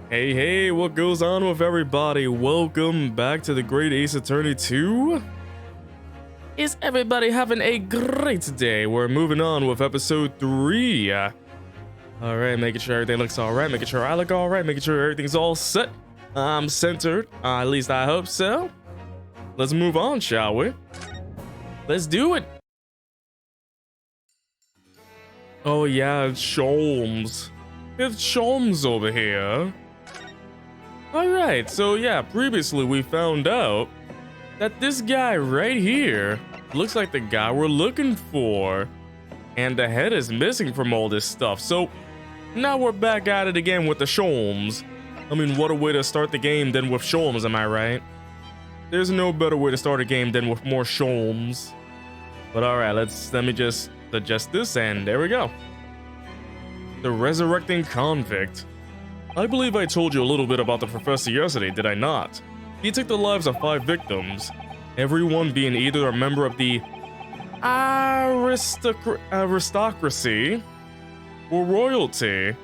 Hey, hey, what goes on with everybody? Welcome back to the Great Ace Attorney 2. Is everybody having a great day? We're moving on with episode 3. Alright, making sure everything looks alright, making sure I look alright, making sure everything's all set. I'm centered, at least I hope so. Let's move on, shall we? Let's do it. Oh yeah, it's Sholmes. It's Sholmes over here. Alright, so yeah, previously we found out that this guy right here looks like the guy we're looking for. And the head is missing from all this stuff, so now we're back at it again with the Sholmes. I mean, what a way to start the game than with Sholmes, am I right? There's no better way to start a game than with more Sholmes. But alright, let me just adjust this, and there we go. The Resurrecting Convict. I believe I told you a little bit about the professor yesterday, did I not? He took the lives of 5 victims, everyone being either a member of the aristocracy or royalty.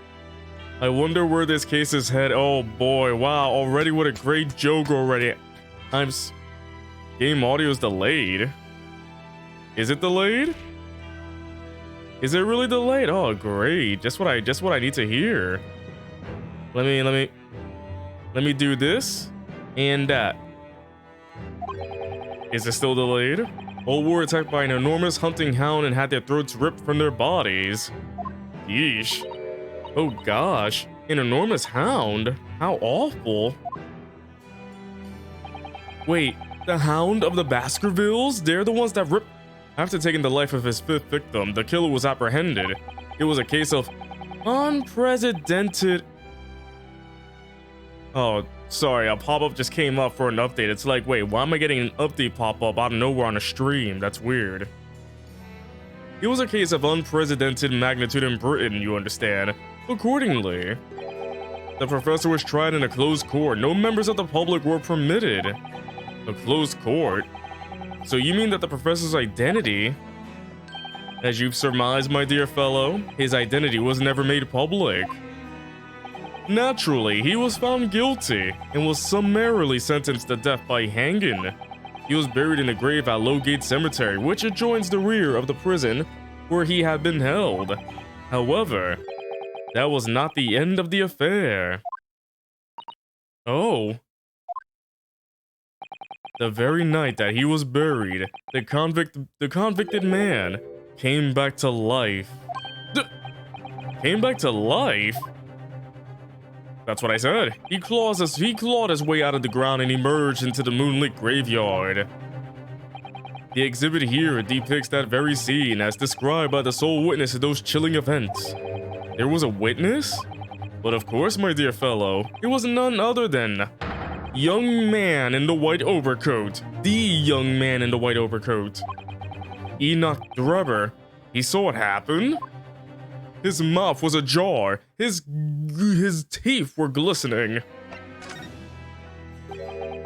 I wonder where this case is head. Oh boy, wow, already what a great joke already. Game audio is delayed. Is it delayed? Is it really delayed? Oh great, just what I need to hear. Let me do this and that. Is it still delayed? All were attacked by an enormous hunting hound and had their throats ripped from their bodies. Yeesh. Oh gosh, an enormous hound? How awful. Wait, the Hound of the Baskervilles? They're the ones that ripped. After taking the life of his 5th victim, the killer was apprehended. It was a case of unprecedented. Oh, sorry, a pop-up just came up for an update. It's like, wait, why am I getting an update pop-up out of nowhere on a stream? That's weird. It was a case of unprecedented magnitude in Britain, you understand. Accordingly, the professor was tried in a closed court. No members of the public were permitted. A closed court? So you mean that the professor's identity, as you've surmised, my dear fellow, his identity was never made public? Naturally, he was found guilty and was summarily sentenced to death by hanging. He was buried in a grave at Lowgate Cemetery, which adjoins the rear of the prison where he had been held. However, that was not the end of the affair. Oh. The very night that he was buried, the convicted man came back to life. Came back to life? That's what I said. He clawed his way out of the ground and emerged into the moonlit graveyard. The exhibit here depicts that very scene as described by the sole witness to those chilling events. There was a witness? But of course, my dear fellow, it was none other than young man in the white overcoat. The young man in the white overcoat. Enoch Drebber. He saw it happen. His mouth was ajar. His teeth were glistening.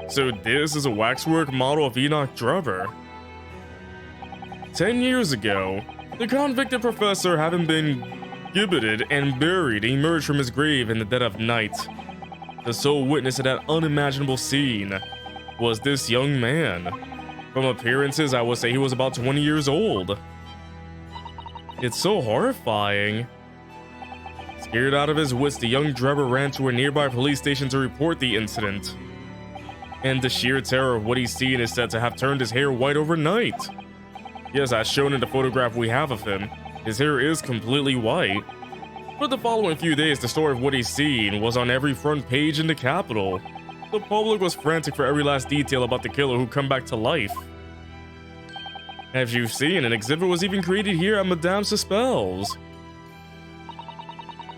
So this is a waxwork model of Enoch Drebber. 10 years ago, the convicted professor, having been gibbeted and buried, emerged from his grave in the dead of night. The sole witness to that unimaginable scene was this young man. From appearances, I would say he was about 20 years old. It's so horrifying. Scared out of his wits, the young Drebber ran to a nearby police station to report the incident. And the sheer terror of what he's seen is said to have turned his hair white overnight. Yes, as shown in the photograph we have of him, his hair is completely white. For the following few days, the story of what he's seen was on every front page in the capital. The public was frantic for every last detail about the killer who come back to life. As you've seen, an exhibit was even created here at Madame Suspel's.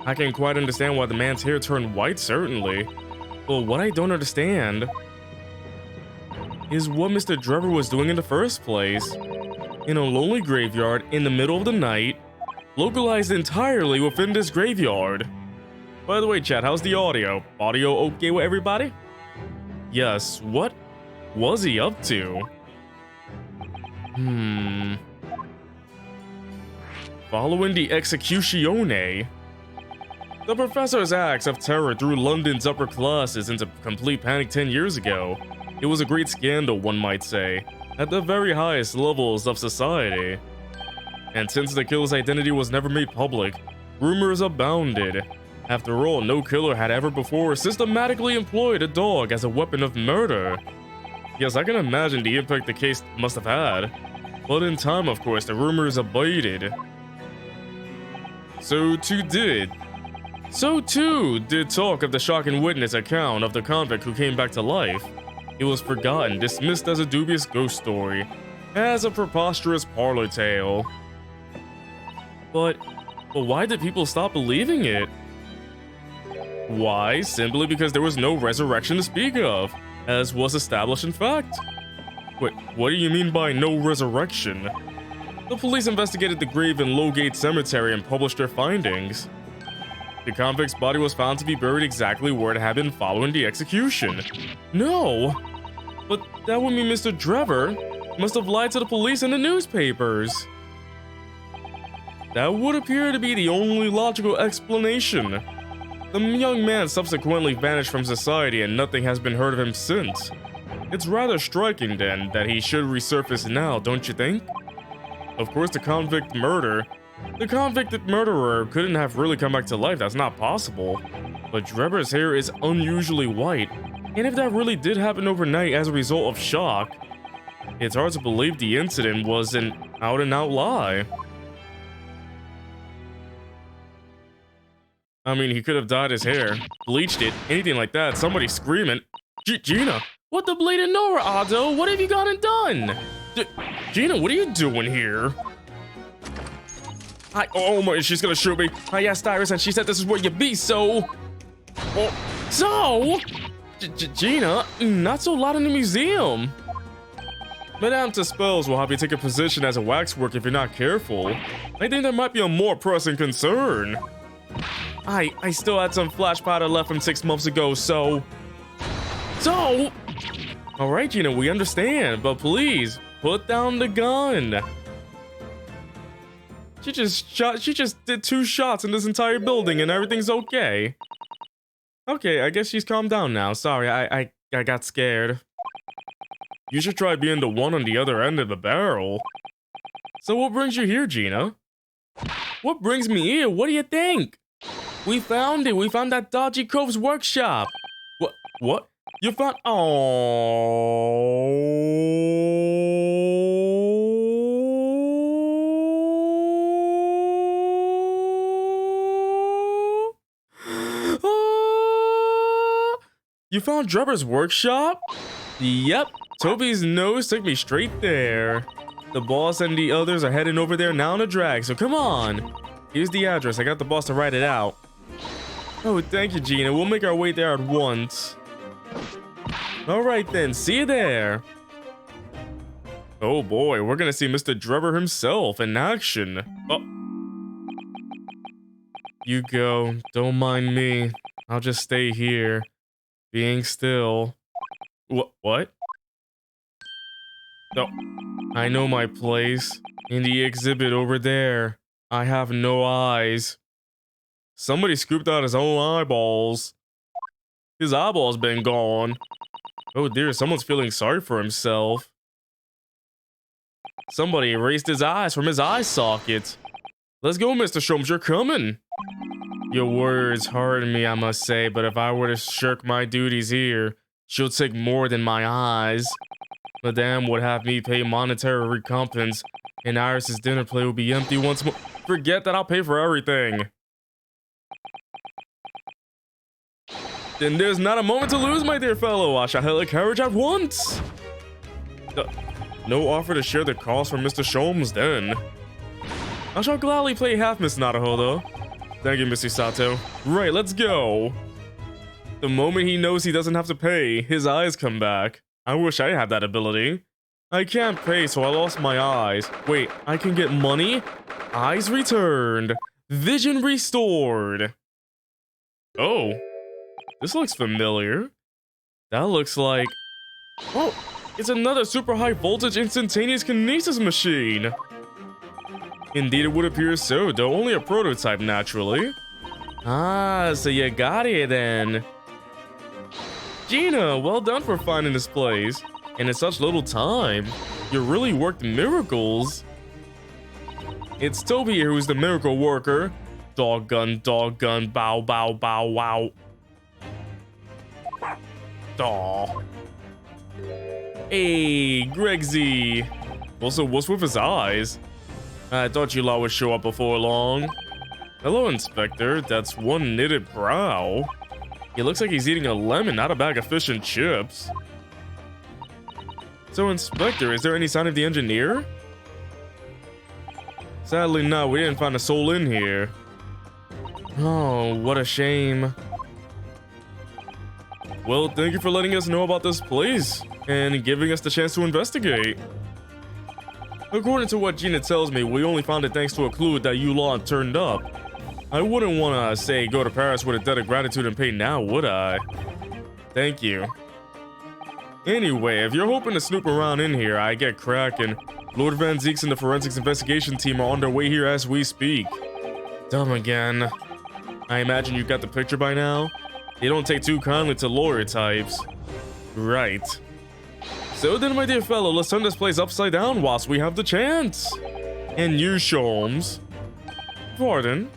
I can't quite understand why the man's hair turned white, certainly. But what I don't understand is what Mr. Drebber was doing in the first place. In a lonely graveyard in the middle of the night, localized entirely within this graveyard. By the way, chat, how's the audio? Audio okay with everybody? Yes, what was he up to? Following the execuzione, The professor's acts of terror threw London's upper classes into complete panic 10 years ago. It was a great scandal, one might say, at the very highest levels of society. And since the killer's identity was never made public, rumors abounded. After all, no killer had ever before systematically employed a dog as a weapon of murder. Yes, I can imagine the impact the case must have had. But in time, of course, the rumors abated. So too did talk of the shocking witness account of the convict who came back to life. It was forgotten, dismissed as a dubious ghost story, as a preposterous parlor tale. But why did people stop believing it? Why? Simply because there was no resurrection to speak of, as was established in fact. Wait, what do you mean by no resurrection? The police investigated the grave in Lowgate Cemetery and published their findings. The convict's body was found to be buried exactly where it had been following the execution. No! But that would mean Mr. Trevor must have lied to the police and the newspapers. That would appear to be the only logical explanation. The young man subsequently vanished from society and nothing has been heard of him since. It's rather striking then that he should resurface now, don't you think? Of course, the convicted murderer couldn't have really come back to life, that's not possible. But Trevor's hair is unusually white, and if that really did happen overnight as a result of shock, it's hard to believe the incident was an out-and-out lie. I mean, he could have dyed his hair, bleached it, anything like that. Somebody screaming. Gina, what the bleeding Nora, Otto? What have you gone and done? Gina, what are you doing here? Oh my, she's gonna shoot me. I asked Iris and she said this is where you be, so... Oh, so? Gina, not so loud in the museum. Madame Tuspels will have you take a position as a waxwork if you're not careful. I think there might be a more pressing concern. I still had some flash powder left from 6 months ago, so... Alright, Gina, we understand, but please, put down the gun. She just did 2 shots in this entire building and everything's okay. Okay, I guess she's calmed down now. Sorry, I got scared. You should try being the one on the other end of the barrel. So what brings you here, Gina? What brings me here? What do you think? We found it. We found that dodgy Cove's workshop. What? You found... You found Trevor's workshop? Yep. Toby's nose took me straight there. The boss and the others are heading over there now in a drag, so come on. Here's the address. I got the boss to write it out. Oh, thank you, Gina. We'll make our way there at once. Alright then, see you there. Oh boy, we're gonna see Mr. Trevor himself in action. Oh. You go. Don't mind me. I'll just stay here. Being still. What? Oh, I know my place. In the exhibit over there. I have no eyes. Somebody scooped out his own eyeballs. His eyeball's been gone. Oh dear, someone's feeling sorry for himself. Somebody erased his eyes from his eye socket. Let's go, Mr. Sholmes, you're coming. Your words hurt me, I must say, but if I were to shirk my duties here, she'll take more than my eyes. Madame would have me pay monetary recompense, and Iris's dinner plate will be empty once more. Forget that, I'll pay for everything. Then there's not a moment to lose, my dear fellow. I shall hail a carriage at once. No offer to share the cost from Mr. Sholmes, then. I shall gladly play half, Miss Naraho, though. Thank you, Mr. Sato. Right, let's go. The moment he knows he doesn't have to pay, his eyes come back. I wish I had that ability. I can't pay, so I lost my eyes. Wait, I can get money? Eyes returned. Vision restored. Oh, this looks familiar. That looks like... Oh, it's another super high voltage instantaneous kinesis machine. Indeed, it would appear so, though only a prototype, naturally. Ah, so you got here then. Gina, well done for finding this place. And in such little time. You really worked miracles. It's Toby here who's the miracle worker. Doggun, bow, bow, bow, wow. Aw. Hey, Gregsy. Also, what's with his eyes? I thought you lot would show up before long. Hello, Inspector. That's one knitted brow. He looks like he's eating a lemon, not a bag of fish and chips. So, Inspector, is there any sign of the engineer? Sadly, no. We didn't find a soul in here. Oh, what a shame. Well, thank you for letting us know about this place and giving us the chance to investigate. According to what Gina tells me, we only found it thanks to a clue that you lot turned up. I wouldn't want to say go to Paris with a debt of gratitude and pay now, would I? Thank you. Anyway, if you're hoping to snoop around in here, I get cracking. Lord Van Zeeks and the forensics investigation team are on their way here as we speak. Dumb again. I imagine you got the picture by now? They don't take too kindly to lawyer types. Right. So then, my dear fellow, let's turn this place upside down whilst we have the chance. And you, Sholmes. Pardon?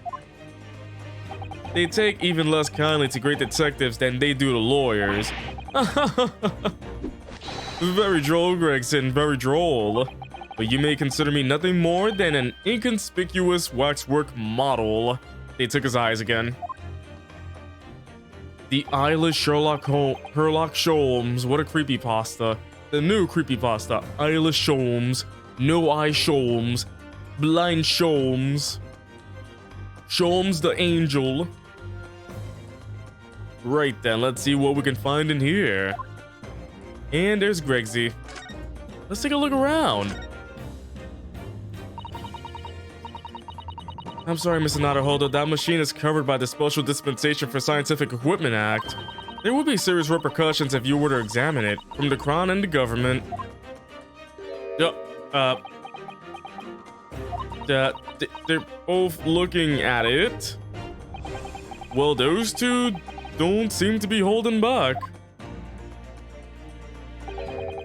They take even less kindly to great detectives than they do to lawyers. Very droll, Gregson, very droll. But you may consider me nothing more than an inconspicuous waxwork model. They took his eyes again. The eyeless Sherlock Sholmes. What a creepypasta. The new creepypasta. Eyeless Sholmes. No eye Sholmes. Blind Sholmes. Sholmes the angel. Right then, let's see what we can find in here. And there's Gregsy. Let's take a look around. I'm sorry, Mr. Naruhodo, that machine is covered by the Special Dispensation for Scientific Equipment Act. There would be serious repercussions if you were to examine it, from the Crown and the government. They're both looking at it. Well, those two don't seem to be holding back.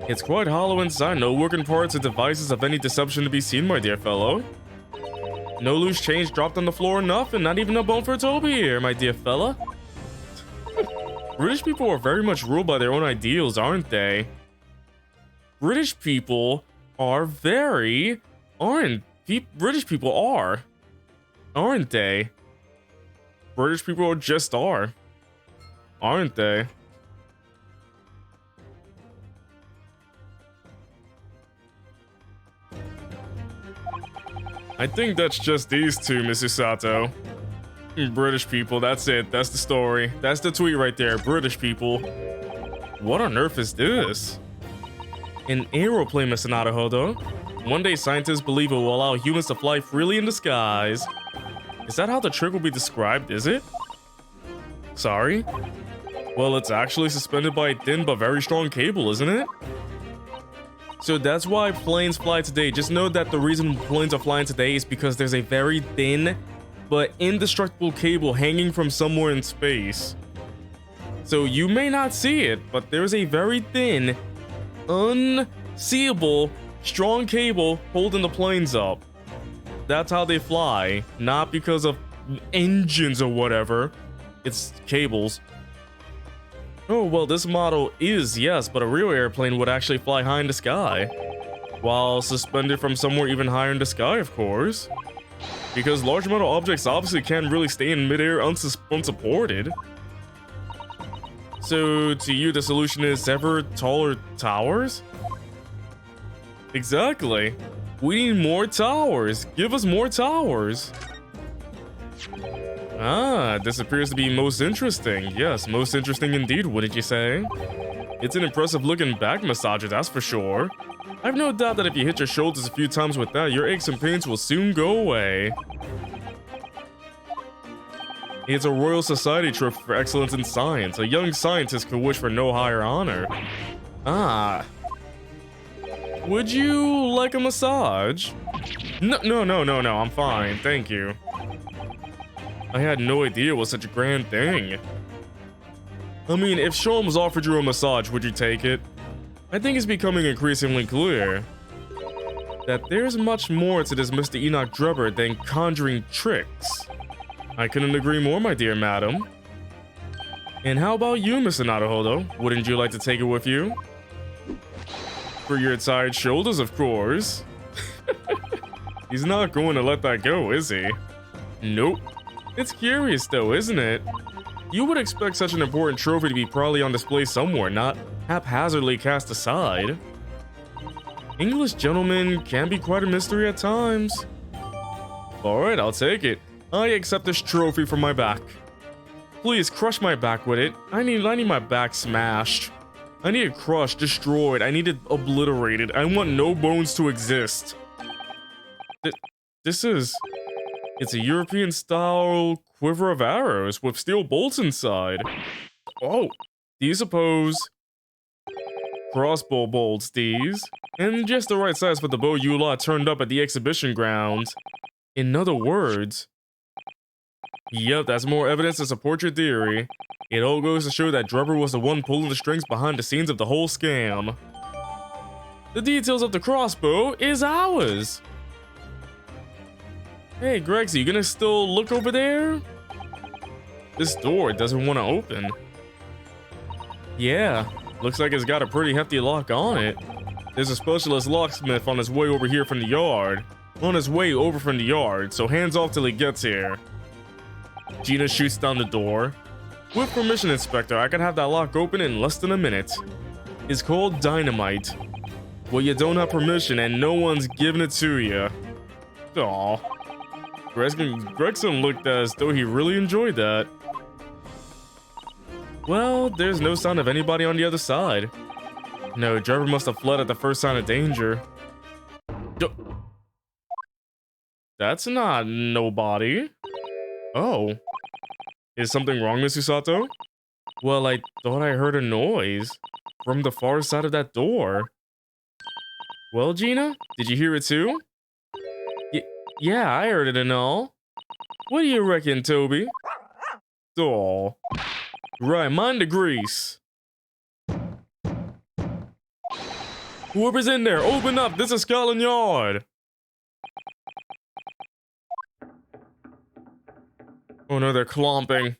It's quite hollow inside, no working parts or devices of any deception to be seen, my dear fellow. No loose change dropped on the floor, nothing, not even a bone for Toby here, my dear fella. British people are very much ruled by their own ideals, aren't they? British people are very... British people are. Aren't they? British people just are. Aren't they? I think that's just these two, Mrs. Sato. British people, that's it. That's the story. That's the tweet right there. British people. What on earth is this? An aeroplane, Mr. Naruhodo. One day, scientists believe it will allow humans to fly freely in the skies. Is that how the trick will be described, is it? Sorry? Well, it's actually suspended by a thin but very strong cable, isn't it? So that's why planes fly today. Just know that the reason planes are flying today is because there's a very thin but indestructible cable hanging from somewhere in space. So you may not see it, but there's a very thin, unseeable, strong cable holding the planes up. That's how they fly, not because of engines or whatever. It's cables. Oh, well, this model is, yes, but a real airplane would actually fly high in the sky. While suspended from somewhere even higher in the sky, of course. Because large metal objects obviously can't really stay in midair unsupported. So, to you, the solution is ever taller towers? Exactly. We need more towers. Give us more towers. Ah, this appears to be most interesting. Yes, most interesting indeed, wouldn't you say? It's an impressive looking back massager, that's for sure. I've no doubt that if you hit your shoulders a few times with that, your aches and pains will soon go away. It's a Royal Society trophy for excellence in science. A young scientist could wish for no higher honor. Ah. Would you like a massage? No, I'm fine, thank you. I had no idea it was such a grand thing. I mean, if Sholmes offered you a massage, would you take it? I think it's becoming increasingly clear that there's much more to this Mr. Enoch Drebber than conjuring tricks. I couldn't agree more, my dear madam. And how about you, Mr. Naruhodo? Wouldn't you like to take it with you? For your tired shoulders, of course. He's not going to let that go, is he? Nope. It's curious though, isn't it? You would expect such an important trophy to be proudly on display somewhere, not haphazardly cast aside. English gentlemen can be quite a mystery at times. Alright, I'll take it. I accept this trophy from my back. Please crush my back with it. I need my back smashed. I need it crushed, destroyed. I need it obliterated. I want no bones to exist. It's a European style quiver of arrows with steel bolts inside. Oh, do you suppose? Crossbow bolts, these. And just the right size for the bow you lot turned up at the exhibition grounds. In other words, yep, that's more evidence to support your theory. It all goes to show that Drebber was the one pulling the strings behind the scenes of the whole scam. The details of the crossbow is ours. Hey, Gregsy, you gonna still look over there? This door doesn't want to open. Yeah, looks like it's got a pretty hefty lock on it. There's a specialist locksmith on his way over here from the yard. So hands off till he gets here. Gina shoots down the door. With permission, Inspector, I can have that lock open in less than a minute. It's called dynamite. Well, you don't have permission and no one's giving it to you. Aww. Gregson looked as though he really enjoyed that. Well, there's no sign of anybody on the other side. No, Drebber must have fled at the first sign of danger. That's not nobody. Oh. Is something wrong, Miss Usato? Well, I thought I heard a noise from the far side of that door. Well, Gina, did you hear it too? Yeah, I heard it and all. What do you reckon, Toby? Oh. Right, mind the grease. Whoever's in there, open up, this is Scotland Yard. Oh no, they're clomping.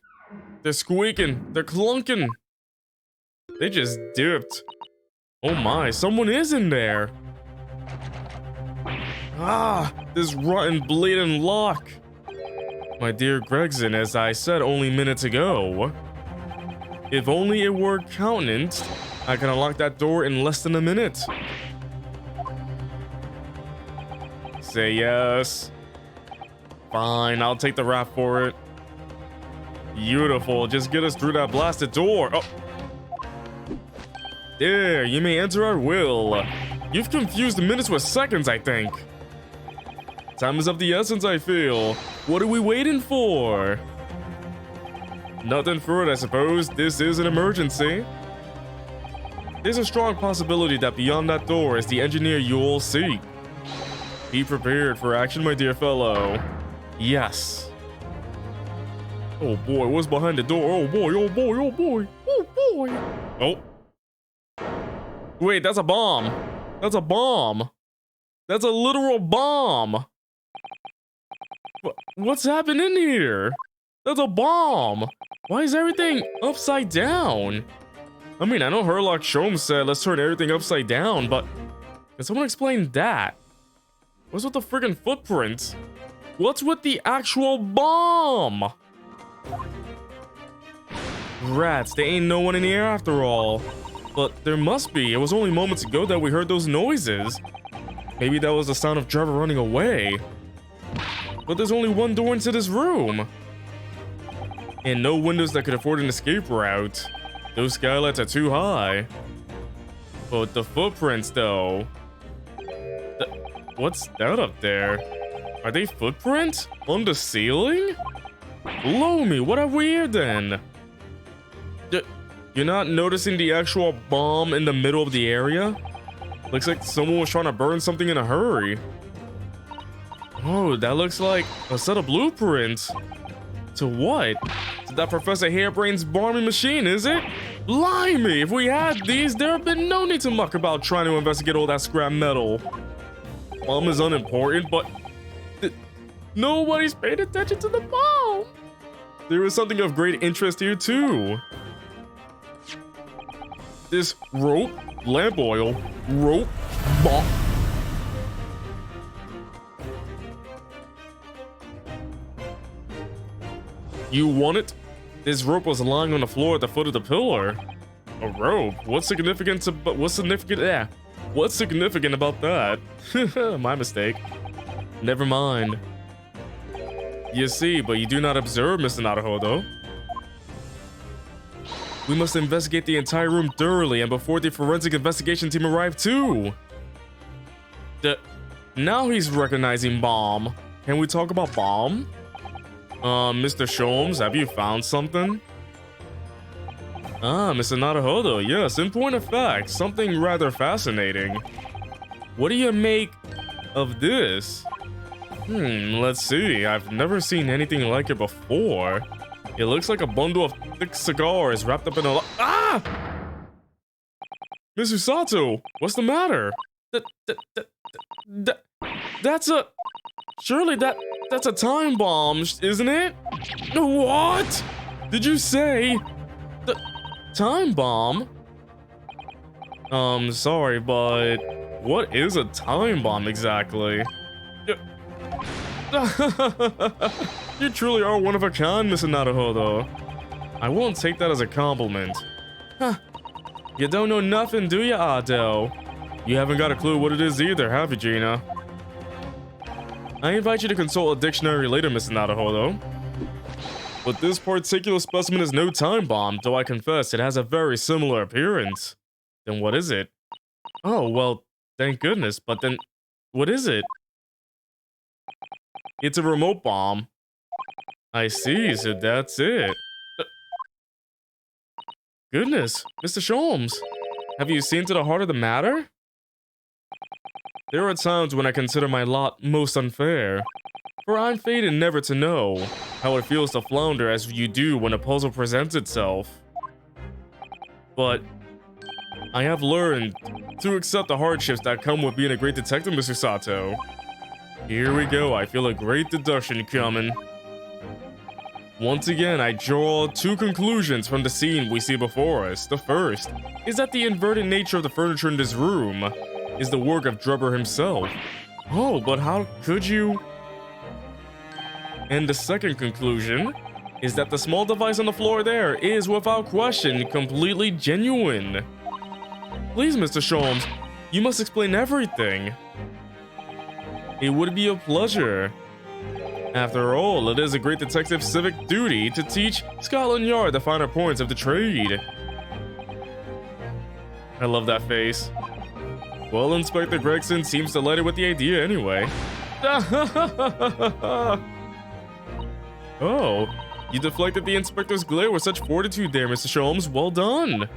They're squeaking, they're clunking. They just dipped. Oh my, someone is in there. Ah, this rotten bleeding lock. My dear Gregson, as I said only minutes ago, if only it were countenanced, I can unlock that door in less than a minute. Say yes. Fine, I'll take the rap for it. Beautiful, just get us through that blasted door. Oh. There, you may enter at will. You've confused the minutes with seconds, I think. Time is of the essence, I feel. What are we waiting for? Nothing for it, I suppose. This is an emergency. There's a strong possibility that beyond that door is the engineer you all seek. Be prepared for action, my dear fellow. Yes. Oh boy, what's behind the door? Oh boy, oh boy, oh boy, oh boy. Oh. Wait, that's a bomb. That's a bomb. That's a literal bomb. What's happening here? That's a bomb. Why is everything upside down? I mean, I know Herlock Sholmes said let's turn everything upside down, but can someone explain that? What's with the friggin' footprints? What's with the actual bomb? Rats, there ain't no one in the air after all. But there must be. It was only moments ago that we heard those noises. Maybe that was the sound of Drebber running away. But there's only one door into this room. And no windows that could afford an escape route. Those skylights are too high. But the footprints, though. What's that up there? Are they footprints? On the ceiling? Blow me, what have we here then? You're not noticing the actual bomb in the middle of the area? Looks like someone was trying to burn something in a hurry. Oh, that looks like a set of blueprints. To what? To that Professor Hairbrain's bombing machine, is it? Blimey, if we had these, there have been no need to muck about trying to investigate all that scrap metal. Bomb is unimportant, but nobody's paid attention to the bomb. There is something of great interest here, too. This rope, lamp oil, rope, bomb. You want it? This rope was lying on the floor at the foot of the pillar. A rope? What's significant about that? My mistake. Never mind. You see, but you do not observe, Mr. Naruhodo. We must investigate the entire room thoroughly and before the forensic investigation team arrive too. Now he's recognizing bomb. Can we talk about bomb? Mr. Sholmes, have you found something? Ah, Mr. Naruhodo, yes, in point of fact, something rather fascinating. What do you make of this? Let's see, I've never seen anything like it before. It looks like a bundle of thick cigars wrapped up in a Ah! Miss Usato, what's the matter? That's a... Surely that's a time bomb, isn't it? What? Did you say... The time bomb? Sorry, but... What is a time bomb exactly? You truly are one of a kind, Mr. Naruhodo. I won't take that as a compliment. Huh. You don't know nothing, do you, Ado? You haven't got a clue what it is either, have you, Gina? I invite you to consult a dictionary later, Mr. Naruhodo. But this particular specimen is no time bomb, though I confess it has a very similar appearance. Then what is it? Oh, well, thank goodness, but then what is it? It's a remote bomb. I see, so that's it. Goodness, Mr. Sholmes, have you seen to the heart of the matter? There are times when I consider my lot most unfair, for I'm fated never to know how it feels to flounder as you do when a puzzle presents itself. But I have learned to accept the hardships that come with being a great detective, Mr. Sato. Here we go, I feel a great deduction coming. Once again, I draw two conclusions from the scene we see before us. The first is that the inverted nature of the furniture in this room is the work of Drubber himself. Oh, but how could you? And the second conclusion is that the small device on the floor there is, without question, completely genuine. Please, Mr. Sholmes, you must explain everything. It would be a pleasure. After all, it is a great detective's civic duty to teach Scotland Yard the finer points of the trade. I love that face. Well, Inspector Gregson seems delighted with the idea anyway. Oh, you deflected the inspector's glare with such fortitude there, Mr. Sholmes. Well done.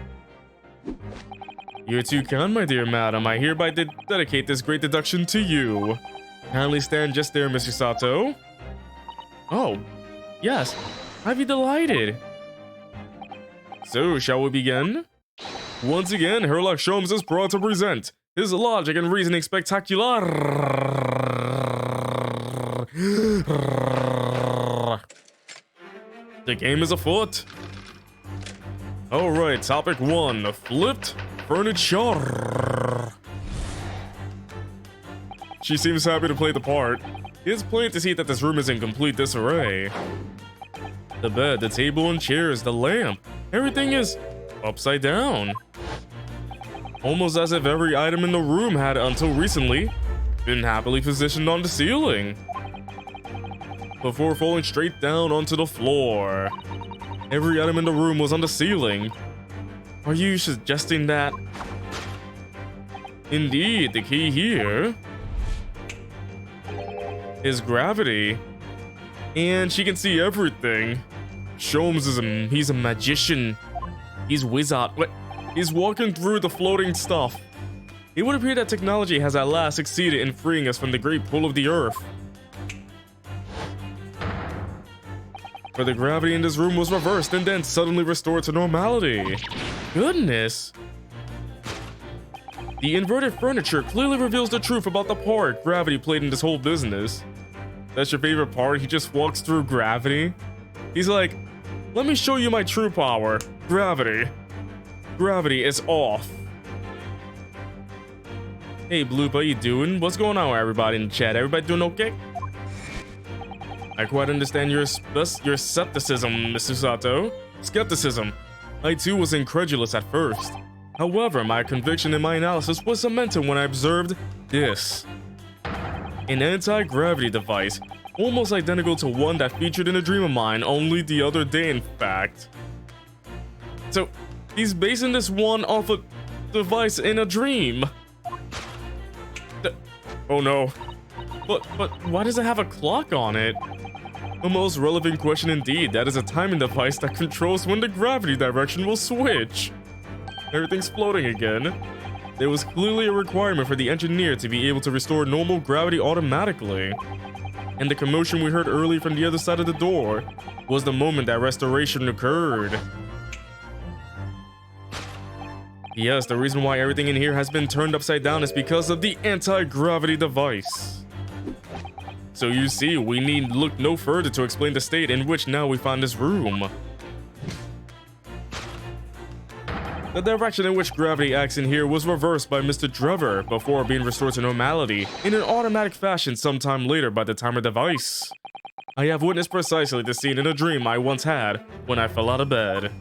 You're too kind, my dear madam. I hereby dedicate this great deduction to you. Kindly stand just there, Mr. Sato. Oh, yes. I'd be delighted. So, shall we begin? Once again, Herlock Sholmes is proud to present his logic and reasoning spectacular. The game is afoot. Alright, topic 1. Flipped furniture. She seems happy to play the part. It's plain to see that this room is in complete disarray. The bed, the table and chairs, the lamp, everything is upside down. Almost as if every item in the room had, until recently, been happily positioned on the ceiling, before falling straight down onto the floor. Every item in the room was on the ceiling. Are you suggesting that? Indeed, the key here is gravity, and she can see everything. Sholmes is he's a magician. He's wizard. What? He's walking through the floating stuff. It would appear that technology has at last succeeded in freeing us from the great pull of the earth. for the gravity in this room was reversed and then suddenly restored to normality. Goodness. The inverted furniture clearly reveals the truth about the part gravity played in this whole business. That's your favorite part? He just walks through gravity? He's like, let me show you my true power. Gravity. Gravity is off. Hey Bloop, how you doing? What's going on with everybody in the chat? Everybody doing okay? I quite understand your skepticism, Mr. Sato. Skepticism. I too was incredulous at first. However, my conviction in my analysis was cemented when I observed this. An anti-gravity device, almost identical to one that featured in a dream of mine only the other day, in fact. So, he's basing this one off a device in a dream. Oh no. But why does it have a clock on it? A most relevant question indeed. That is a timing device that controls when the gravity direction will switch. Everything's floating again. There was clearly a requirement for the engineer to be able to restore normal gravity automatically. And the commotion we heard earlier from the other side of the door was the moment that restoration occurred. Yes, the reason why everything in here has been turned upside down is because of the anti-gravity device. So you see, we need look no further to explain the state in which now we find this room. The direction in which gravity acts in here was reversed by Mr. Drever before being restored to normality in an automatic fashion sometime later by the timer device. I have witnessed precisely the scene in a dream I once had when I fell out of bed.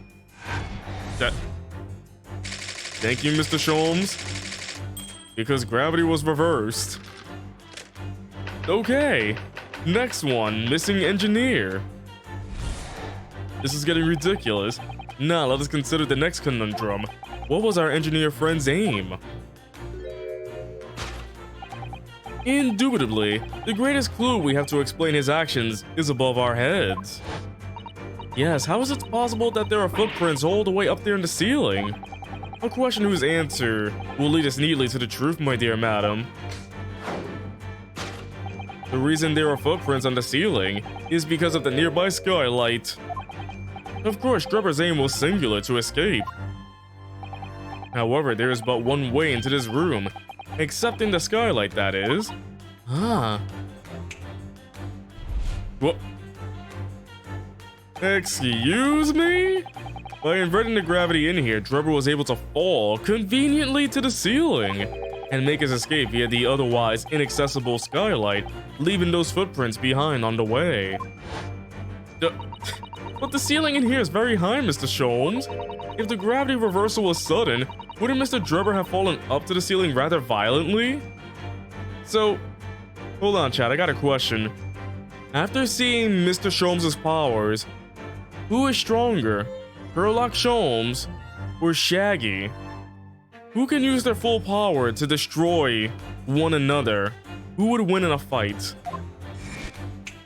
Thank you, Mr. Sholmes. Because gravity was reversed. Okay, next one, missing engineer. This is getting ridiculous. Now let us consider the next conundrum. What was our engineer friend's aim? Indubitably, the greatest clue we have to explain his actions is above our heads. Yes, how is it possible that there are footprints all the way up there in the ceiling? A question whose answer will lead us neatly to the truth, my dear madam. The reason there are footprints on the ceiling is because of the nearby skylight. Of course, Drever's aim was singular, to escape. However, there is but one way into this room, excepting the skylight, that is. What? Excuse me? By inverting the gravity in here, Drever was able to fall conveniently to the ceiling and make his escape via the otherwise inaccessible skylight, leaving those footprints behind on the way. But the ceiling in here is very high, Mr. Sholmes. If the gravity reversal was sudden, wouldn't Mr. Drever have fallen up to the ceiling rather violently? So, hold on, chat, I got a question. After seeing Mr. Sholmes' powers, who is stronger, Sherlock Sholmes or Shaggy? Who can use their full power to destroy one another? Who would win in a fight?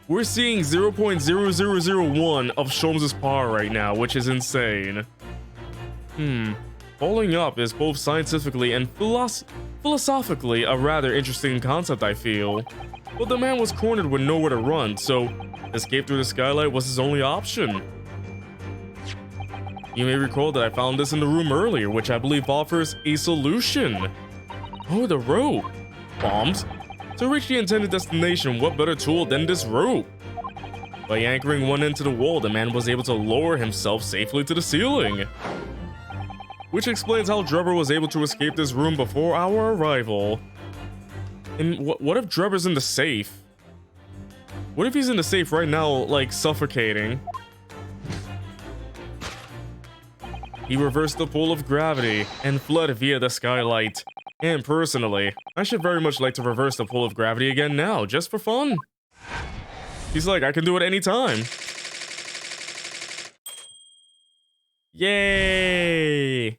We're seeing 0.0001 of Sholmes' power right now, which is insane. Falling up is both scientifically and philosophically a rather interesting concept, I feel. But the man was cornered with nowhere to run, so escape through the skylight was his only option. You may recall that I found this in the room earlier, which I believe offers a solution. Oh, the rope. Bombs. To reach the intended destination, what better tool than this rope? By anchoring one end to the wall, the man was able to lower himself safely to the ceiling. Which explains how Drever was able to escape this room before our arrival. And what if Drever's in the safe? What if he's in the safe right now, like suffocating? He reversed the pull of gravity and fled via the skylight. And personally, I should very much like to reverse the pull of gravity again now, just for fun. He's like, I can do it anytime. Yay!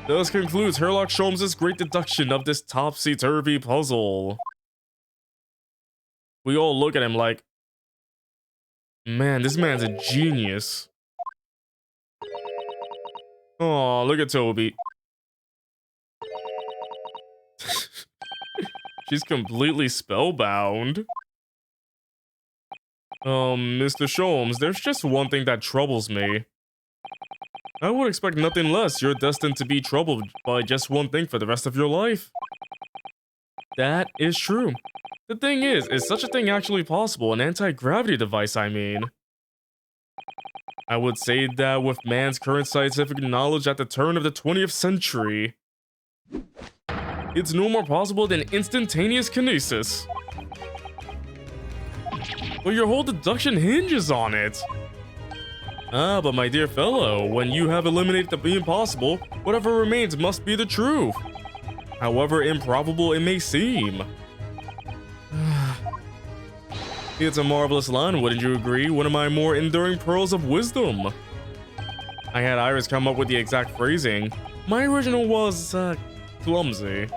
Thus concludes Sherlock Sholmes' great deduction of this topsy-turvy puzzle. We all look at him like, man, this man's a genius. Oh, look at Toby. She's completely spellbound. Mr. Sholmes, there's just one thing that troubles me. I would expect nothing less. You're destined to be troubled by just one thing for the rest of your life. That is true. The thing is such a thing actually possible? An anti-gravity device, I mean. I would say that with man's current scientific knowledge at the turn of the 20th century, it's no more possible than instantaneous kinesis. But your whole deduction hinges on it. Ah, but my dear fellow, when you have eliminated the impossible, whatever remains must be the truth. However improbable it may seem. It's a marvelous line, wouldn't you agree? One of my more enduring pearls of wisdom. I had Iris come up with the exact phrasing. My original was, clumsy.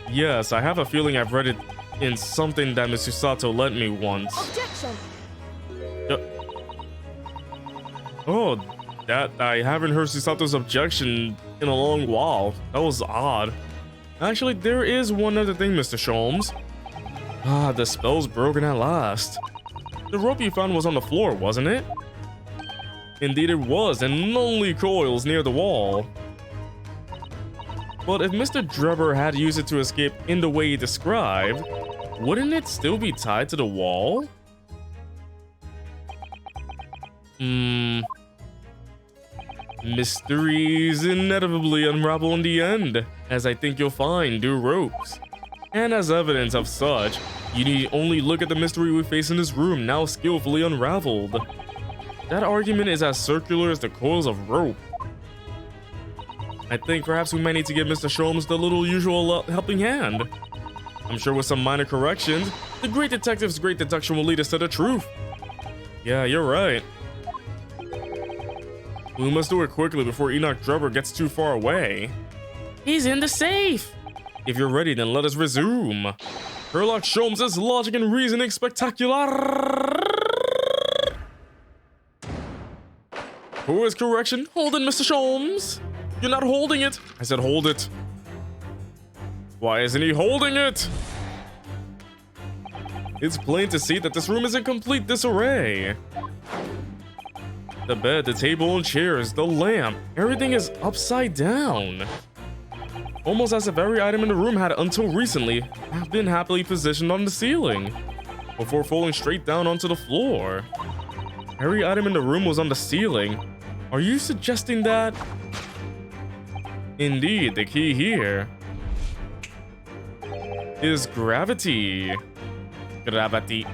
Yes, I have a feeling I've read it in something that Miss Susato lent me once. Objection! Oh, that I haven't heard Susato's objection in a long while. That was odd. Actually, there is one other thing, Mr. Sholmes. Ah, the spell's broken at last. The rope you found was on the floor, wasn't it? Indeed it was, and only coils near the wall. But if Mr. Drebber had used it to escape in the way he described, wouldn't it still be tied to the wall? Mysteries inevitably unravel in the end, as I think you'll find new ropes. And as evidence of such, you need only look at the mystery we face in this room, now skillfully unraveled. That argument is as circular as the coils of rope. I think perhaps we may need to give Mr. Sholmes the little usual helping hand. I'm sure with some minor corrections, the great detective's great deduction will lead us to the truth. Yeah, you're right. We must do it quickly before Enoch Drebber gets too far away. He's in the safe! If you're ready, then let us resume. Sherlock Sholmes' logic and reasoning spectacular! Who is correction? Hold it, Mr. Sholmes! You're not holding it! I said hold it. Why isn't he holding it? It's plain to see that this room is in complete disarray. The bed, the table and chairs, the lamp, everything is upside down. Almost as if every item in the room had, until recently, been happily positioned on the ceiling, before falling straight down onto the floor. Every item in the room was on the ceiling. Are you suggesting that? Indeed, the key here is gravity. Gravity.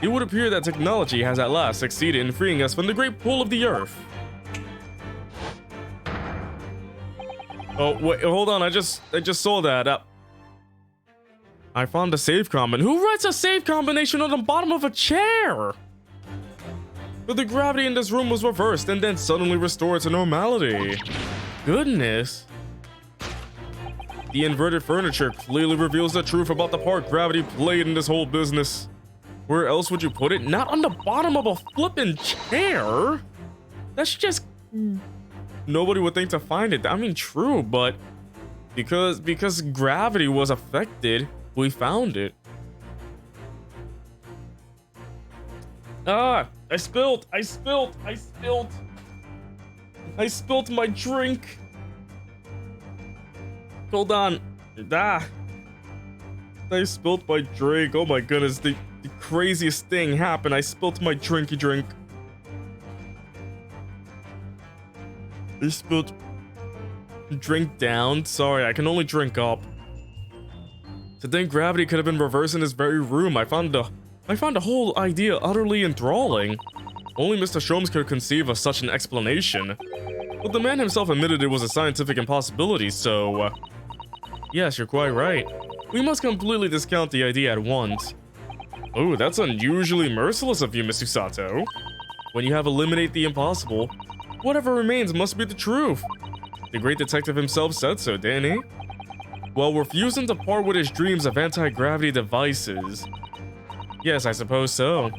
It would appear that technology has at last succeeded in freeing us from the great pull of the earth. Oh, wait, hold on, I just saw that. I found a save combination. Who writes a save combination on the bottom of a chair? But the gravity in this room was reversed and then suddenly restored to normality. Goodness. The inverted furniture clearly reveals the truth about the part gravity played in this whole business. Where else would you put it? Not on the bottom of a flippin' chair. That's just... Nobody would think to find it. I mean, true, but because gravity was affected, we found it. Ah, I spilled my drink. Hold on. Ah. I spilled my drink. Oh my goodness, the craziest thing happened. I spilled my drinky drink. I spilled drink down. Sorry, I can only drink up. To think gravity could have been reversed in this very room. I found the whole idea utterly enthralling. Only Mr. Sholmes could conceive of such an explanation. But the man himself admitted it was a scientific impossibility, so... yes, you're quite right. We must completely discount the idea at once. Oh, that's unusually merciless of you, Miss Susato. When you have eliminated the impossible, whatever remains must be the truth. The great detective himself said so, didn't he? While refusing to part with his dreams of anti-gravity devices. Yes, I suppose so.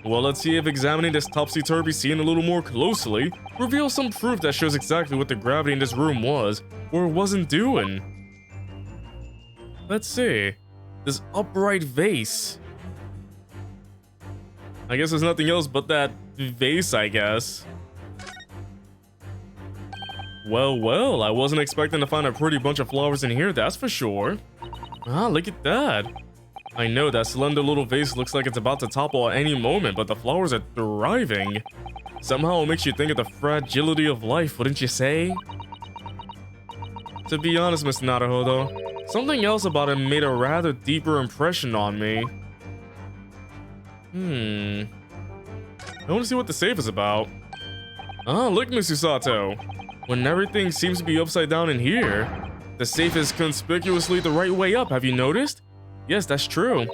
Well, let's see if examining this topsy-turvy scene a little more closely reveals some proof that shows exactly what the gravity in this room was, or wasn't doing. Let's see. This upright vase. I guess there's nothing else but that vase, I guess. Well, I wasn't expecting to find a pretty bunch of flowers in here, that's for sure. Ah, look at that. I know that slender little vase looks like it's about to topple at any moment, but the flowers are thriving. Somehow it makes you think of the fragility of life, wouldn't you say? To be honest, Mr. Naruhodo, something else about him made a rather deeper impression on me. I want to see what the safe is about. Ah, look, Miss Usato. When everything seems to be upside down in here, the safe is conspicuously the right way up, have you noticed? Yes, that's true.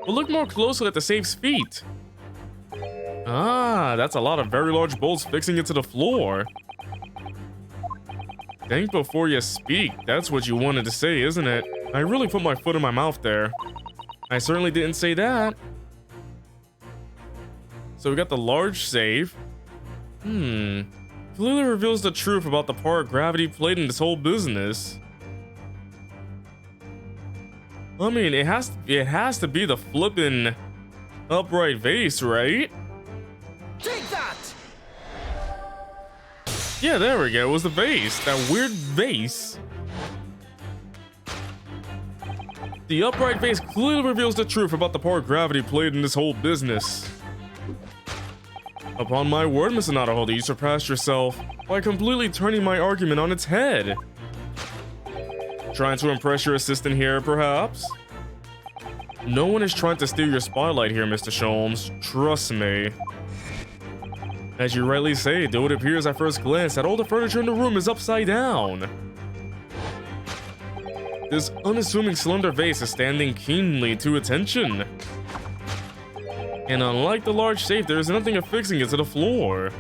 But look more closely at the safe's feet. Ah, that's a lot of very large bolts fixing it to the floor. Think before you speak, that's what you wanted to say, isn't it? I really put my foot in my mouth there. I certainly didn't say that. So we got the large safe. Clearly reveals the truth about the part gravity played in this whole business. I mean, it has to be the flippin' upright vase, right? Take that! Yeah, there we go. It was the vase. That weird vase. The upright vase clearly reveals the truth about the part gravity played in this whole business. Upon my word, Mr. Naruhodo, you surpassed yourself by completely turning my argument on its head. Trying to impress your assistant here, perhaps? No one is trying to steal your spotlight here, Mr. Sholmes. Trust me. As you rightly say, though it appears at first glance that all the furniture in the room is upside down. This unassuming slender vase is standing keenly to attention. And unlike the large safe, there is nothing affixing it to the floor.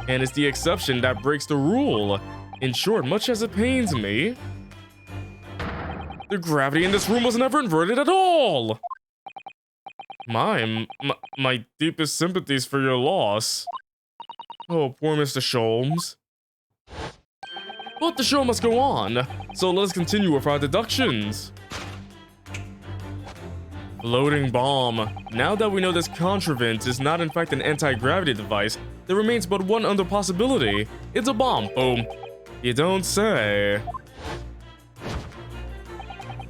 And it's the exception that breaks the rule. In short, much as it pains me, the gravity in this room was never inverted at all! My deepest sympathies for your loss. Oh, poor Mr. Sholmes. But the show must go on, so let's continue with our deductions. Floating bomb. Now that we know this contrivance is not in fact an anti-gravity device, there remains but one other possibility. It's a bomb. Boom. You don't say.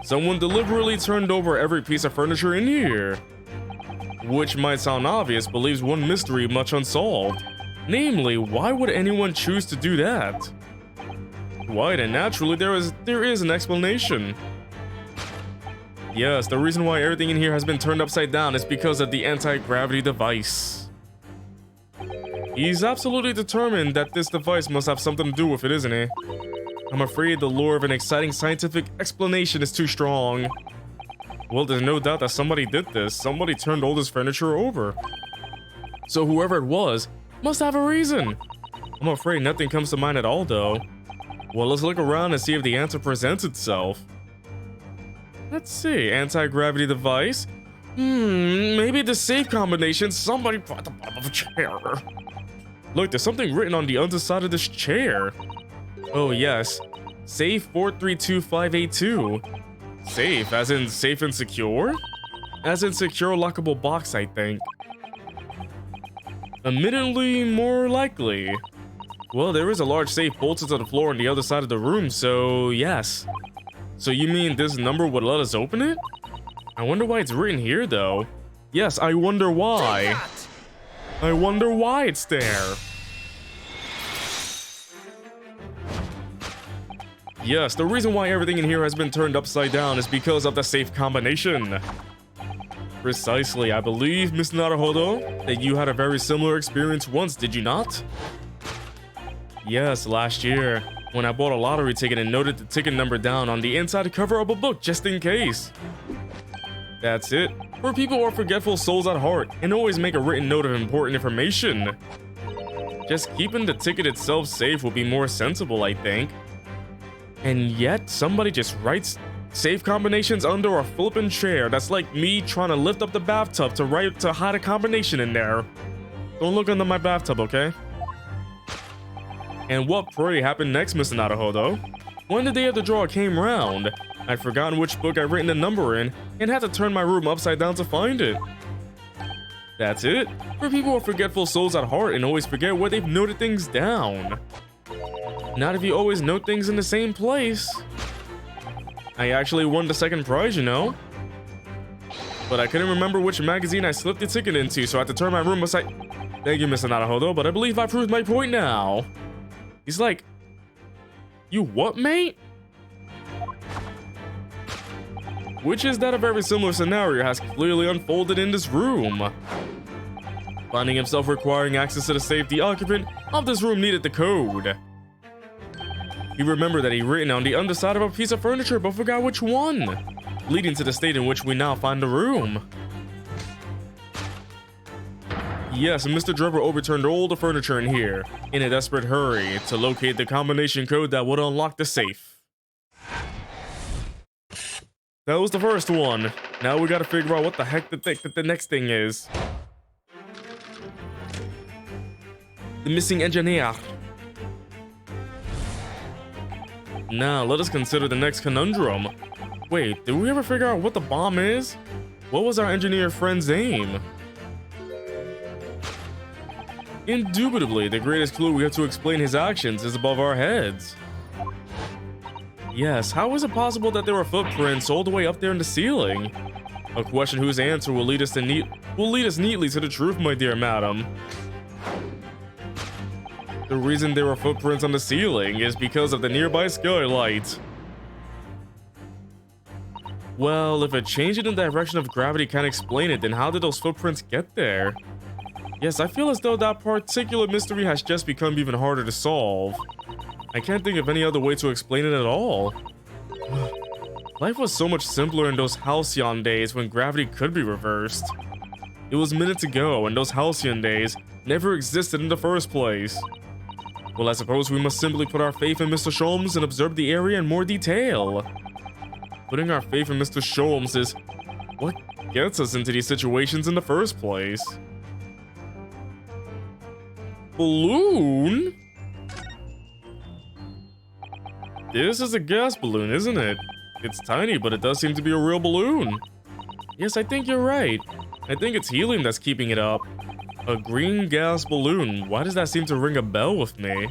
Someone deliberately turned over every piece of furniture in here. Which might sound obvious, but leaves one mystery much unsolved. Namely, why would anyone choose to do that? Quite and naturally, there is an explanation. Yes, the reason why everything in here has been turned upside down is because of the anti-gravity device. He's absolutely determined that this device must have something to do with it, isn't he? I'm afraid the lure of an exciting scientific explanation is too strong. Well, there's no doubt that somebody did this. Somebody turned all this furniture over. So whoever it was must have a reason. I'm afraid nothing comes to mind at all, though. Well, let's look around and see if the answer presents itself. Let's see, anti-gravity device? Maybe the safe combination somebody put at the bottom of a chair. Look, there's something written on the underside of this chair. Oh yes, safe 432582. Safe, as in safe and secure? As in secure lockable box, I think. Admittedly, more likely. Well, there is a large safe bolted to the floor on the other side of the room, so yes. So you mean this number would let us open it? I wonder why it's written here, though. Yes, I wonder why. I wonder why it's there. Yes, the reason why everything in here has been turned upside down is because of the safe combination. Precisely, I believe, Mr. Naruhodo, that you had a very similar experience once, did you not? Yes, last year, when I bought a lottery ticket and noted the ticket number down on the inside cover of a book just in case. That's it. For people who are forgetful souls at heart and always make a written note of important information. Just keeping the ticket itself safe would be more sensible, I think. And yet, somebody just writes safe combinations under a flippin' chair. That's like me trying to lift up the bathtub to hide a combination in there. Don't look under my bathtub, okay? And what pray happened next, Mr. Naruhodo? When the day of the draw came round, I'd forgotten which book I'd written the number in and had to turn my room upside down to find it. That's it. For people who are forgetful souls at heart and always forget where they've noted things down. Not if you always note things in the same place. I actually won the second prize, you know. But I couldn't remember which magazine I slipped the ticket into, so I had to turn my room aside. Thank you, Mr. Naruhodo, but I believe I proved my point now. He's like, you what, mate? Which is that a very similar scenario has clearly unfolded in this room. Finding himself requiring access to the safe, the occupant of this room needed the code. He remembered that he'd written on the underside of a piece of furniture but forgot which one, leading to the state in which we now find the room. Yes, Mr. Drebber overturned all the furniture in here in a desperate hurry to locate the combination code that would unlock the safe. That was the first one. Now we gotta figure out what the heck the next thing is. The missing engineer. Now, let us consider the next conundrum. Wait, did we ever figure out what the bomb is? What was our engineer friend's aim? Indubitably, the greatest clue we have to explain his actions is above our heads. Yes, how is it possible that there were footprints all the way up there in the ceiling? A question whose answer will lead us neatly to the truth, my dear madam. The reason there were footprints on the ceiling is because of the nearby skylight. Well, if a change in the direction of gravity can't explain it, then how did those footprints get there? Yes, I feel as though that particular mystery has just become even harder to solve. I can't think of any other way to explain it at all. Life was so much simpler in those halcyon days when gravity could be reversed. It was minutes ago, and those halcyon days never existed in the first place. Well, I suppose we must simply put our faith in Mr. Sholmes and observe the area in more detail. Putting our faith in Mr. Sholmes is what gets us into these situations in the first place. Balloon? This is a gas balloon, isn't it? It's tiny, but it does seem to be a real balloon. Yes, I think you're right. I think it's helium that's keeping it up. A green gas balloon. Why does that seem to ring a bell with me?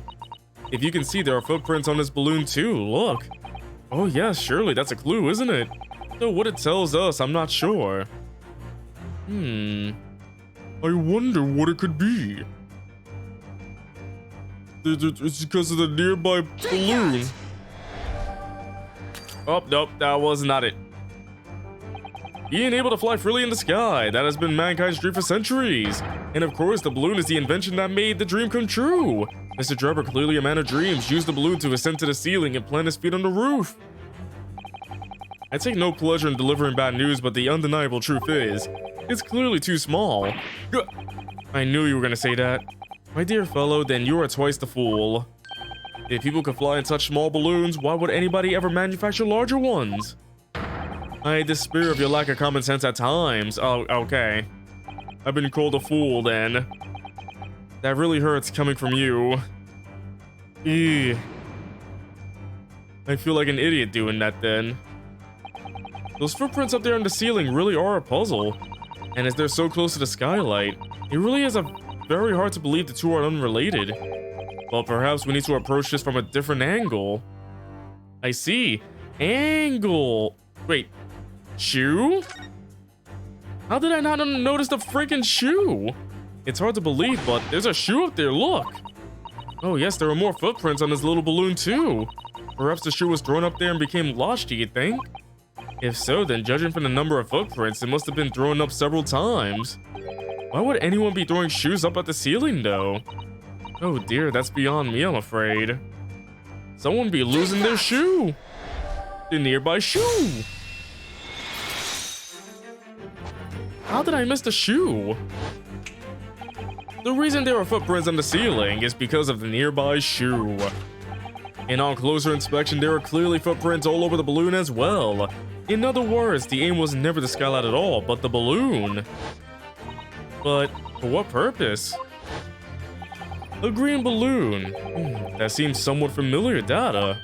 If you can see, there are footprints on this balloon too. Look. Oh yes, surely that's a clue, isn't it? Though what it tells us, I'm not sure. I wonder what it could be. It's because of the nearby balloon. Oh, nope, that was not it. Being able to fly freely in the sky, that has been mankind's dream for centuries. And of course, the balloon is the invention that made the dream come true. Mr. Drebber, clearly a man of dreams, used the balloon to ascend to the ceiling and plant his feet on the roof. I take no pleasure in delivering bad news, but the undeniable truth is, it's clearly too small. I knew you were gonna say that. My dear fellow, then you are twice the fool. If people could fly and touch small balloons, why would anybody ever manufacture larger ones? I despair of your lack of common sense at times. Oh, okay. I've been called a fool then. That really hurts coming from you. Ew. I feel like an idiot doing that then. Those footprints up there on the ceiling really are a puzzle. And as they're so close to the skylight, it really is very hard to believe the two are unrelated. Well, perhaps we need to approach this from a different angle. I see. Angle. Wait. Shoe? How did I not notice the freaking shoe? It's hard to believe, but there's a shoe up there, look. Oh yes, there are more footprints on this little balloon too. Perhaps the shoe was thrown up there and became lost, do you think? If so, then judging from the number of footprints, it must have been thrown up several times. Why would anyone be throwing shoes up at the ceiling though? Oh dear, that's beyond me, I'm afraid. Someone be losing their shoe. The nearby shoe. How did I miss the shoe? The reason there are footprints on the ceiling is because of the nearby shoe. And on closer inspection, there are clearly footprints all over the balloon as well. In other words, the aim was never the skylight at all, but the balloon. But for what purpose? A green balloon. That seems somewhat familiar data.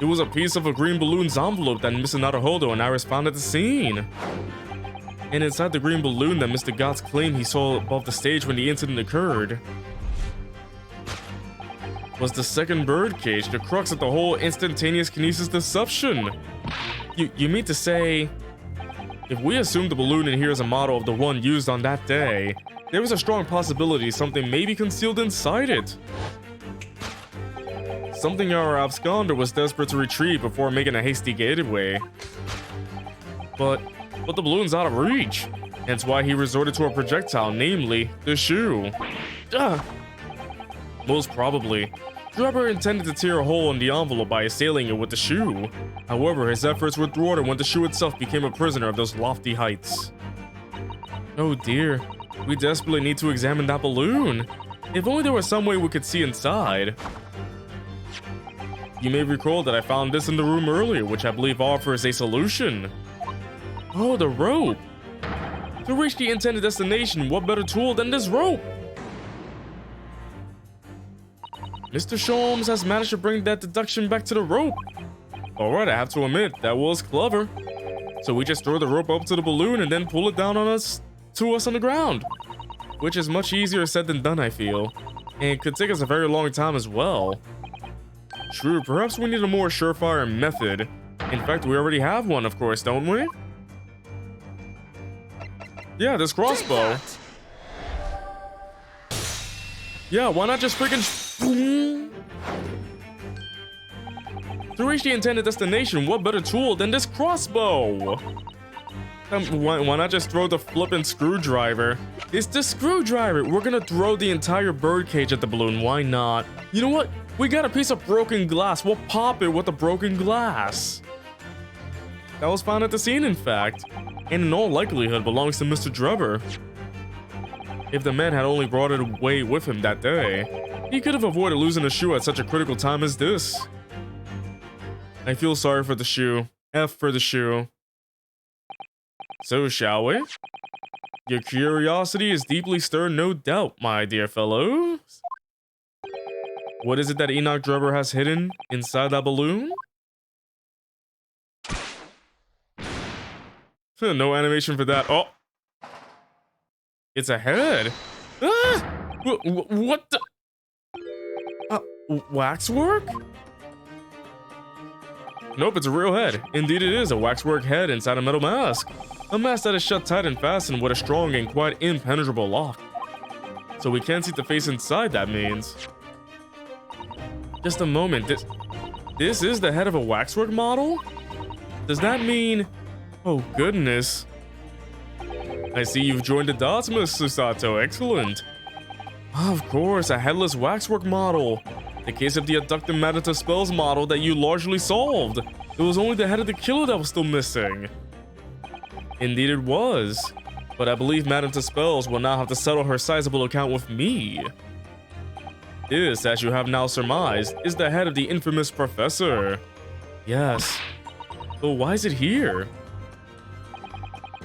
It was a piece of a green balloon's envelope that Mr. Naruhodo and Iris found at the scene. and inside the green balloon that Mr. Gotts claimed he saw above the stage when the incident occurred was the second birdcage, the crux of the whole instantaneous kinesis deception. You mean to say, if we assume the balloon in here is a model of the one used on that day, there was a strong possibility something may be concealed inside it. Something our absconder was desperate to retrieve before making a hasty getaway. But the balloon's out of reach, hence why he resorted to a projectile, namely the shoe. Most probably, Drebber intended to tear a hole in the envelope by assailing it with the shoe. However, his efforts were thwarted when the shoe itself became a prisoner of those lofty heights. Oh dear, we desperately need to examine that balloon. If only there was some way we could see inside. You may recall that I found this in the room earlier, which I believe offers a solution. Oh, the rope. To reach the intended destination, what better tool than this rope? Mr. Sholmes has managed to bring that deduction back to the rope. Alright, I have to admit, that was clever. So we just throw the rope up to the balloon and then pull it down on us, to us on the ground. Which is much easier said than done, I feel. And it could take us a very long time as well. True, perhaps we need a more surefire method. In fact, we already have one, of course, don't we? Yeah, this crossbow. Yeah, why not just freaking... To reach the intended destination, what better tool than this crossbow? Why not just throw the flippin' screwdriver? It's the screwdriver! We're gonna throw the entire birdcage at the balloon, why not? You know what? We got a piece of broken glass, we'll pop it with the broken glass. That was found at the scene, in fact, and in all likelihood belongs to Mr. Drebber. If the man had only brought it away with him that day, he could have avoided losing a shoe at such a critical time as this. I feel sorry for the shoe. F for the shoe. So, shall we? Your curiosity is deeply stirred, no doubt, my dear fellows. What is it that Enoch Drebber has hidden inside that balloon? No animation for that. Oh! It's a head! Ah! What the? Waxwork? Nope, it's a real head. Indeed it is, a waxwork head inside a metal mask. A mask that is shut tight and fastened with a strong and quite impenetrable lock. So we can't see the face inside, that means. Just a moment, this is the head of a waxwork model? Does that mean... Oh goodness. I see you've joined the dots, Miss Susato, excellent. Of course, a headless waxwork model. The case of the abducted Madame Tuspel's model that you largely solved. It was only the head of the killer that was still missing. Indeed it was. But I believe Madame Tuspel's will now have to settle her sizable account with me. This, as you have now surmised, is the head of the infamous professor. Yes. But why is it here?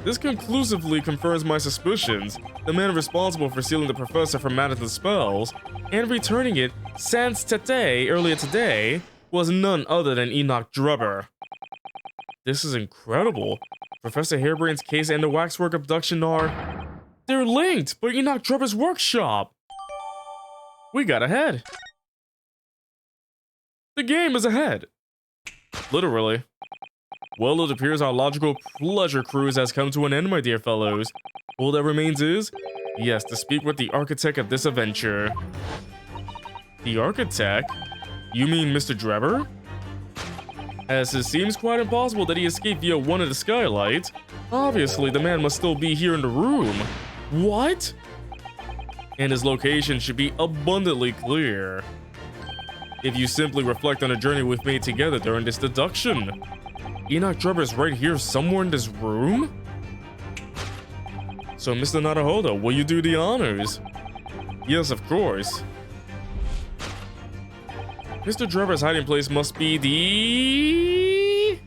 This conclusively confirms my suspicions. The man responsible for stealing the professor from Madame Tuspel's and returning it sans tete earlier today was none other than Enoch Drebber. This is incredible. Professor Harebrain's case and the waxwork abduction are... They're linked by Enoch Drebber's workshop. We got ahead. The game is ahead. Literally. Well, it appears our logical pleasure cruise has come to an end, my dear fellows. All that remains is, yes, to speak with the architect of this adventure. The architect? You mean Mr. Drebber? As it seems quite impossible that he escaped via one of the skylights, obviously the man must still be here in the room. What? And his location should be abundantly clear. If you simply reflect on the journey we've made together during this deduction. Enoch Drebber is right here somewhere in this room? So, Mr. Naruhodo, will you do the honors? Yes, of course. Mr. Drebber's hiding place must be the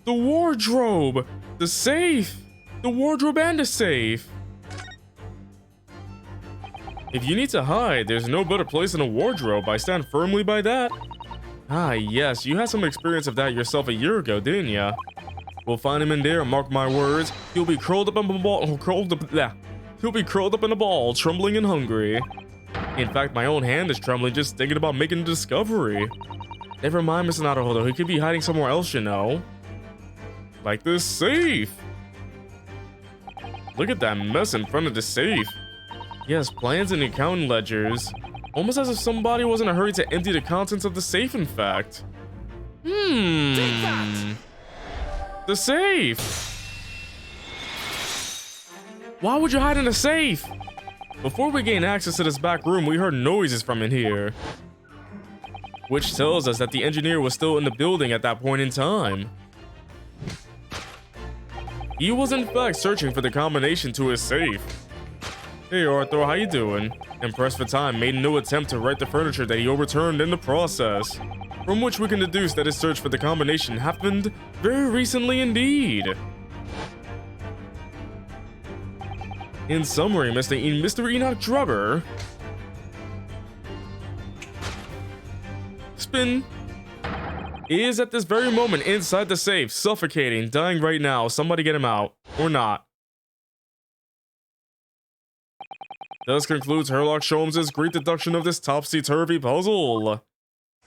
wardrobe! The safe! The wardrobe and the safe! If you need to hide, there's no better place than a wardrobe. I stand firmly by that. Ah, yes, you had some experience of that yourself a year ago, didn't ya? We'll find him in there, mark my words. He'll be curled up in a ball, He'll be curled up in a ball, trembling and hungry. In fact, my own hand is trembling just thinking about making a discovery. Never mind, Mr. Naruhodo. He could be hiding somewhere else, you know. Like this safe. Look at that mess in front of the safe. He has plans and accounting ledgers. Almost as if somebody was in a hurry to empty the contents of the safe, in fact. The safe! Why would you hide in a safe? Before we gain access to this back room, we heard noises from in here. Which tells us that the engineer was still in the building at that point in time. He was in fact searching for the combination to his safe. Hey Arthur, how you doing? Impressed for time made no attempt to right the furniture that he overturned in the process. From which we can deduce that his search for the combination happened very recently indeed. In summary, Mr. Enoch Drebber Spin is at this very moment inside the safe, suffocating, dying right now. Somebody get him out. Or not. Thus concludes Herlock Sholmes' great deduction of this topsy-turvy puzzle.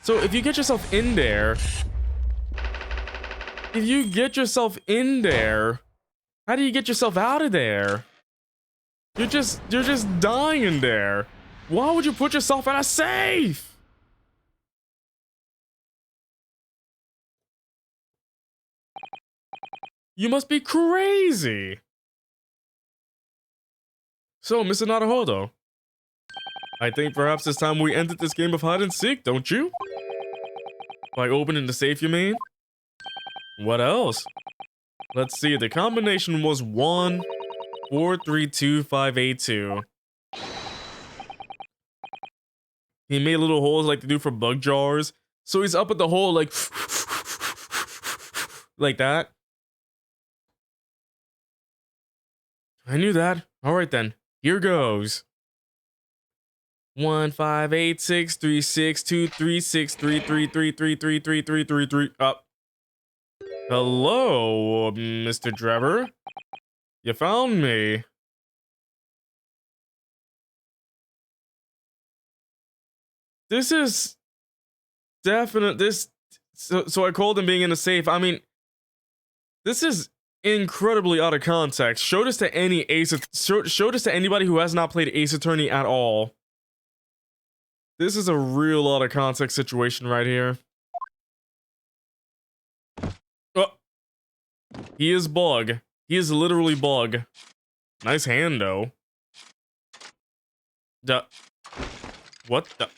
So if you get yourself in there... how do you get yourself out of there? You're just dying in there. Why would you put yourself in a safe? You must be crazy. So, Mr. Naruhodo, I think perhaps it's time we ended this game of hide and seek, don't you? By opening the safe, you mean? What else? Let's see, the combination was 1432582. He made little holes like they do for bug jars. So he's up at the hole like like that. I knew that. Alright then. Here goes. 1586362363333333333 up. Hello, Mr. Drebber. You found me. This is definite. So I called him being in a safe. I mean, this is incredibly out of context. Show this to any show this to anybody who has not played Ace Attorney at all. This is a real out of context situation right here. Oh. He is bug. He is literally bug. Nice hand though. What the?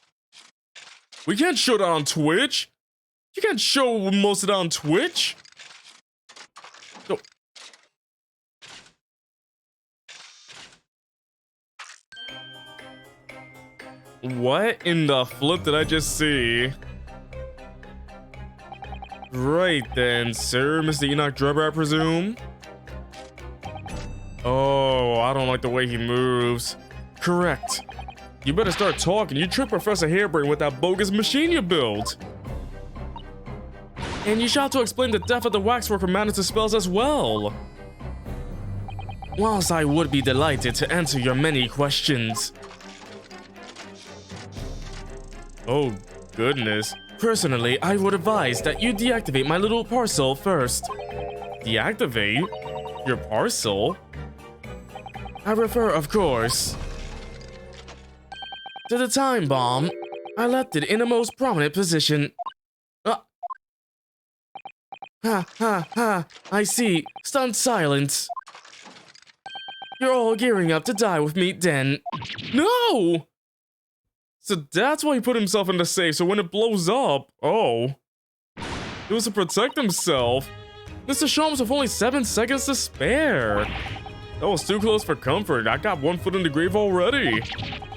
We can't show that on Twitch. You can't show most of that on Twitch. No. What in the flip did I just see? Right then, sir, Mr. Enoch Drebber, I presume. Oh, I don't like the way he moves. Correct. You better start talking. You tricked Professor Harebrain with that bogus machine you built. And you shall to explain the death of the waxworker Manitou spells as well. Whilst I would be delighted to answer your many questions. Oh, goodness. Personally, I would advise that you deactivate my little parcel first. Deactivate? Your parcel? I refer, of course, to the time bomb. I left it in a most prominent position. Ha ha ha, I see. Stunned silence. You're all gearing up to die with me, then. No! So that's why he put himself in the safe, so when it blows up, oh. It was to protect himself. Mr. Sholmes with only 7 seconds to spare. That was too close for comfort. I got 1 foot in the grave already.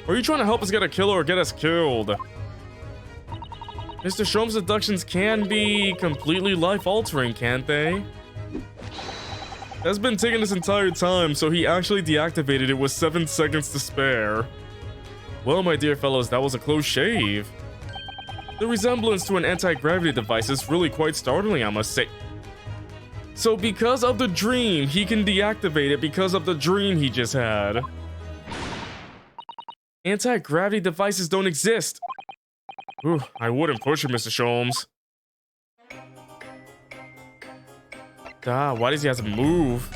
Are you trying to help us get a kill or get us killed? Mr. Sholmes' deductions can be completely life-altering, can't they? That's been taking this entire time, so he actually deactivated it with 7 seconds to spare. Well, my dear fellows, that was a close shave. The resemblance to an anti-gravity device is really quite startling, I must say. So because of the dream, he can deactivate it because of the dream he just had. Anti-gravity devices don't exist. Ooh, I wouldn't push it, Mr. Sholmes. Why does he have to move?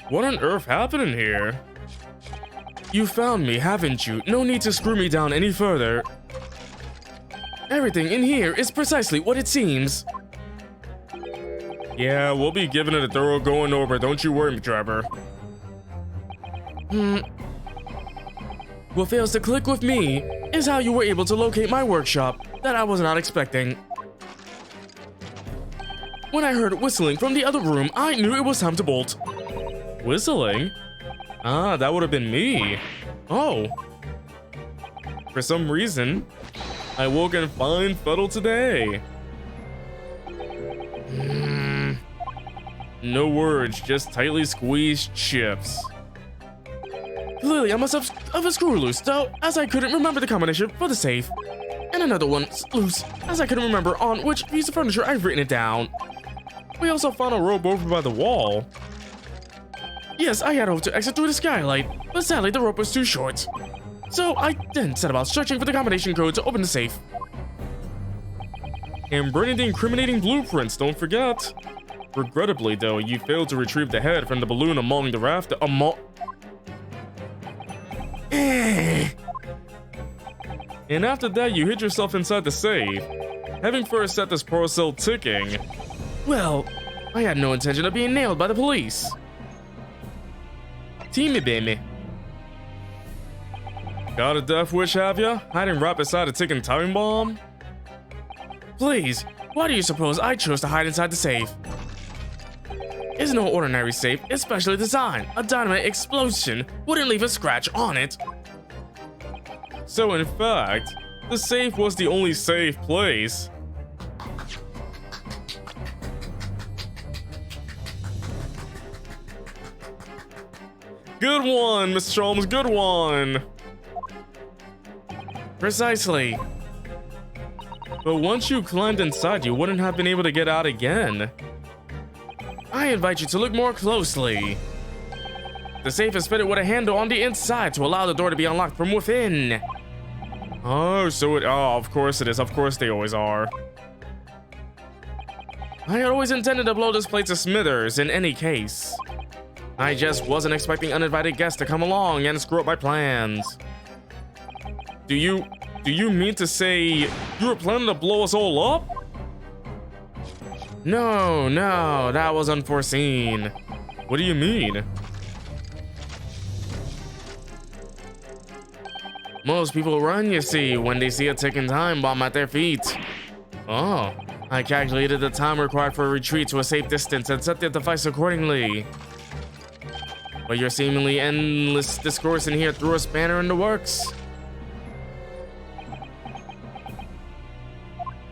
What on earth happened in here? You found me, haven't you? No need to screw me down any further. Everything in here is precisely what it seems. Yeah, we'll be giving it a thorough going over, don't you worry, Trevor. What fails to click with me is how you were able to locate my workshop that I was not expecting. When I heard whistling from the other room, I knew it was time to bolt. Whistling? Ah, that would have been me. Oh. For some reason, I woke and find Fuddle today. No words, just tightly squeezed chips. Clearly, I must have a screw loose, though, as I couldn't remember the combination for the safe. And another one loose, as I couldn't remember on which piece of furniture I've written it down. We also found a rope over by the wall. Yes, I had hoped to exit through the skylight, but sadly the rope was too short. So I then set about searching for the combination code to open the safe. And burning the incriminating blueprints, don't forget. Regrettably, though, you failed to retrieve the head from the balloon among the raft. And after that, you hid yourself inside the safe, having first set this parcel ticking. Well, I had no intention of being nailed by the police. Teamy baby. Got a death wish, have ya? Hiding right beside a ticking time bomb? Please, why do you suppose I chose to hide inside the safe? It's no ordinary safe, it's specially designed. A dynamite explosion wouldn't leave a scratch on it. So in fact, the safe was the only safe place. Good one, Mr. Sholmes, good one. Precisely. But once you climbed inside, you wouldn't have been able to get out again. I invite you to look more closely. The safe is fitted with a handle on the inside to allow the door to be unlocked from within. Oh, of course it is. Of course they always are. I had always intended to blow this place to smithers in any case. I just wasn't expecting uninvited guests to come along and screw up my plans. Do you mean to say you were planning to blow us all up? No, that was unforeseen. What do you mean? Most people run, you see, when they see a ticking time bomb at their feet. Oh, I calculated the time required for a retreat to a safe distance and set the device accordingly. But your seemingly endless discourse in here threw a spanner in the works.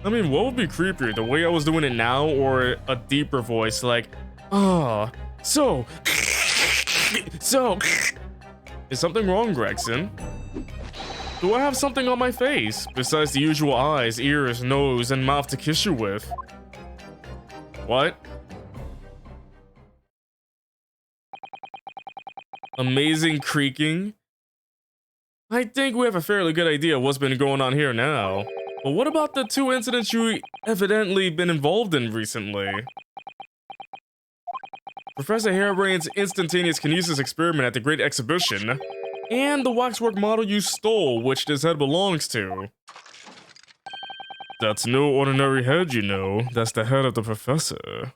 I mean, what would be creepier, the way I was doing it now, or a deeper voice like, so. Is something wrong, Gregson? Do I have something on my face, besides the usual eyes, ears, nose, and mouth to kiss you with? What? Amazing creaking? I think we have a fairly good idea of what's been going on here now. But what about the two incidents you evidently been involved in recently? Professor Harebrain's instantaneous kinesis experiment at the Great Exhibition, and the waxwork model you stole, which this head belongs to. That's no ordinary head, you know. That's the head of the professor.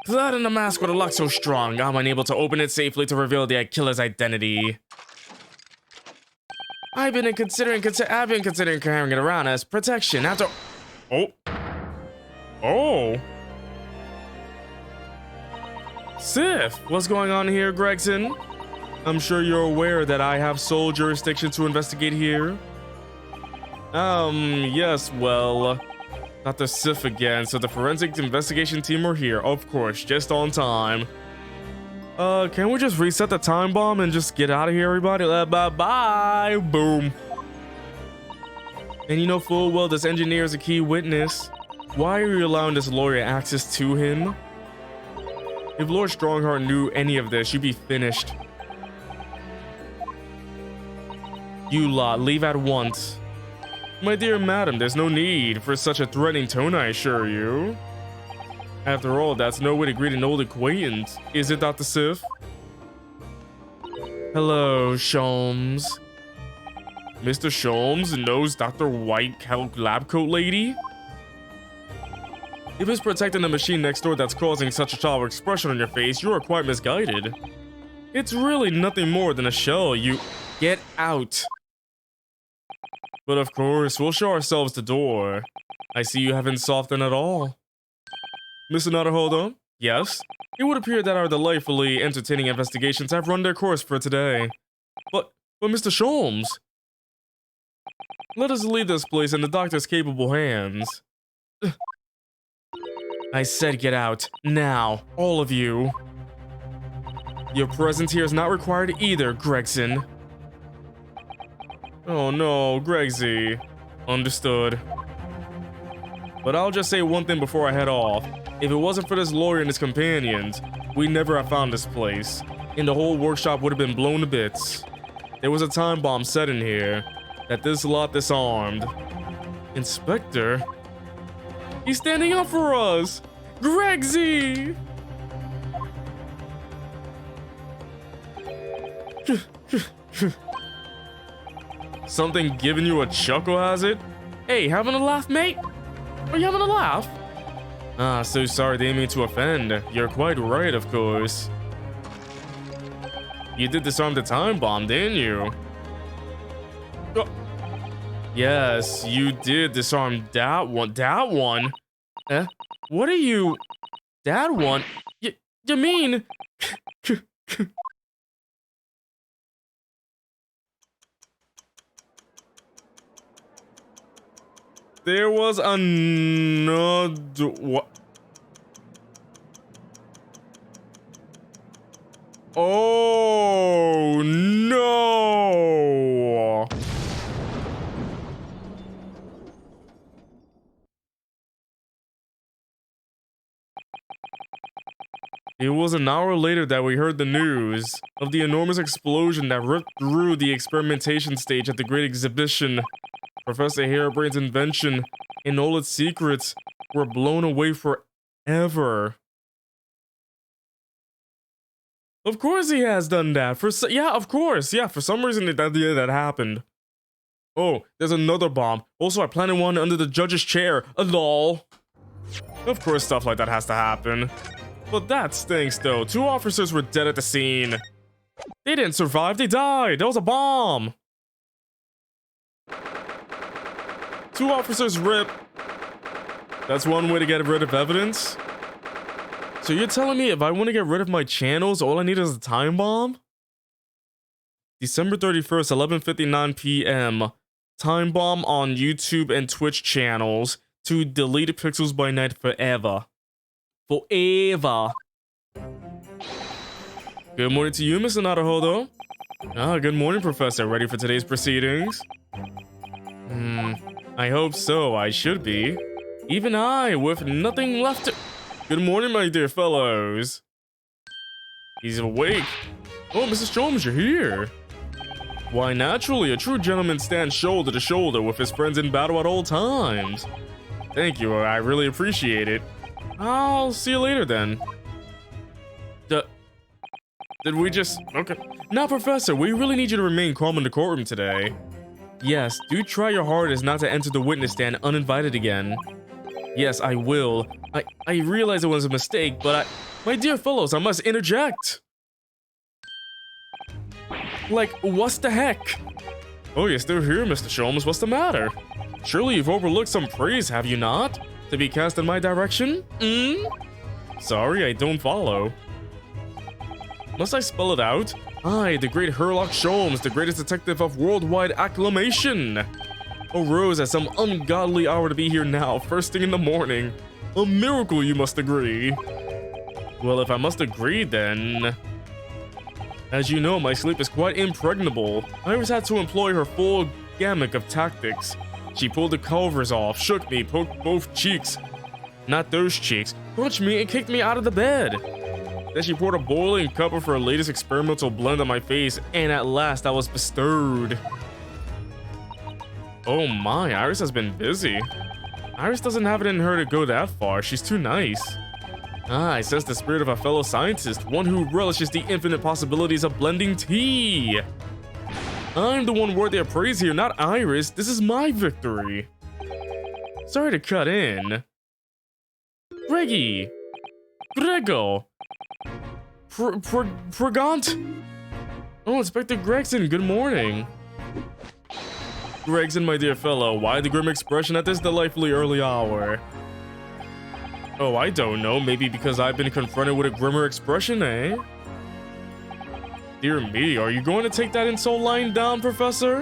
That and the mask with a lock so strong, I'm unable to open it safely to reveal the killer's identity. I've been considering carrying it around as protection after. Oh. Sif, what's going on here, Gregson? I'm sure you're aware that I have sole jurisdiction to investigate here. Yes, well, Dr. Sif again. So the forensic investigation team are here, of course, just on time. Can we just reset the time bomb and just get out of here, everybody? Bye-bye. Boom. And you know full well this engineer is a key witness. Why are you allowing this lawyer access to him? If Lord Strongheart knew any of this, you'd be finished. You lot, leave at once. My dear madam, there's no need for such a threatening tone, I assure you. After all, that's no way to greet an old acquaintance, is it, Dr. Sif? Hello, Sholmes. Mr. Sholmes knows Dr. White lab coat lady? If it's protecting the machine next door that's causing such a child expression on your face, you are quite misguided. It's really nothing more than a shell. You get out. But of course, we'll show ourselves the door. I see you haven't softened at all. Mr. Naruhodo? Yes? It would appear that our delightfully entertaining investigations have run their course for today. But Mr. Sholmes? Let us leave this place in the doctor's capable hands. I said get out. Now. All of you. Your presence here is not required either, Gregson. Oh no, Gregsy. Understood. But I'll just say one thing before I head off. If it wasn't for this lawyer and his companions, we'd never have found this place. And the whole workshop would have been blown to bits. There was a time bomb set in here that this lot disarmed. Inspector? He's standing up for us! Gregsy! Something giving you a chuckle, has it? Hey, having a laugh, mate? Are you having a laugh? Ah, so sorry, didn't mean to offend. You're quite right, of course. You did disarm the time bomb, didn't you? Oh. Yes, you did disarm that one. That one? Eh? What are you... That one? You mean... There was another... What? Oh, no! It was an hour later that we heard the news of the enormous explosion that ripped through the experimentation stage at the Great Exhibition. Professor Harebrain's invention and all its secrets were blown away forever. Of course he has done that. Yeah, of course. Yeah, for some reason that happened. Oh, there's another bomb. Also, I planted one under the judge's chair. Lol. Of course stuff like that has to happen. But that stinks though. 2 officers were dead at the scene. They didn't survive, they died. That was a bomb. 2 officers rip. That's one way to get rid of evidence. So you're telling me if I want to get rid of my channels, all I need is a time bomb? December 31st, 11:59 p.m. Time bomb on YouTube and Twitch channels to delete Pixels by Night forever. Forever. Good morning to you, Mr. Naruhodo. Ah, good morning, Professor. Ready for today's proceedings? I hope so. I should be. Even I, with nothing left to... Good morning, my dear fellows. He's awake. Oh, Mrs. Sholmes, you're here. Why, naturally, a true gentleman stands shoulder to shoulder with his friends in battle at all times. Thank you, I really appreciate it. I'll see you later then. Did we just... Okay. Now, Professor, we really need you to remain calm in the courtroom today. Yes, do try your hardest not to enter the witness stand uninvited again. Yes, I will. I realize it was a mistake, but my dear fellows, I must interject. Like, what's the heck? Oh, you're still here, Mr. Sholmes. What's the matter? Surely you've overlooked some praise, have you not? To be cast in my direction? Sorry, I don't follow. Must I spell it out? I, the great Herlock Sholmes, the greatest detective of worldwide acclamation, arose at some ungodly hour to be here now, first thing in the morning. A miracle, you must agree. Well, if I must agree, then... As you know, my sleep is quite impregnable. Iris had to employ her full gamut of tactics. She pulled the covers off, shook me, poked both cheeks, Not those cheeks. Punched me and kicked me out of the bed. Then she poured a boiling cup of her latest experimental blend on my face, and at last I was bestowed. Oh my, Iris has been busy. Iris doesn't have it in her to go that far. She's too nice. I sense the spirit of a fellow scientist, one who relishes the infinite possibilities of blending tea. I'm the one worthy of praise here, not Iris. This is my victory. Sorry to cut in. Greggy. Grego. Pregant. Oh, Inspector Gregson, good morning. Gregson, my dear fellow, why the grim expression at this delightfully early hour? Oh, I don't know. Maybe because I've been confronted with a grimmer expression, eh? Dear me, are you going to take that insult line down, Professor?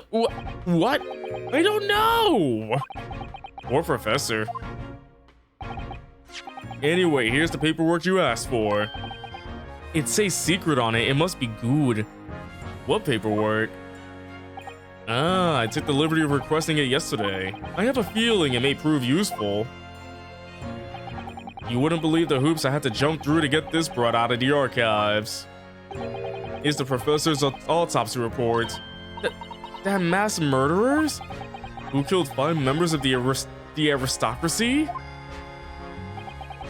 What? I don't know! Poor Professor. Anyway, here's the paperwork you asked for. It says secret on it. It must be good. What paperwork? Ah, I took the liberty of requesting it yesterday. I have a feeling it may prove useful. You wouldn't believe the hoops I had to jump through to get this brought out of the archives. Here's the professor's autopsy report. That mass murderers? Who killed 5 members of the aristocracy?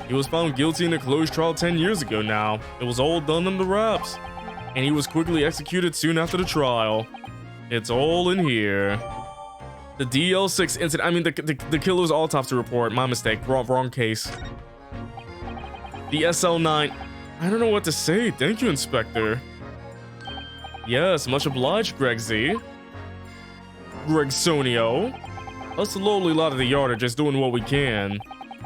He was found guilty in a closed trial 10 years ago now. It was all done under wraps. And he was quickly executed soon after the trial. It's all in here. The DL6 incident, I mean the killer's autopsy report. My mistake, wrong case. The SL9, I don't know what to say. Thank you, Inspector. Yes, much obliged, Greg Z. Gregsonio. Us lowly lot of the yard are just doing what we can.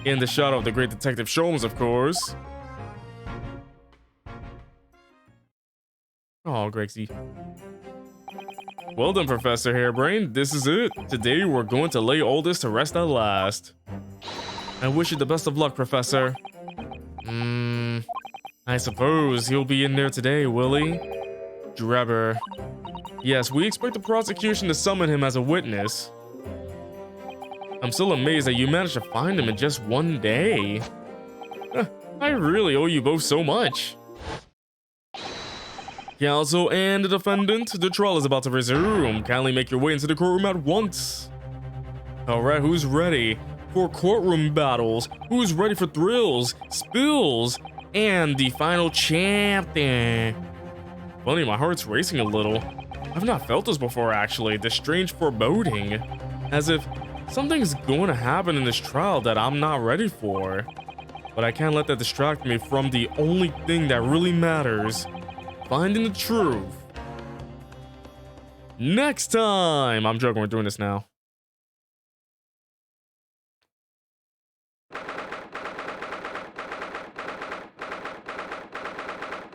In the shadow of the great Detective Sholmes, of course. Oh, Greg Z. Well done, Professor Hairbrain. This is it. Today we're going to lay all this to rest at last. I wish you the best of luck, Professor. I suppose he'll be in there today, will he? Drebber. Yes, we expect the prosecution to summon him as a witness. I'm still amazed that you managed to find him in just one day. I really owe you both so much. Counsel and the defendant, the trial is about to resume. Kindly make your way into the courtroom at once. Alright, who's ready for courtroom battles? Who's ready for thrills, spills, and the final champion? Funny, my heart's racing a little. I've not felt this before, actually. This strange foreboding. As if something's going to happen in this trial that I'm not ready for. But I can't let that distract me from the only thing that really matters. Finding the truth. Next time! I'm joking, we're doing this now.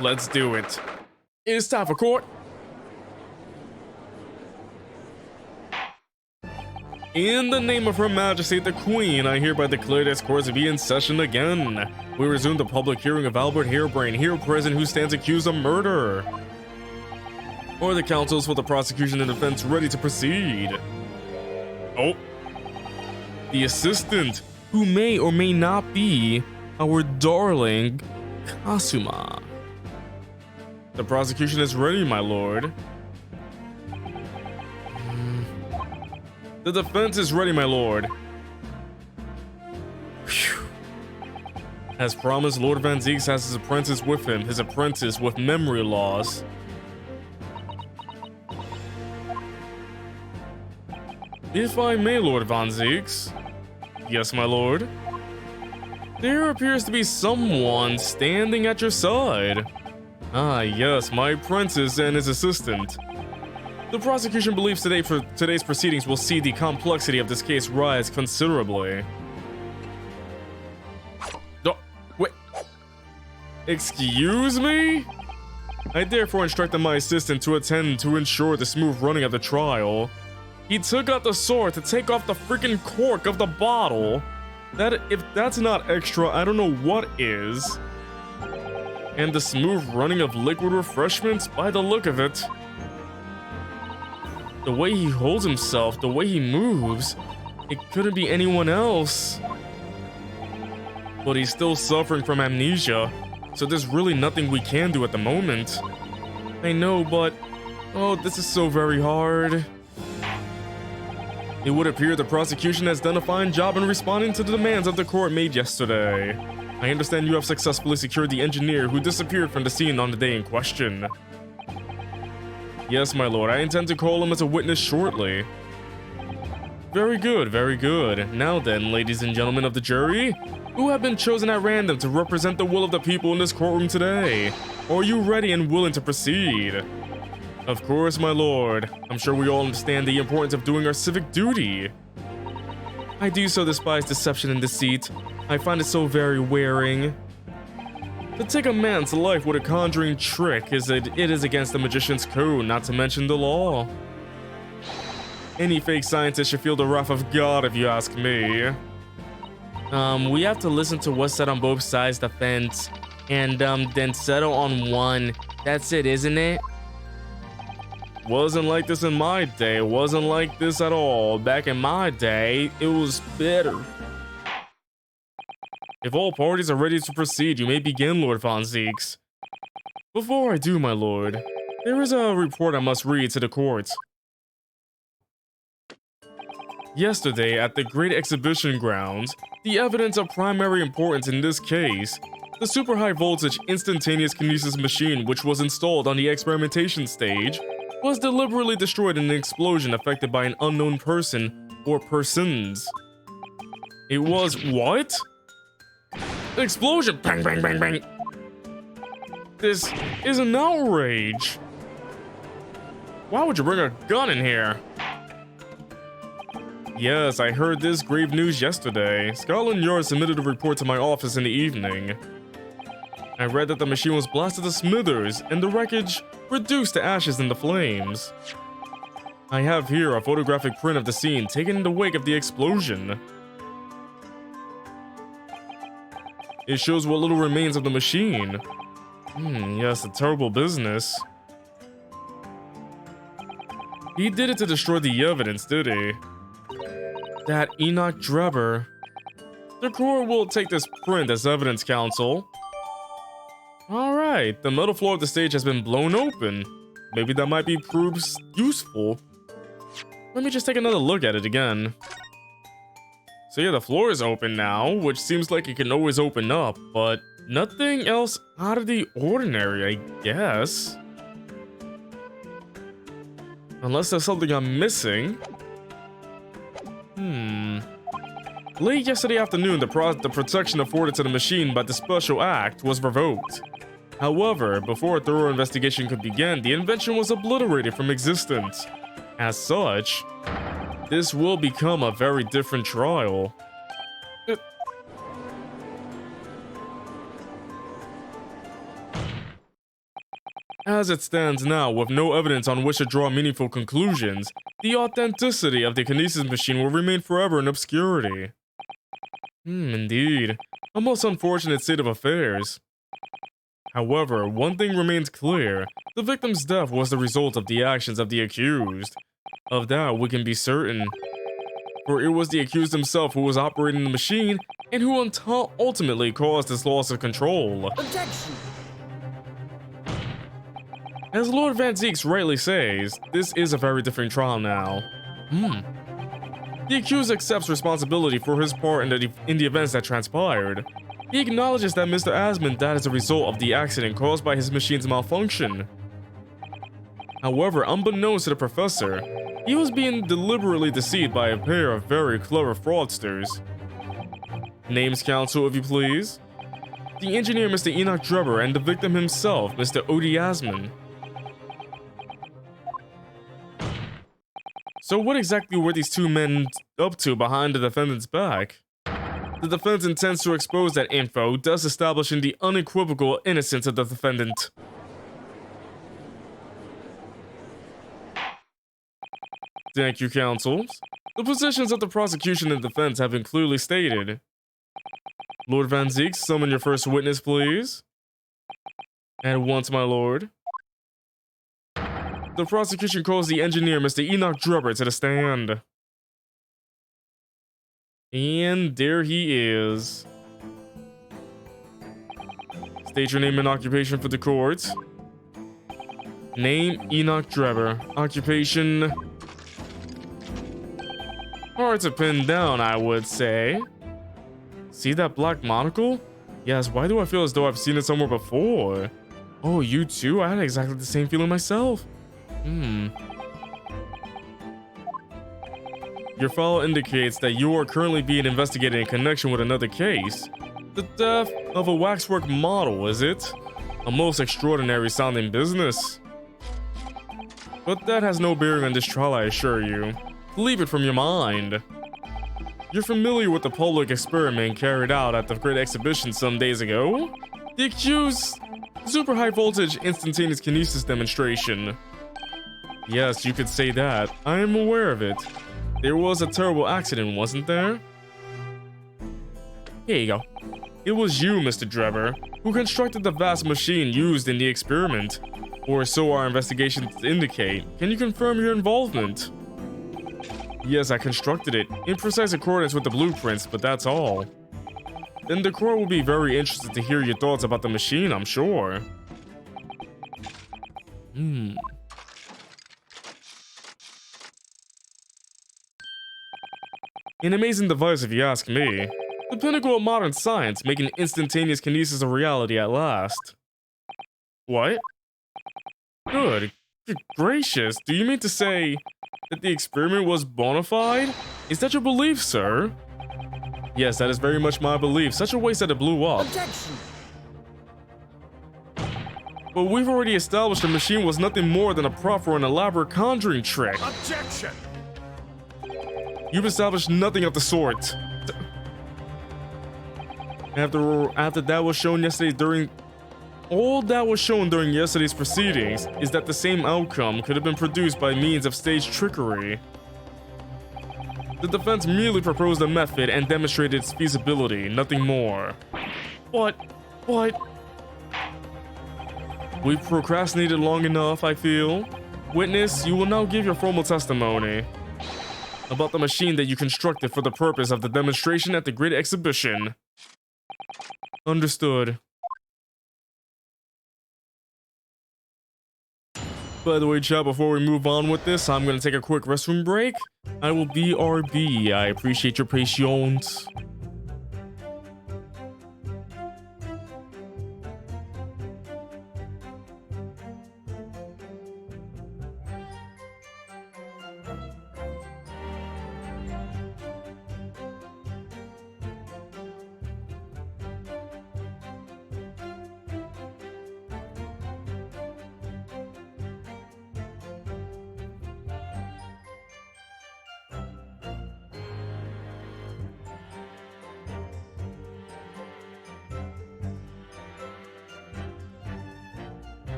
Let's do it. It's time for court. In the name of Her Majesty the Queen, I hereby declare this court to be in session again. We resume the public hearing of Albert Hairbrain, here present, who stands accused of murder. Are the counsels for the prosecution and defense ready to proceed? Oh. The assistant, who may or may not be our darling Kasuma. The prosecution is ready, my lord. The defense is ready, my lord. Whew. As promised, Lord Van Zieks has his apprentice with him, his apprentice with memory loss. If I may, Lord Van Zieks. Yes, my lord. There appears to be someone standing at your side. Ah, yes, my apprentice and his assistant. The prosecution believes today's proceedings will see the complexity of this case rise considerably. Wait. Excuse me? I therefore instructed my assistant to attend to ensure the smooth running of the trial. He took out the sword to take off the freaking cork of the bottle. If that's not extra, I don't know what is. And the smooth running of liquid refreshments, by the look of it. The way he holds himself, the way he moves, it couldn't be anyone else. but he's still suffering from amnesia, so there's really nothing we can do at the moment. I know, but oh, this is so very hard. It would appear the prosecution has done a fine job in responding to the demands of the court made yesterday. I understand you have successfully secured the engineer who disappeared from the scene on the day in question. Yes, my lord, I intend to call him as a witness shortly. Very good, very good. Now then, ladies and gentlemen of the jury, who have been chosen at random to represent the will of the people in this courtroom today? Are you ready and willing to proceed? Of course, my lord. I'm sure we all understand the importance of doing our civic duty. I do so despise deception and deceit. I find it so very wearing. To take a man's life with a conjuring trick it is against the magician's code, not to mention the law. Any fake scientist should feel the wrath of God, if you ask me. We have to listen to what's said on both sides of the fence, and then settle on one. That's it, isn't it? Wasn't like this in my day. It wasn't like this at all. Back in my day, it was better. If all parties are ready to proceed, you may begin, Lord Von Zieks. Before I do, my lord, there is a report I must read to the court. Yesterday, at the Great Exhibition Grounds, the evidence of primary importance in this case, the super high voltage instantaneous kinesis machine which was installed on the experimentation stage, was deliberately destroyed in an explosion affected by an unknown person or persons. It was what? Explosion! Bang, bang, bang, bang! This is an outrage! Why would you bring a gun in here? Yes, I heard this grave news yesterday. Scotland Yard submitted a report to my office in the evening. I read that the machine was blasted to smithers and the wreckage reduced to ashes in the flames. I have here a photographic print of the scene taken in the wake of the explosion. It shows what little remains of the machine. Yes, a terrible business. He did it to destroy the evidence, did he? That Enoch Drebber. The court will take this print as evidence, counsel. Alright, the metal floor of the stage has been blown open. Maybe that might be proves useful. Let me just take another look at it again. So yeah, the floor is open now, which seems like it can always open up, but nothing else out of the ordinary, I guess. Unless there's something I'm missing. Late yesterday afternoon, the protection afforded to the machine by the Special Act was revoked. However, before a thorough investigation could begin, the invention was obliterated from existence. As such, this will become a very different trial. As it stands now, with no evidence on which to draw meaningful conclusions, the authenticity of the kinesis machine will remain forever in obscurity. Indeed. A most unfortunate state of affairs. However, one thing remains clear. The victim's death was the result of the actions of the accused. Of that, we can be certain. For it was the accused himself who was operating the machine, and who ultimately caused this loss of control. Objection! As Lord Van Zieks rightly says, this is a very different trial now. The accused accepts responsibility for his part in the events that transpired. He acknowledges that Mr. Asmund died as a result of the accident caused by his machine's malfunction. However, unbeknownst to the professor, he was being deliberately deceived by a pair of very clever fraudsters. Names, counsel, if you please. The engineer, Mr. Enoch Drebber, and the victim himself, Mr. Odie Asmund. So what exactly were these two men up to behind the defendant's back? The defense intends to expose that info, thus establishing the unequivocal innocence of the defendant. Thank you, counsels. The positions of the prosecution and defense have been clearly stated. Lord Van Zieks, summon your first witness, please. At once, my lord. The prosecution calls the engineer, Mr. Enoch Drebber, to the stand. And there he is. State your name and occupation for the court. Name, Enoch Drebber. Occupation... hard to pin down, I would say. See that black monocle? Yes, why do I feel as though I've seen it somewhere before? Oh, you too? I had exactly the same feeling myself. Your file indicates that you are currently being investigated in connection with another case. The death of a waxwork model, is it? A most extraordinary sounding business. But that has no bearing on this trial, I assure you. Leave it from your mind. You're familiar with the public experiment carried out at the Great Exhibition some days ago? The accused super high voltage instantaneous kinesis demonstration. Yes, you could say that. I am aware of it. There was a terrible accident, wasn't there? Here you go. It was you, Mr. Drebber, who constructed the vast machine used in the experiment. Or so our investigations indicate. Can you confirm your involvement? Yes, I constructed it, in precise accordance with the blueprints, but that's all. Then the court will be very interested to hear your thoughts about the machine, I'm sure. An amazing device if you ask me. The pinnacle of modern science, making instantaneous kinesis a reality at last. What? Good gracious, do you mean to say that the experiment was bona fide? Is that your belief, sir? Yes, that is very much my belief. Such a waste that it blew up. Objection! But we've already established the machine was nothing more than a prop for an elaborate conjuring trick. Objection! You've established nothing of the sort. After that was shown yesterday during... All that was shown during yesterday's proceedings is that the same outcome could have been produced by means of staged trickery. The defense merely proposed a method and demonstrated its feasibility, nothing more. What? We've procrastinated long enough, I feel. Witness, you will now give your formal testimony about the machine that you constructed for the purpose of the demonstration at the Great Exhibition. Understood. By the way, chat, before we move on with this, I'm gonna take a quick restroom break. I will BRB. I appreciate your patience.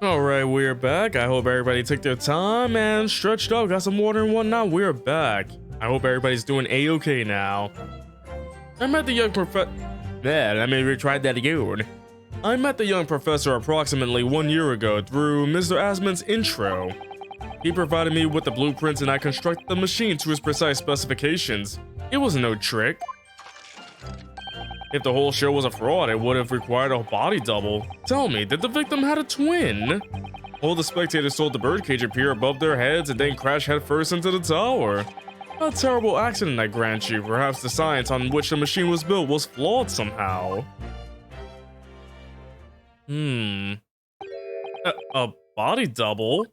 Alright, we're back. I hope everybody took their time and stretched out, got some water and whatnot. We're back. I hope everybody's doing A-okay now. I met the young let me retry that again. I met the young professor approximately 1 year ago through Mr. Asman's intro. He provided me with the blueprints and I constructed the machine to his precise specifications. It was no trick. If the whole show was a fraud, it would have required a body double. Tell me, did the victim have a twin? All the spectators saw the birdcage appear above their heads and then crash headfirst into the tower. A terrible accident, I grant you. Perhaps the science on which the machine was built was flawed somehow. A body double?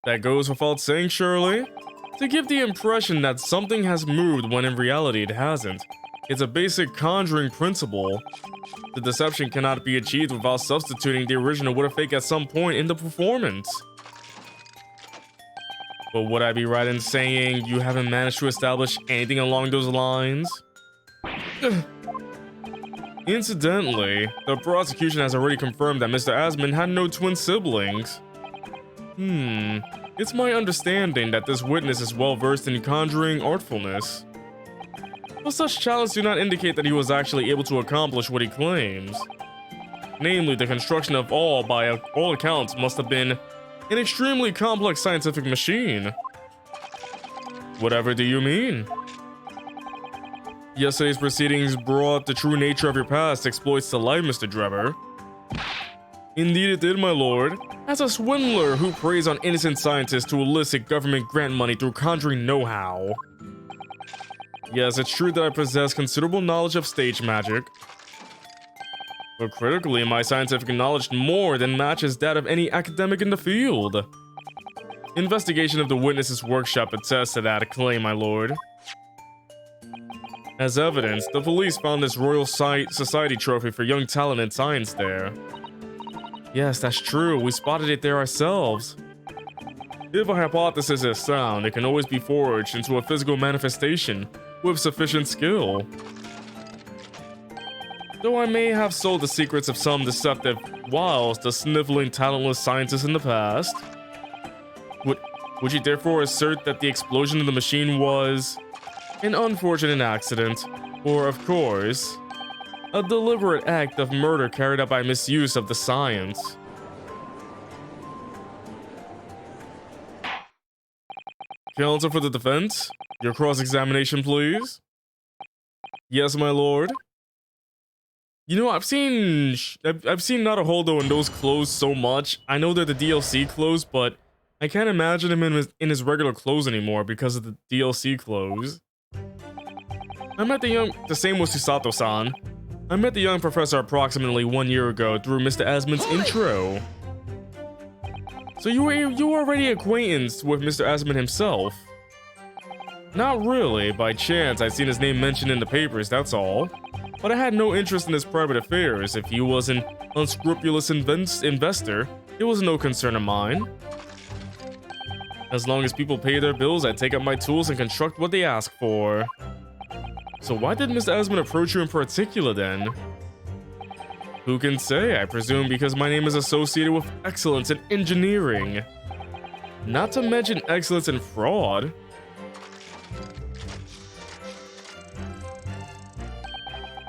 That goes without saying, surely? To give the impression that something has moved when in reality it hasn't. It's a basic conjuring principle. The deception cannot be achieved without substituting the original with a fake at some point in the performance. But would I be right in saying you haven't managed to establish anything along those lines? Incidentally, the prosecution has already confirmed that Mr. Asmund had no twin siblings. It's my understanding that this witness is well versed in conjuring artfulness. But such talents do not indicate that he was actually able to accomplish what he claims. Namely, the construction of all, by all accounts, must have been an extremely complex scientific machine. Whatever do you mean? Yesterday's proceedings brought the true nature of your past exploits to light, Mr. Drebber. Indeed it did, my lord. As a swindler who preys on innocent scientists to elicit government grant money through conjuring know-how. Yes, it's true that I possess considerable knowledge of stage magic. But critically, my scientific knowledge more than matches that of any academic in the field. Investigation of the witness's workshop attests to that claim, my lord. As evidence, the police found this Royal Society trophy for young talent in science there. Yes, that's true. We spotted it there ourselves. If a hypothesis is sound, it can always be forged into a physical manifestation with sufficient skill. Though I may have sold the secrets of some deceptive wiles to sniveling, talentless scientists in the past, would you therefore assert that the explosion of the machine was an unfortunate accident, or, of course, a deliberate act of murder carried out by misuse of the science? Counsel for the defense, your cross-examination, please. Yes, my lord. You know, I've seen Naruhodo in those clothes so much. I know they're the DLC clothes, but I can't imagine him in his regular clothes anymore because of the DLC clothes. I met the same with Susato-san. I met the young professor approximately 1 year ago through Mr. Asmund's intro. So you were already acquainted with Mr. Asmund himself? Not really. By chance, I'd seen his name mentioned in the papers, that's all. But I had no interest in his private affairs. If he was an unscrupulous investor, it was no concern of mine. As long as people pay their bills, I take up my tools and construct what they ask for. So why did Mr. Asmund approach you in particular then? Who can say? I presume because my name is associated with excellence in engineering. Not to mention excellence in fraud.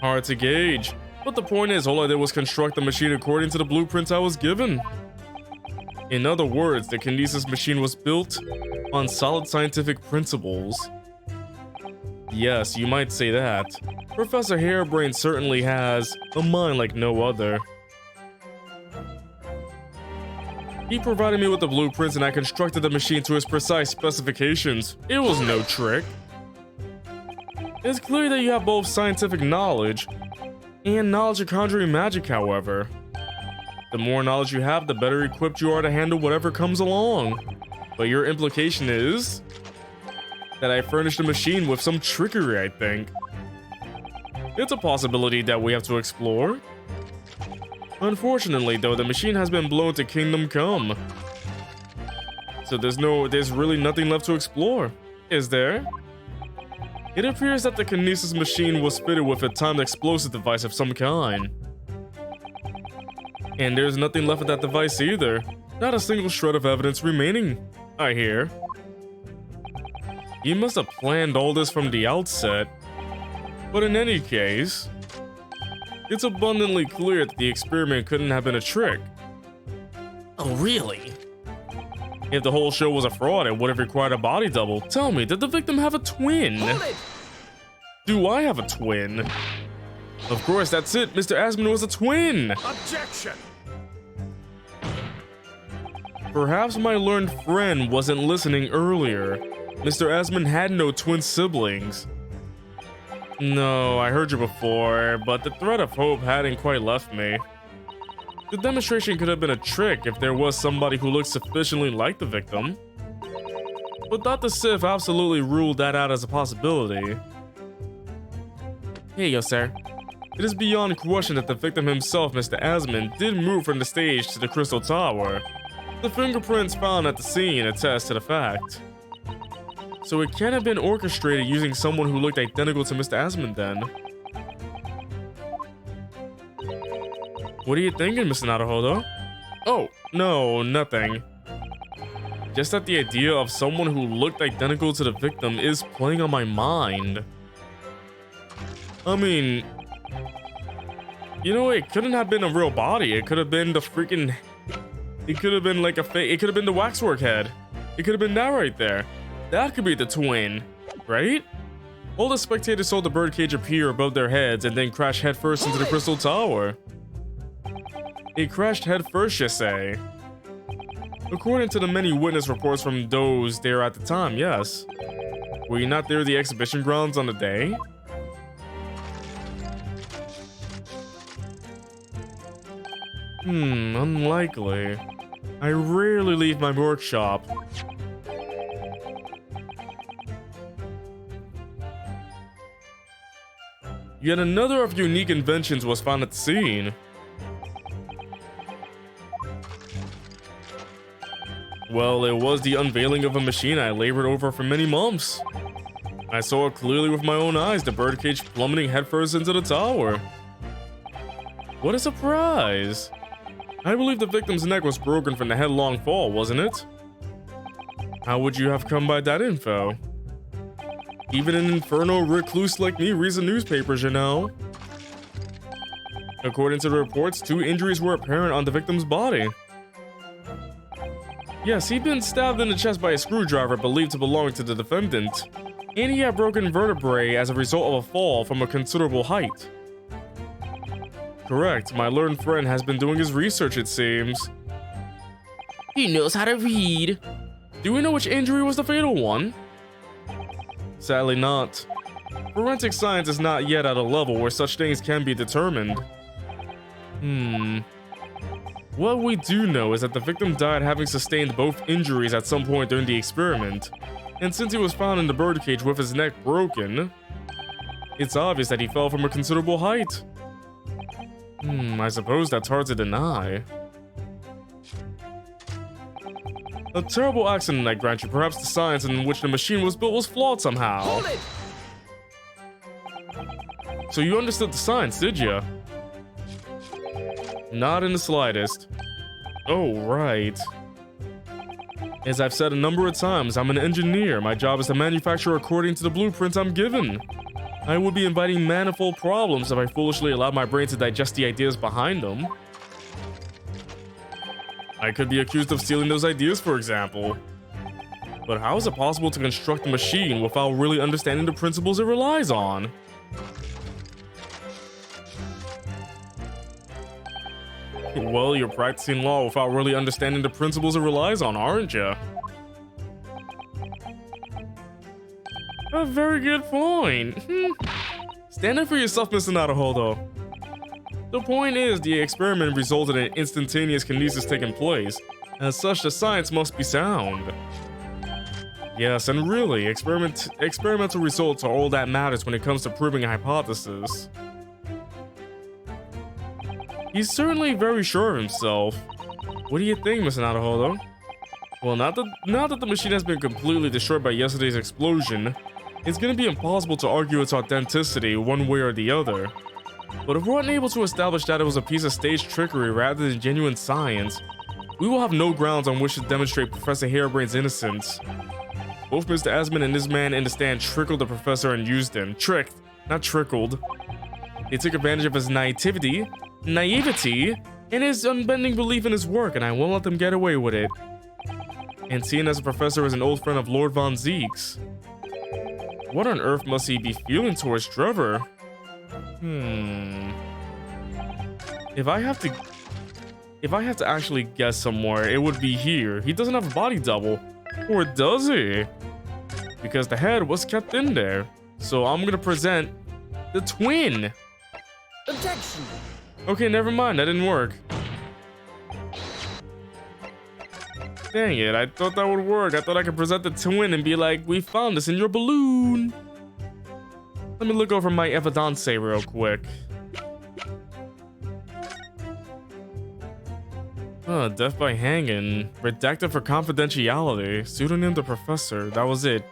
Hard to gauge, but the point is, all I did was construct the machine according to the blueprints I was given. In other words, the Kinesis machine was built on solid scientific principles. Yes, you might say that. Professor Harebrained certainly has a mind like no other. He provided me with the blueprints and I constructed the machine to his precise specifications. It was no trick. It's clear that you have both scientific knowledge and knowledge of conjuring magic, however. The more knowledge you have, the better equipped you are to handle whatever comes along. But your implication is that I furnished the machine with some trickery, I think. It's a possibility that we have to explore. Unfortunately, though, the machine has been blown to Kingdom Come. So there's really nothing left to explore, is there? It appears that the Kinesis machine was fitted with a timed explosive device of some kind. And there's nothing left of that device either. Not a single shred of evidence remaining, I hear. He must have planned all this from the outset. But in any case, it's abundantly clear that the experiment couldn't have been a trick. Oh, really? If the whole show was a fraud, it would have required a body double. Tell me, did the victim have a twin? Hold it! Do I have a twin? Of course, that's it. Mr. Asmund was a twin. Objection! Perhaps my learned friend wasn't listening earlier. Mr. Asmund had no twin siblings. No, I heard you before, but the thread of hope hadn't quite left me. The demonstration could have been a trick if there was somebody who looked sufficiently like the victim. But Dr. Sif absolutely ruled that out as a possibility. Here you go, sir. It is beyond question that the victim himself, Mr. Asmund, did move from the stage to the Crystal Tower. The fingerprints found at the scene attest to the fact. So it can't have been orchestrated using someone who looked identical to Mr. Asmund then. What are you thinking, Mr. Naruhodo? Oh, no, nothing. Just that the idea of someone who looked identical to the victim is playing on my mind. I mean, you know, it couldn't have been a real body. It could have been the freaking... It could have been like a fake... It could have been the waxwork head. It could have been that right there. That could be the twin, right? All the spectators saw the birdcage appear above their heads and then crash headfirst into the Crystal Tower. It crashed headfirst, you say? According to the many witness reports from those there at the time, yes. Were you not there at the exhibition grounds on the day? Unlikely. I rarely leave my workshop. Yet another of unique inventions was found at the scene. Well, it was the unveiling of a machine I labored over for many months. I saw it clearly with my own eyes, the birdcage plummeting headfirst into the tower. What a surprise! I believe the victim's neck was broken from the headlong fall, wasn't it? How would you have come by that info? Even an infernal recluse like me reads the newspapers, you know. According to the reports, 2 injuries were apparent on the victim's body. Yes, he'd been stabbed in the chest by a screwdriver believed to belong to the defendant, and he had broken vertebrae as a result of a fall from a considerable height. Correct, my learned friend has been doing his research, it seems. He knows how to read. Do we know which injury was the fatal one? Sadly not. Forensic science is not yet at a level where such things can be determined. What we do know is that the victim died having sustained both injuries at some point during the experiment, and since he was found in the birdcage with his neck broken, it's obvious that he fell from a considerable height. I suppose that's hard to deny. A terrible accident, I grant you. Perhaps the science in which the machine was built was flawed somehow. So you understood the science, did you? Not in the slightest. Oh, right. As I've said a number of times, I'm an engineer. My job is to manufacture according to the blueprints I'm given. I would be inviting manifold problems if I foolishly allowed my brain to digest the ideas behind them. I could be accused of stealing those ideas, for example. But how is it possible to construct a machine without really understanding the principles it relies on? Well, you're practicing law without really understanding the principles it relies on, aren't you? A very good point. Stand up for yourself, Mr. Naruhodo. The point is, the experiment resulted in instantaneous kinesis taking place. As such, the science must be sound. Yes, and really, experimental results are all that matters when it comes to proving a hypothesis. He's certainly very sure of himself. What do you think, Mr. Naruhodo? Well, now that the machine has been completely destroyed by yesterday's explosion, it's gonna be impossible to argue its authenticity one way or the other. But if we're unable to establish that it was a piece of stage trickery rather than genuine science, we will have no grounds on which to demonstrate Professor Harebrain's innocence. Both Mr. Asmund and this man in the stand trickled the professor and used him. Tricked, not trickled. They took advantage of his naivety, and his unbending belief in his work, and I won't let them get away with it. And seeing as the professor is an old friend of Lord Von Zieks, what on earth must he be feeling towards Trevor? if I had to actually guess somewhere, it would be here. He doesn't have a body double. Or does he? Because the head was kept in there. So I'm gonna present the twin. Objection. Okay, never mind. That didn't work. Dang it, I thought that would work. I thought I could present the twin and be like, we found this in your balloon. Let me look over my evidence real quick. Death by hanging. Redacted for confidentiality. Pseudonym the professor. That was it.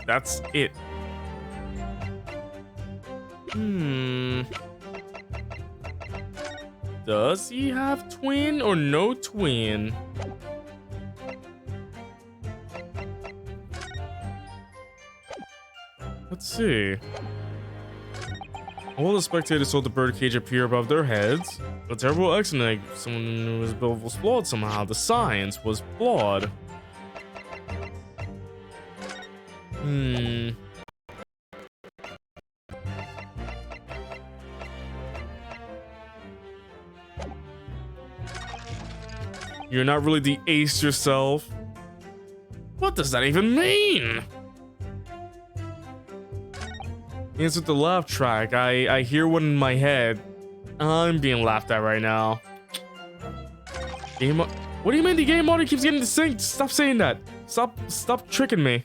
That's it. Does he have twin or no twin? Let's see. All the spectators saw the birdcage appear above their heads. A terrible accident. Someone whose build was flawed somehow. The science was flawed. You're not really the ace yourself. What does that even mean? Insert the laugh track. I hear one in my head. I'm being laughed at right now. What do you mean the game audio keeps getting desynced? Stop saying that. Stop tricking me.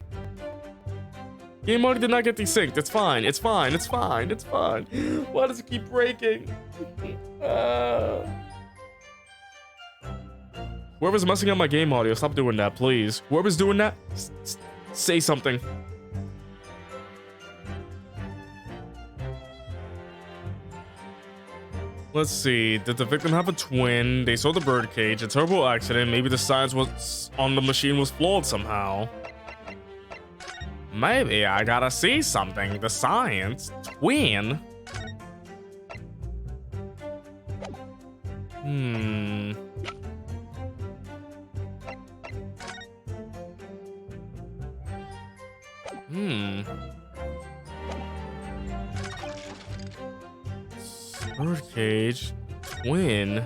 Game audio did not get desynced. It's fine. It's fine. It's fine. It's fine. Why does it keep breaking? Whoever's messing up my game audio, stop doing that, please. Whoever's doing that, say something. Let's see. Did the victim have a twin? They saw the birdcage. A terrible accident. Maybe the science was on the machine was flawed somehow. Maybe I gotta see something. The science twin. Birdcage twin.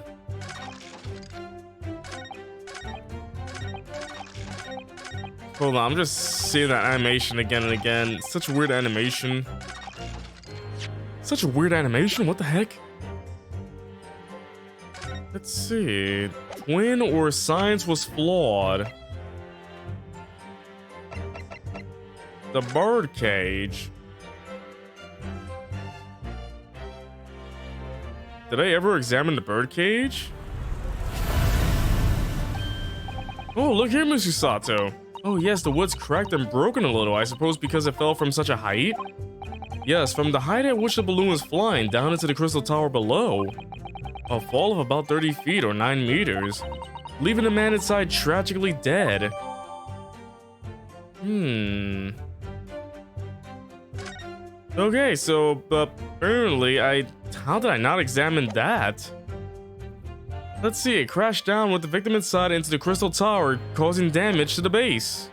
Hold on, I'm just seeing that animation again and again. It's such a weird animation. Such a weird animation. What the heck? Let's see. Twin or science was flawed. The birdcage. Did I ever examine the birdcage? Oh, look here, Mr. Sato. Oh yes, the wood's cracked and broken a little, I suppose because it fell from such a height? Yes, from the height at which the balloon was flying down into the crystal tower below. A fall of about 30 feet or 9 meters, leaving the man inside tragically dead. Okay, so apparently how did I not examine that? Let's see, it crashed down with the victim inside into the crystal tower, causing damage to the base.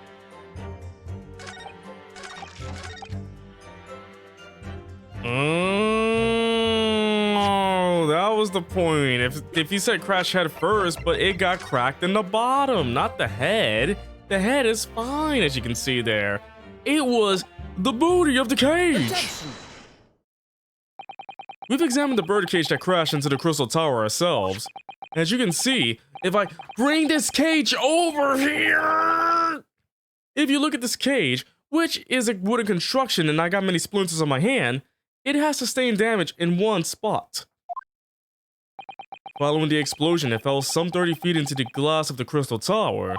Oh, that was the point. If you said crash head first, but it got cracked in the bottom, not the head. The head is fine, as you can see there. It was the booty of the cage. We've examined the birdcage that crashed into the crystal tower ourselves. As you can see, if I bring this cage over here, if you look at this cage, which is a wooden construction and I got many splinters on my hand, it has sustained damage in one spot. Following the explosion, it fell some 30 feet into the glass of the crystal tower.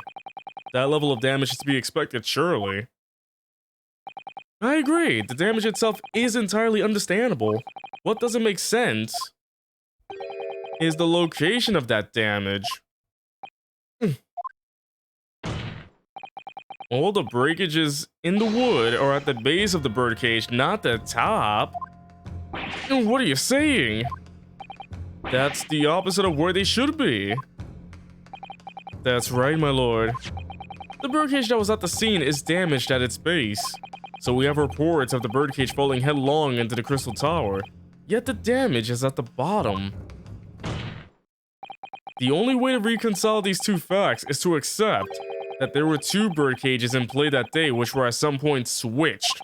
That level of damage is to be expected, surely. I agree, the damage itself is entirely understandable. What doesn't make sense is the location of that damage. All the breakages in the wood are at the base of the birdcage, not the top. What are you saying? That's the opposite of where they should be. That's right, my lord. The birdcage that was at the scene is damaged at its base. So we have reports of the birdcage falling headlong into the crystal tower. Yet the damage is at the bottom. The only way to reconcile these two facts is to accept that there were two bird cages in play that day which were at some point switched.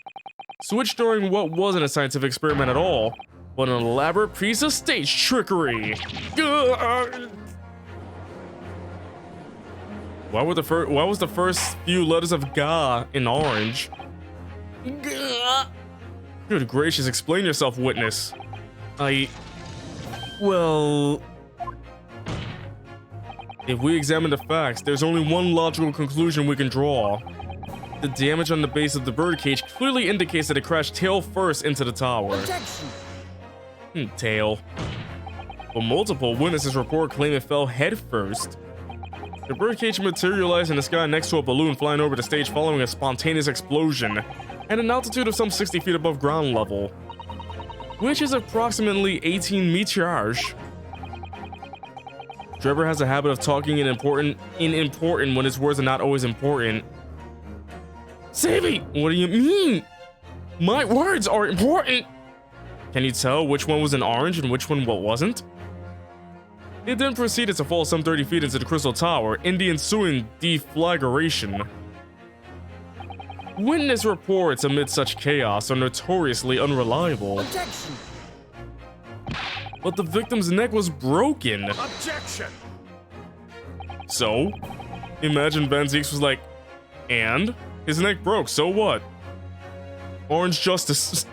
Switched during what wasn't a scientific experiment at all, but an elaborate piece of stage trickery. Why was the first few letters of "ga" in orange? Good gracious, explain yourself, witness. Well, if we examine the facts, there's only one logical conclusion we can draw. The damage on the base of the birdcage clearly indicates that it crashed tail first into the tower. Objection. Tail. But multiple witnesses report claim it fell head first. The birdcage materialized in the sky next to a balloon flying over the stage following a spontaneous explosion at an altitude of some 60 feet above ground level, which is approximately 18 meters. Drebber has a habit of talking in important when his words are not always important. Savvy, what do you mean? My words are important. Can you tell which one was an orange and which one wasn't? It then proceeded to fall some 30 feet into the Crystal Tower in the ensuing deflagration. Witness reports amid such chaos are notoriously unreliable. Objection. But the victim's neck was broken. Objection! So, imagine Van Zieks was like, and? His neck broke, so what? Orange justice.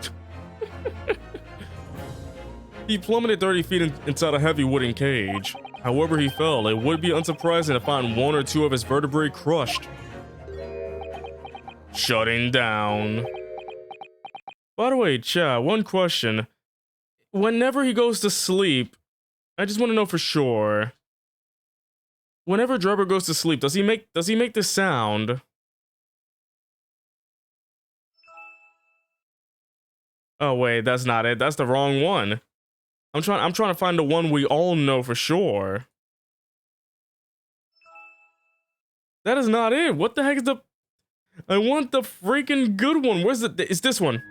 He plummeted 30 feet inside a heavy wooden cage. However he fell, it would be unsurprising to find one or two of his vertebrae crushed. Shutting down. By the way, chat, one question. Whenever he goes to sleep, I just want to know for sure. Whenever Drebber goes to sleep, does he make this sound? Oh wait, that's not it. That's the wrong one. I'm trying to find the one we all know for sure. That is not it. What the heck is the... I want the freaking good one. Where's the... It's this one.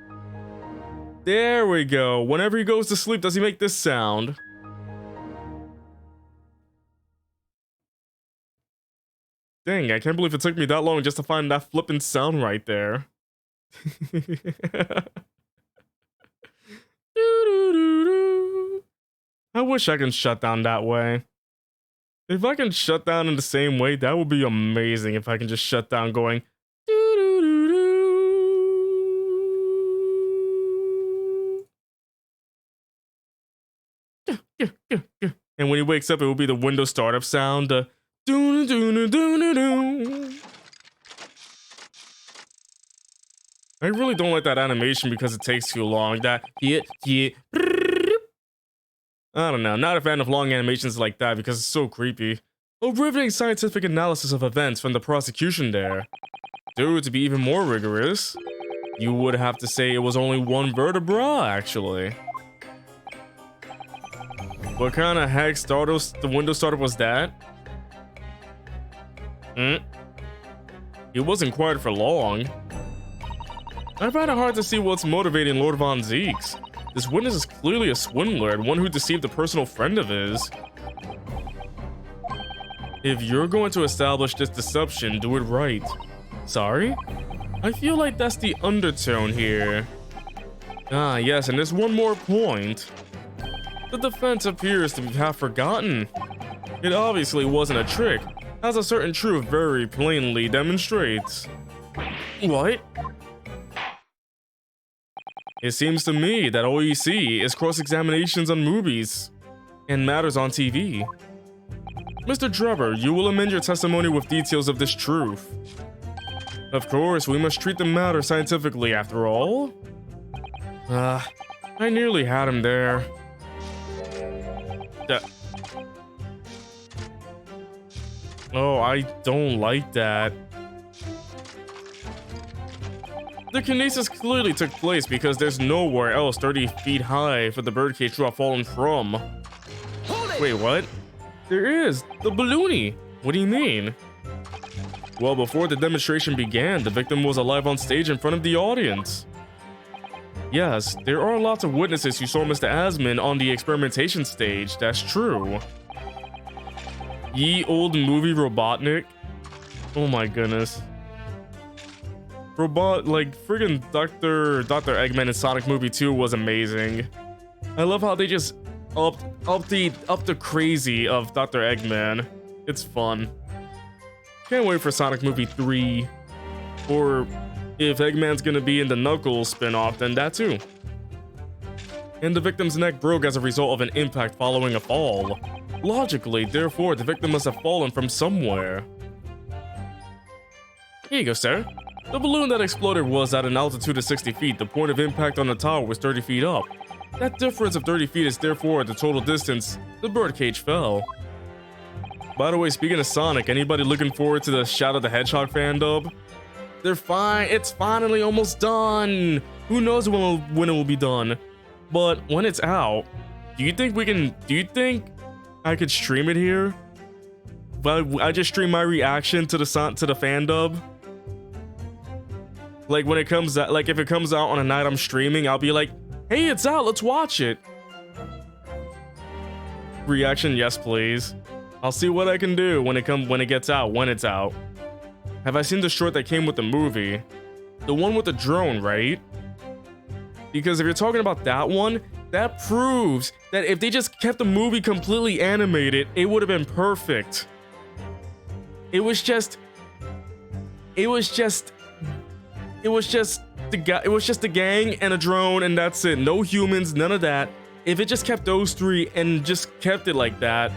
There we go. Whenever he goes to sleep, does he make this sound? Dang, I can't believe it took me that long just to find that flippin' sound right there. I wish I can shut down that way. If I can shut down in the same way, that would be amazing if I can just shut down going. And when he wakes up, it will be the Windows startup sound. I really don't like that animation because it takes too long. I don't know, not a fan of long animations like that because it's so creepy. A riveting scientific analysis of events from the prosecution there. Dude, to be even more rigorous, you would have to say it was only one vertebra, actually. What kind of heck the Windows startup was that? It wasn't quiet for long. I find it hard to see what's motivating Lord Van Zieks. This witness is clearly a swindler and one who deceived a personal friend of his. If you're going to establish this deception, do it right. Sorry? I feel like that's the undertone here. Ah, yes, and there's one more point. The defense appears to have forgotten. It obviously wasn't a trick, as a certain truth very plainly demonstrates. What? It seems to me that all you see is cross-examinations on movies and matters on TV. Mr. Drebber, you will amend your testimony with details of this truth. Of course, we must treat the matter scientifically after all. I nearly had him there. Oh, I don't like that. The kinesis clearly took place because there's nowhere else 30 feet high for the birdcage to have fallen from. Wait, what? There is! The balloonie! What do you mean? Well, before the demonstration began, the victim was alive on stage in front of the audience. Yes, there are lots of witnesses who saw Mr. Asman on the experimentation stage, that's true. Ye old movie Robotnik. Oh my goodness. Like friggin' Dr. Eggman in Sonic Movie 2 was amazing. I love how they just up the crazy of Dr. Eggman. It's fun. Can't wait for Sonic Movie 3. Or if Eggman's gonna be in the Knuckles spin-off, then that too. And the victim's neck broke as a result of an impact following a fall. Logically, therefore, the victim must have fallen from somewhere. Here you go, sir. The balloon that exploded was at an altitude of 60 feet. The point of impact on the tower was 30 feet up. That difference of 30 feet is therefore the total distance the birdcage fell. By the way, speaking of Sonic, anybody looking forward to the Shadow the Hedgehog fan dub? They're fine. It's finally almost done. Who knows when it will be done? But when it's out, do you think I could stream it here? But I just stream my reaction to the fan dub. Like when it comes out, like if it comes out on a night I'm streaming, I'll be like, "Hey, it's out. Let's watch it." Reaction, yes, please. I'll see what I can do when it gets out. When it's out. Have I seen the short that came with the movie? The one with the drone, right? Because if you're talking about that one, that proves that if they just kept the movie completely animated, it would have been perfect. It was just the gang and a drone, and that's it. No humans, none of that. If it just kept those three and just kept it like that,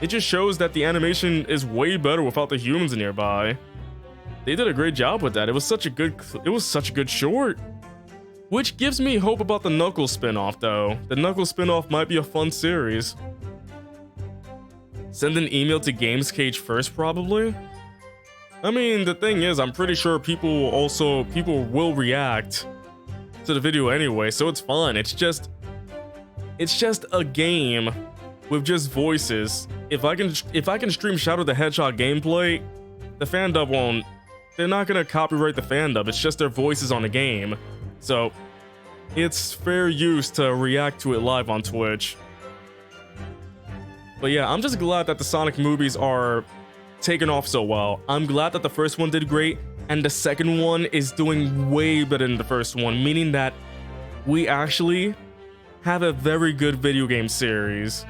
it just shows that the animation is way better without the humans nearby. They did a great job with that. It was such a good short. Which gives me hope about the Knuckles spin-off though. The Knuckles spin-off might be a fun series. Send an email to GamesCage first, probably. I mean, the thing is, I'm pretty sure people will react to the video anyway, so it's fun. It's just a game with just voices. If I can stream Shadow the Hedgehog gameplay, the fan dub won't. They're not gonna copyright the fan dub. It's just their voices on the game, so it's fair use to react to it live on Twitch. But yeah, I'm just glad that the Sonic movies are taken off so well. I'm glad that the first one did great, and the second one is doing way better than the first one, meaning that we actually have a very good video game series.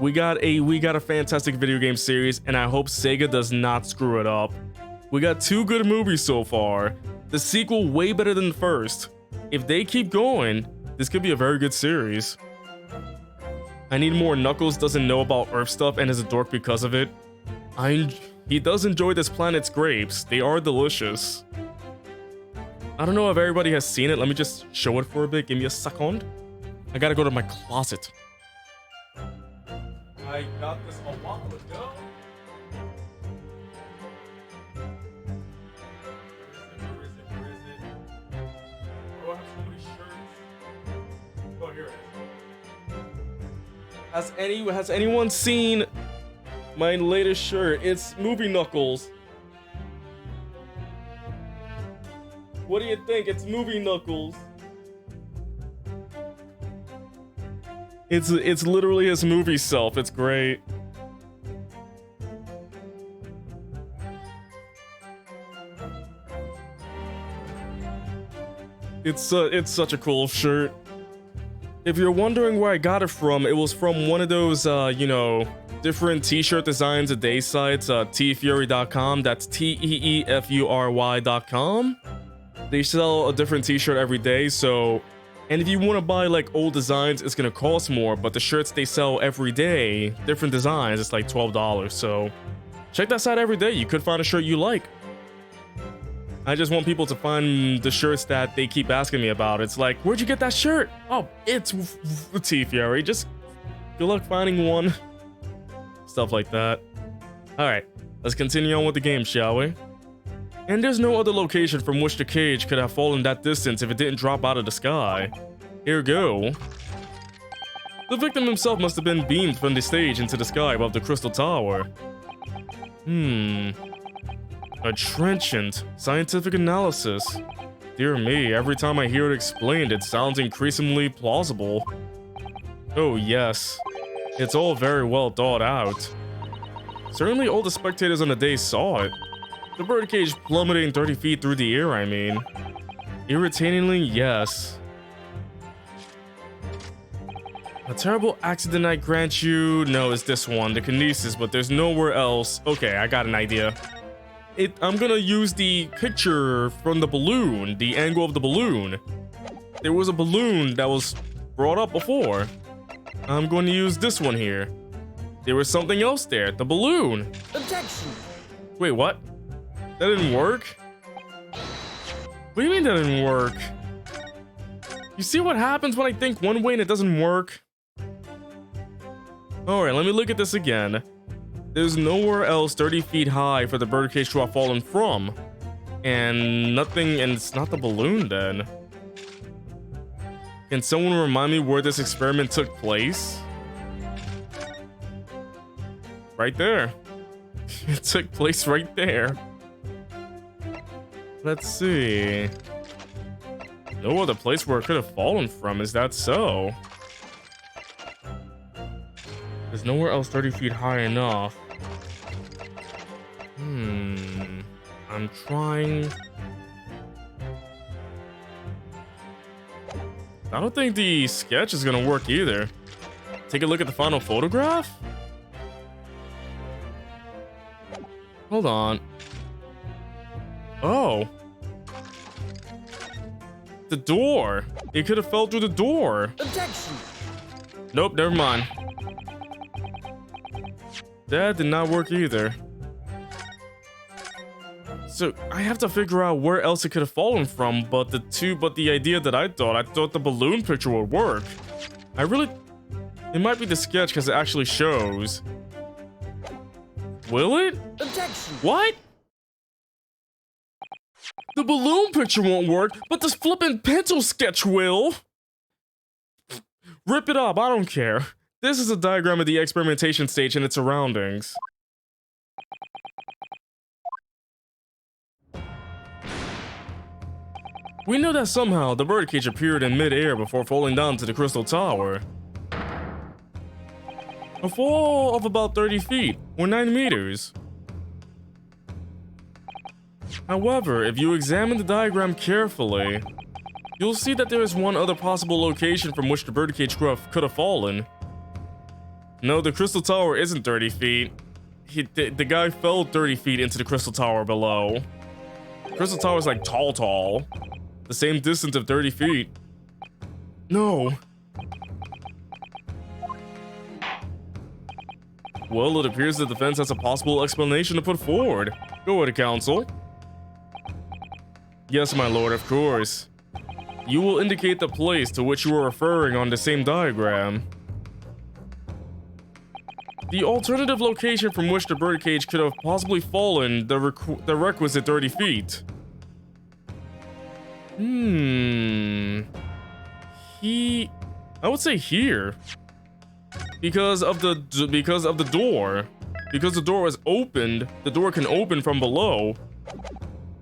We got a fantastic video game series, and I hope Sega does not screw it up. We got 2 good movies so far. The sequel way better than the first. If they keep going, this could be a very good series. I need more. Knuckles doesn't know about Earth stuff and is a dork because of it. He does enjoy this planet's grapes. They are delicious. I don't know if everybody has seen it. Let me just show it for a bit. Give me a second. I gotta go to my closet. I got this a while ago. Where is it? Oh, I have so many shirts. Oh, here it is. Has anyone seen my latest shirt? It's Movie Knuckles. What do you think? It's Movie Knuckles. It's literally his movie self. It's great. It's such a cool shirt. If you're wondering where I got it from, it was from one of those different t-shirt designs a day sites, teefury.com. That's teefury.com. They sell a different t-shirt every day, so. And if you want to buy like old designs, it's gonna cost more, but the shirts they sell every day, different designs, it's like $12. So check that site every day. You could find a shirt you like. I just want people to find the shirts that they keep asking me about. It's like, where'd you get that shirt? Oh, it's T-Fury. Just good luck finding one. Stuff like that. Alright, let's continue on with the game, shall we? And there's no other location from which the cage could have fallen that distance if it didn't drop out of the sky. Here we go. The victim himself must have been beamed from the stage into the sky above the Crystal Tower. A trenchant scientific analysis. Dear me, every time I hear it explained, it sounds increasingly plausible. Oh yes. It's all very well thought out. Certainly all the spectators on the day saw it. The birdcage plummeting 30 feet through the air, I mean. Irritatingly, yes. A terrible accident I grant you. No, it's this one, the kinesis, but there's nowhere else. Okay, I got an idea. I'm gonna use the picture from the balloon, the angle of the balloon. There was a balloon that was brought up before. I'm going to use this one here. There was something else there, the balloon. Objection. Wait, what? That didn't work? What do you mean that didn't work? You see what happens when I think one way and it doesn't work? Alright, let me look at this again. There's nowhere else 30 feet high for the birdcage to have fallen from. And nothing, and it's not the balloon then. Can someone remind me where this experiment took place? Right there. It took place right there. Let's see. No other place where it could have fallen from, is that so? There's nowhere else 30 feet high enough. I'm trying. I don't think the sketch is gonna work either. Take a look at the final photograph? Hold on. Oh. The door. It could have fell through the door. Objection. Nope, never mind. That did not work either. So I have to figure out where else it could have fallen from, but the idea that I thought the balloon picture would work. It might be the sketch because it actually shows. Will it? Objection. What? The balloon picture won't work, but this flippin' pencil sketch will. Rip it up, I don't care. This is a diagram of the experimentation stage and its surroundings. We know that somehow the birdcage appeared in mid-air before falling down to the Crystal Tower. A fall of about 30 feet, or 9 meters. However, if you examine the diagram carefully, you'll see that there is one other possible location from which the birdcage could have fallen. No, the Crystal Tower isn't 30 feet. The guy fell 30 feet into the Crystal Tower below. Crystal Tower is like tall. The same distance of 30 feet. No. Well, it appears the defense has a possible explanation to put forward. Go ahead, counsel. Yes, my lord, of course. You will indicate the place to which you are referring on the same diagram. The alternative location from which the birdcage could have possibly fallen the requisite 30 feet. I would say here. Because of the door. Because the door was opened, the door can open from below.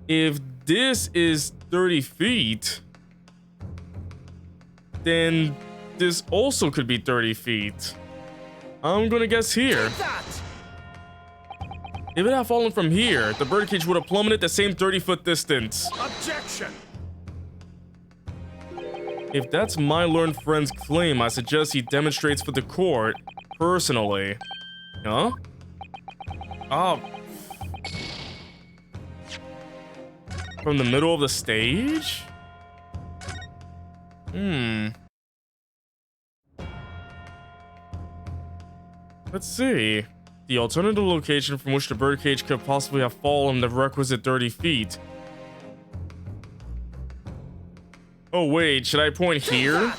If this is 30 feet, then this also could be 30 feet. I'm gonna guess here. If it had fallen from here, the birdcage would have plummeted the same 30-foot distance. Objection! If that's my learned friend's claim, I suggest he demonstrates for the court, personally. Huh? Oh. From the middle of the stage? Let's see. The alternative location from which the birdcage could possibly have fallen the requisite 30 feet. Oh wait, should I point here?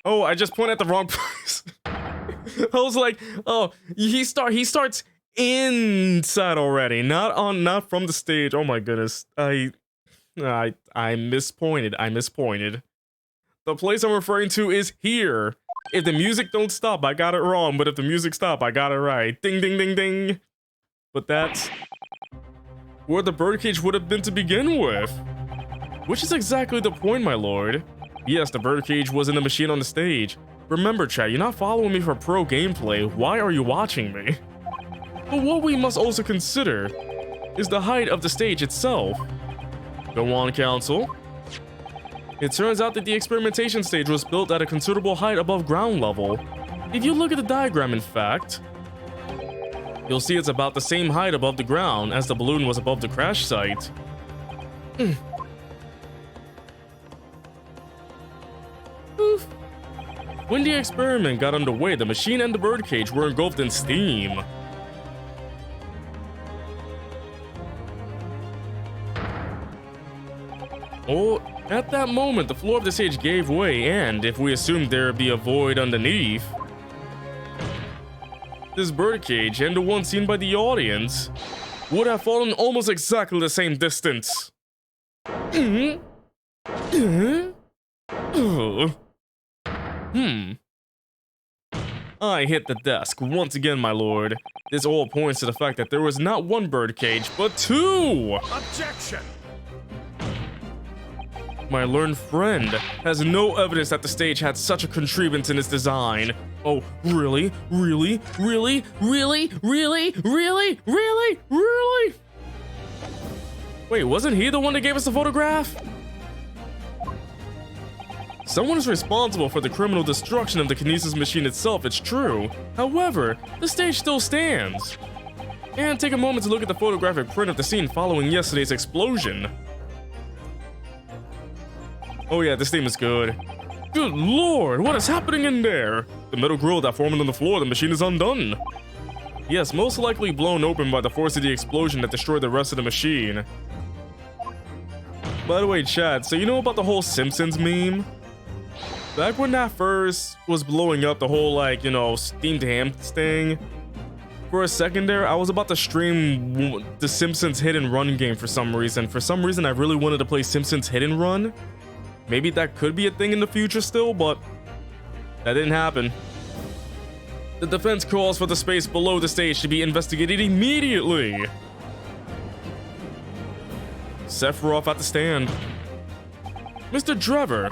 Oh, I just pointed at the wrong place. I was like, oh, he starts inside already, not from the stage. Oh my goodness, I mispointed. I mispointed. The place I'm referring to is here. If the music don't stop, I got it wrong. But if the music stop, I got it right. Ding, ding, ding, ding. But that's where the birdcage would have been to begin with. Which is exactly the point, my lord. Yes, the birdcage was in the machine on the stage. Remember, chat, you're not following me for pro gameplay. Why are you watching me? But what we must also consider is the height of the stage itself. Go on, Council. It turns out that the experimentation stage was built at a considerable height above ground level. If you look at the diagram, in fact, you'll see it's about the same height above the ground as the balloon was above the crash site. Oof. When the experiment got underway, the machine and the birdcage were engulfed in steam. Oh, at that moment, the floor of the stage gave way, and if we assumed there would be a void underneath, this birdcage and the one seen by the audience would have fallen almost exactly the same distance. I hit the desk once again, my lord. This all points to the fact that there was not one birdcage, but two! Objection! My learned friend has no evidence that the stage had such a contrivance in its design. Oh, really? Really? Really? Really? Really? Really? Really? Really? Wait, wasn't he the one that gave us the photograph? Someone is responsible for the criminal destruction of the Kinesis machine itself, it's true. However, the stage still stands. And take a moment to look at the photographic print of the scene following yesterday's explosion. Oh yeah, this theme is good. Good lord, what is happening in there? The metal grill that formed on the floor of the machine is undone. Yes, most likely blown open by the force of the explosion that destroyed the rest of the machine. By the way, chat, so you know about the whole Simpsons meme? Back when that first was blowing up, the whole, like, you know, steamed ham thing, for a second there, I was about to stream the Simpsons Hit and Run game for some reason. For some reason, I really wanted to play Simpsons Hit and Run. Maybe that could be a thing in the future still, but that didn't happen. The defense calls for the space below the stage to be investigated immediately. Sephiroth at the stand. Mr. Trevor.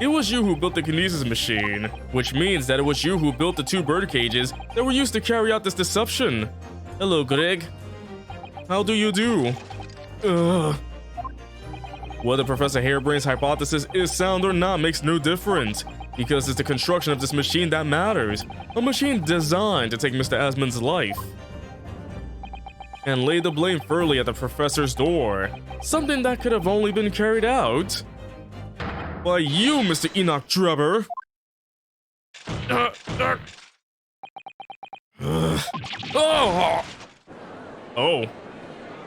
It was you who built the Kinesis machine, which means that it was you who built the two bird cages that were used to carry out this deception. Hello, Greg. How do you do? Whether Professor Harebrain's hypothesis is sound or not makes no difference, because it's the construction of this machine that matters. A machine designed to take Mr. Asmon's life. And lay the blame firmly at the professor's door. Something that could have only been carried out by you, Mr. Enoch Trevor. Oh.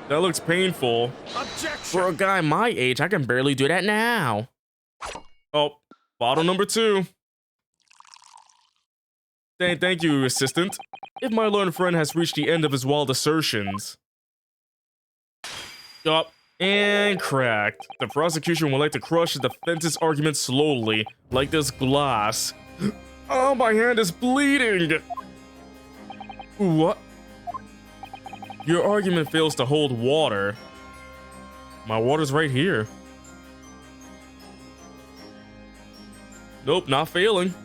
That looks painful. Objection! For a guy my age, I can barely do that now. Oh, bottle number 2. Thank you, assistant. If my learned friend has reached the end of his wild assertions. Yup, and cracked. The prosecution would like to crush the defense's argument slowly, like this glass. Oh, my hand is bleeding! What? Your argument fails to hold water. My water's right here. Nope, not failing.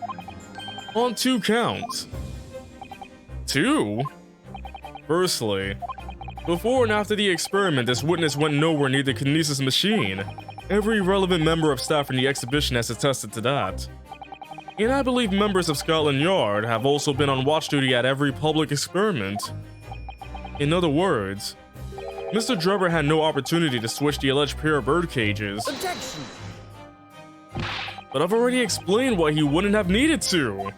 On 2 counts. 2? Firstly, before and after the experiment, this witness went nowhere near the Kinesis machine. Every relevant member of staff in the exhibition has attested to that. And I believe members of Scotland Yard have also been on watch duty at every public experiment. In other words, Mr. Trevor had no opportunity to switch the alleged pair of bird cages. Objection! But I've already explained why he wouldn't have needed to.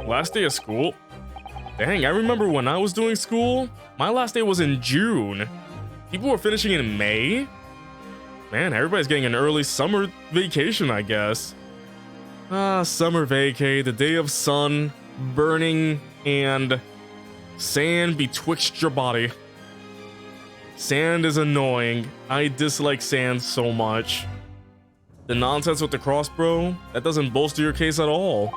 Last day of school? Dang, I remember when I was doing school, my last day was in June. People were finishing in May? Man, everybody's getting an early summer vacation, I guess. Summer vacay, the day of sun, burning, and sand betwixt your body. Sand is annoying. I dislike sand so much. The nonsense with the crossbow, that doesn't bolster your case at all.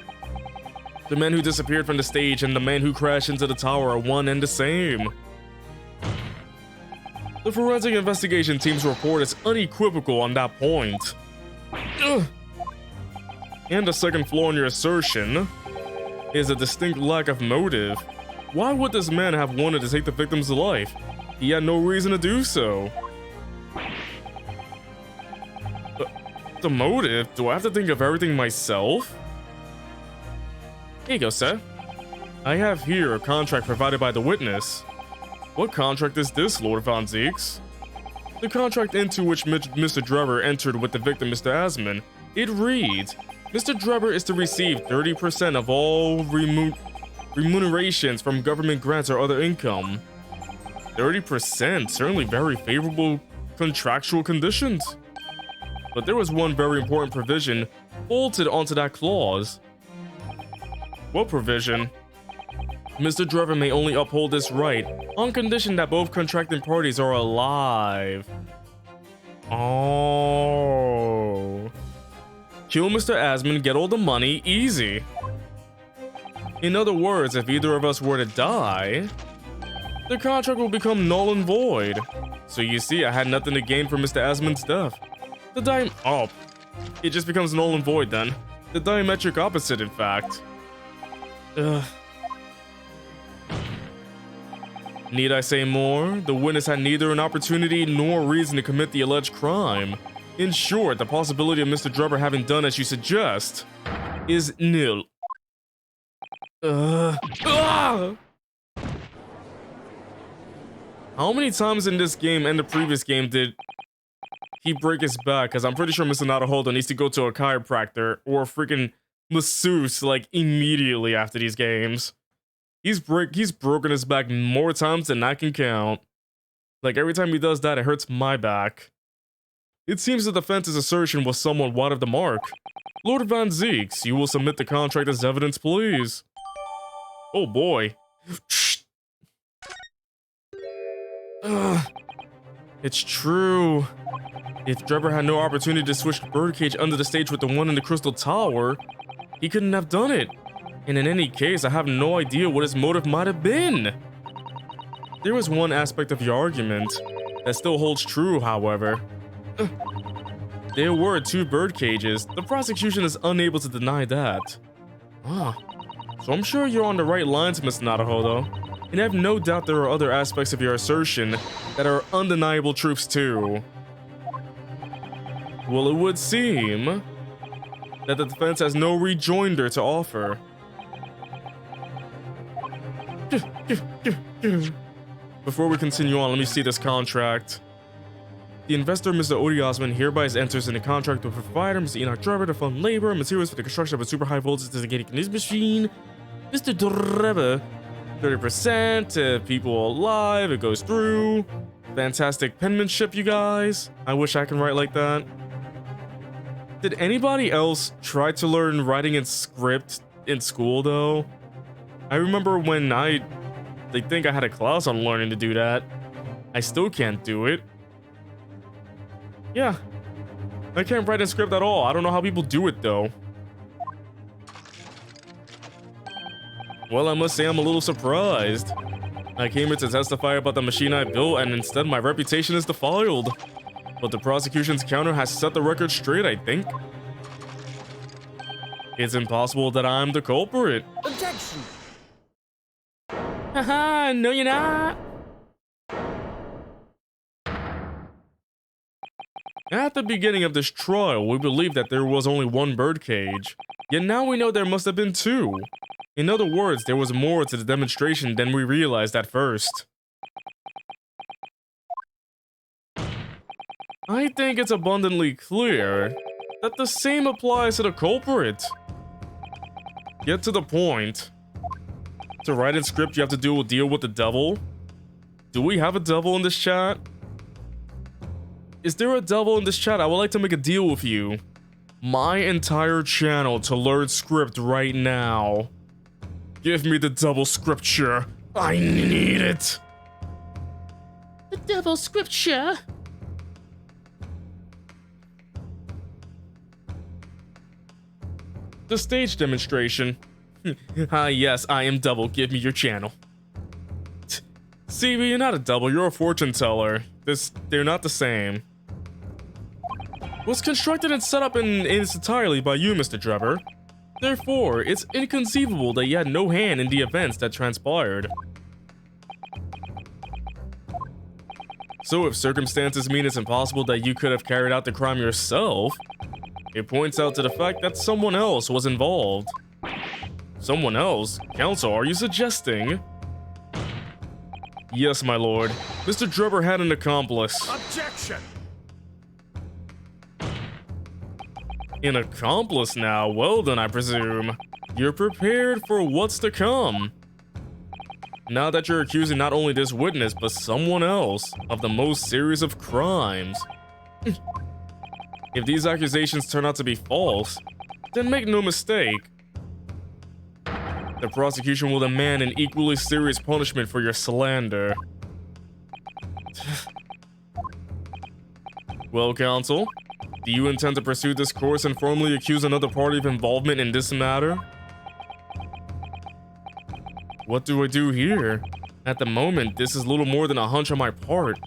The man who disappeared from the stage and the man who crashed into the tower are one and the same. The forensic investigation team's report is unequivocal on that point. And the second flaw in your assertion is a distinct lack of motive. Why would this man have wanted to take the victim's life? He had no reason to do so. The motive? Do I have to think of everything myself? Here you go, sir. I have here a contract provided by the witness. What contract is this, Lord Van Zieks? The contract into which Mr. Drebber entered with the victim, Mr. Asman. It reads, Mr. Drebber is to receive 30% of all remunerations from government grants or other income. 30%, certainly very favorable contractual conditions. But there was one very important provision bolted onto that clause. What provision? Mr. Drebber may only uphold this right on condition that both contracting parties are alive. Oh. Kill Mr. Asman, get all the money, easy. In other words, if either of us were to die, the contract will become null and void. So you see, I had nothing to gain from Mr. Asman's death. It just becomes null and void then. The diametric opposite, in fact. Ugh. Need I say more? The witness had neither an opportunity nor reason to commit the alleged crime. In short, the possibility of Mr. Drebber having done as you suggest is nil. How many times in this game and the previous game did he break his back? Because I'm pretty sure Mr. Naruhodo needs to go to a chiropractor or a freaking masseuse like immediately after these games. He's broken his back more times than I can count. Like every time he does that, it hurts my back. It seems the defense's assertion was somewhat wide of the mark. Lord Van Zieks, you will submit the contract as evidence, please. Oh boy. It's true. If Drebber had no opportunity to switch the birdcage under the stage with the one in the Crystal Tower, he couldn't have done it. And in any case, I have no idea what his motive might have been. There is one aspect of your argument that still holds true, however. There were 2 bird cages. The prosecution is unable to deny that. So I'm sure you're on the right lines, Miss Naruhodo. And I have no doubt there are other aspects of your assertion that are undeniable truths too. Well, it would seem that the defense has no rejoinder to offer. Before we continue on, let me see this contract. The investor, Mr. Odi Osman, hereby enters into contract with provider, Mr. Enoch Drebber, to fund labor and materials for the construction of a super high voltage designated kinesis machine. Mr. Drebber, 30% to people alive, it goes through. Fantastic penmanship, you guys. I wish I can write like that. Did anybody else try to learn writing in script in school, though? I remember when they think I had a class on learning to do that. I still can't do it. Yeah. I can't write in script at all. I don't know how people do it, though. Well, I must say I'm a little surprised. I came here to testify about the machine I built, and instead my reputation is defiled. But the prosecution's counter has set the record straight, I think. It's impossible that I'm the culprit. Objection! Haha, no you're not. At the beginning of this trial, we believed that there was only 1 birdcage. Yet now we know there must have been 2. In other words, there was more to the demonstration than we realized at first. I think it's abundantly clear that the same applies to the culprit. Get to the point. To write in script, you have to deal with the devil. Do we have a devil in this chat? Is there a devil in this chat? I would like to make a deal with you. My entire channel to learn script right now. Give me the devil scripture. I need it. The devil scripture? The stage demonstration. Yes, I am double. Give me your channel. See, but you're not a double. You're a fortune teller. They're not the same. was constructed and set up in its entirely by you, Mr. Drebber. Therefore, it's inconceivable that you had no hand in the events that transpired. So if circumstances mean it's impossible that you could have carried out the crime yourself, it points out to the fact that someone else was involved. Someone else? Counsel, are you suggesting? Yes, my lord. Mr. Drebber had an accomplice. Objection! An accomplice now? Well then, I presume. You're prepared for what's to come. Now that you're accusing not only this witness, but someone else of the most serious of crimes. If these accusations turn out to be false, then make no mistake, the prosecution will demand an equally serious punishment for your slander. Well, counsel, do you intend to pursue this course and formally accuse another party of involvement in this matter? What do I do here? At the moment, this is little more than a hunch on my part.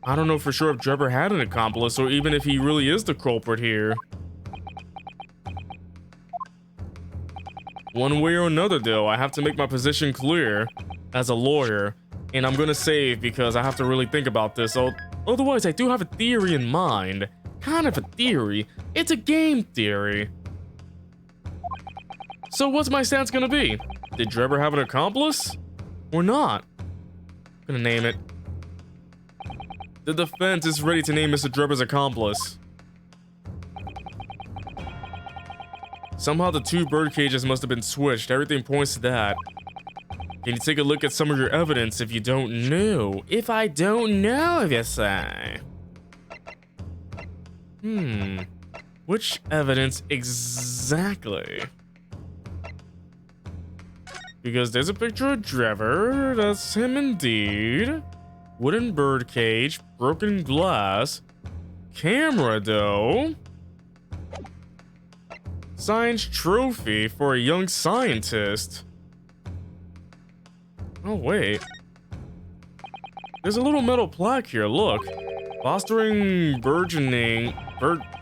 I don't know for sure if Drebber had an accomplice or even if he really is the culprit here. One way or another though, I have to make my position clear as a lawyer, and I'm gonna save because I have to really think about this. Otherwise, I do have a theory in mind. Kind of a theory. It's a game theory. So what's my stance gonna be? Did Drebber have an accomplice? Or not? I'm gonna name it. The defense is ready to name Mr. Drebber's accomplice. Somehow the two bird cages must have been switched. Everything points to that. Can you take a look at some of your evidence if you don't know? If I don't know, if you say. Which evidence exactly? Because there's a picture of Drebber. That's him indeed. Wooden bird cage, broken glass. Camera though. Science trophy for a young scientist. Oh wait. There's a little metal plaque here, look. Fostering burgeoning...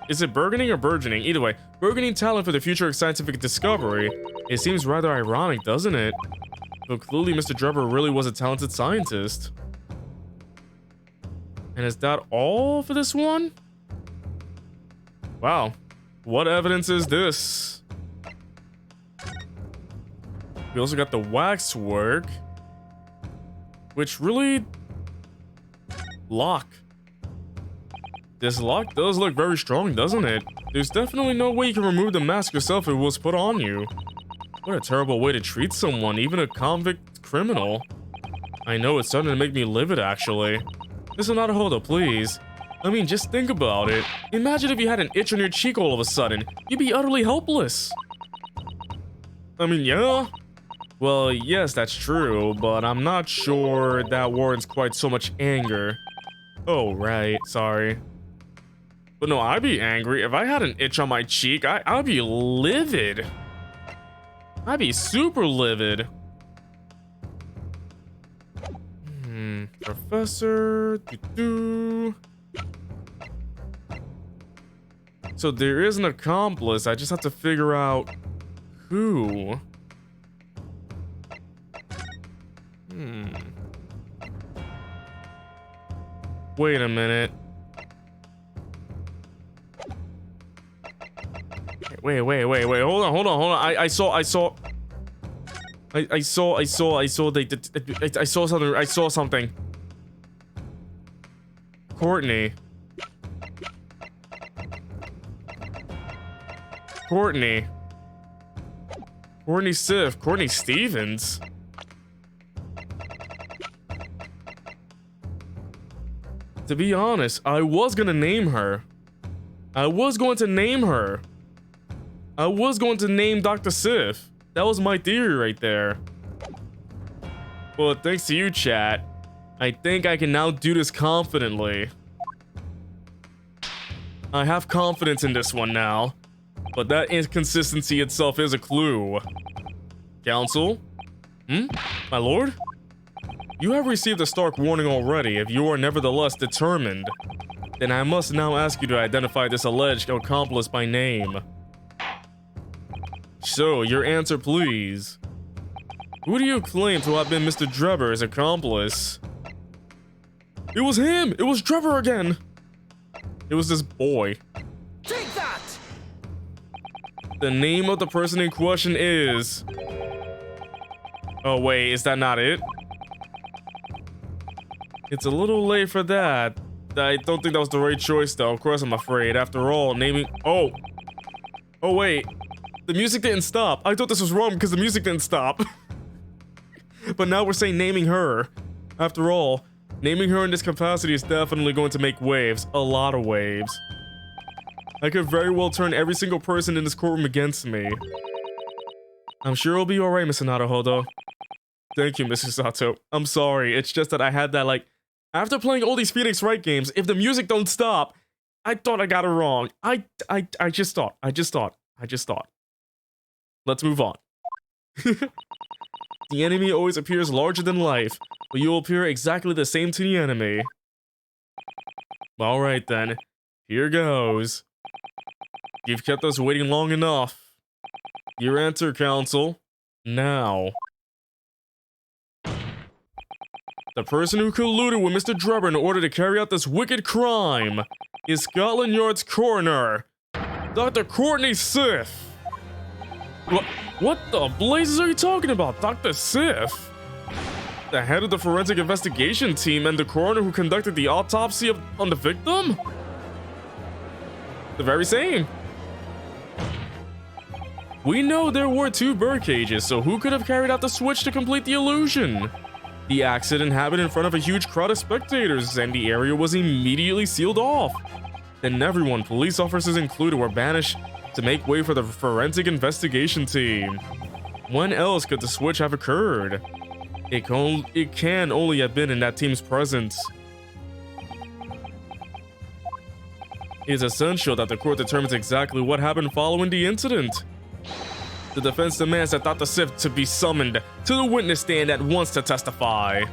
Is it burgeoning or burgeoning? Either way, burgeoning talent for the future of scientific discovery. It seems rather ironic, doesn't it? But clearly Mr. Drebber really was a talented scientist. And is that all for this one? Wow. What evidence is this? We also got the waxwork. Which really... Lock. This lock does look very strong, doesn't it? There's definitely no way you can remove the mask yourself if it was put on you. What a terrible way to treat someone, even a convict criminal. I know, it's starting to make me livid, actually. Listen, Naruhodo, please. I mean, just think about it. Imagine if you had an itch on your cheek all of a sudden. You'd be utterly helpless. I mean, yeah. Well, yes, that's true, but I'm not sure that warrants quite so much anger. Oh, right, sorry. But no, I'd be angry. If I had an itch on my cheek, I'd be livid. I'd be super livid. Professor... So there is an accomplice. I just have to figure out who. Wait a minute. Wait. Hold on. I saw something. Courtney Sif, Courtney Stevens. To be honest, I was gonna name her. I was going to name Dr. Sif. That was my theory right there. Well, thanks to you, chat, I think I can now do this confidently. I have confidence in this one now, but that inconsistency itself is a clue. Counsel? My lord? You have received a stark warning already if you are nevertheless determined. Then I must now ask you to identify this alleged accomplice by name. So, your answer please. Who do you claim to have been Mr. Drebber's accomplice? It was him! It was Drebber again! It was this boy. Take that! The name of the person in question is... Oh wait, is that not it? It's a little late for that. I don't think that was the right choice though. Of course I'm afraid. After all, naming... Oh! Oh wait. The music didn't stop. I thought this was wrong because the music didn't stop. But now we're saying naming her. After all, naming her in this capacity is definitely going to make waves. A lot of waves. I could very well turn every single person in this courtroom against me. I'm sure it'll be alright, Mr. Naruhodo. Thank you, Mrs. Sato. I'm sorry. It's just that I had that, like... After playing all these Phoenix Wright games, if the music don't stop, I thought I got it wrong. I just thought. Let's move on. The enemy always appears larger than life, but you'll appear exactly the same to the enemy. Alright then. Here goes. You've kept us waiting long enough. Your answer, counsel. Now. The person who colluded with Mr. Drebber in order to carry out this wicked crime is Scotland Yard's coroner, Dr. Courtney Sith. What the blazes are you talking about, Dr. Sith? The head of the forensic investigation team and the coroner who conducted the autopsy on the victim? The very same. We know there were 2 bird cages, so who could have carried out the switch to complete the illusion? The accident happened in front of a huge crowd of spectators, and the area was immediately sealed off. Then everyone, police officers included, were banished to make way for the forensic investigation team. When else could the switch have occurred? It can only have been in that team's presence. It is essential that the court determines exactly what happened following the incident. The defense demands that Dr. Sith to be summoned to the witness stand at once to testify.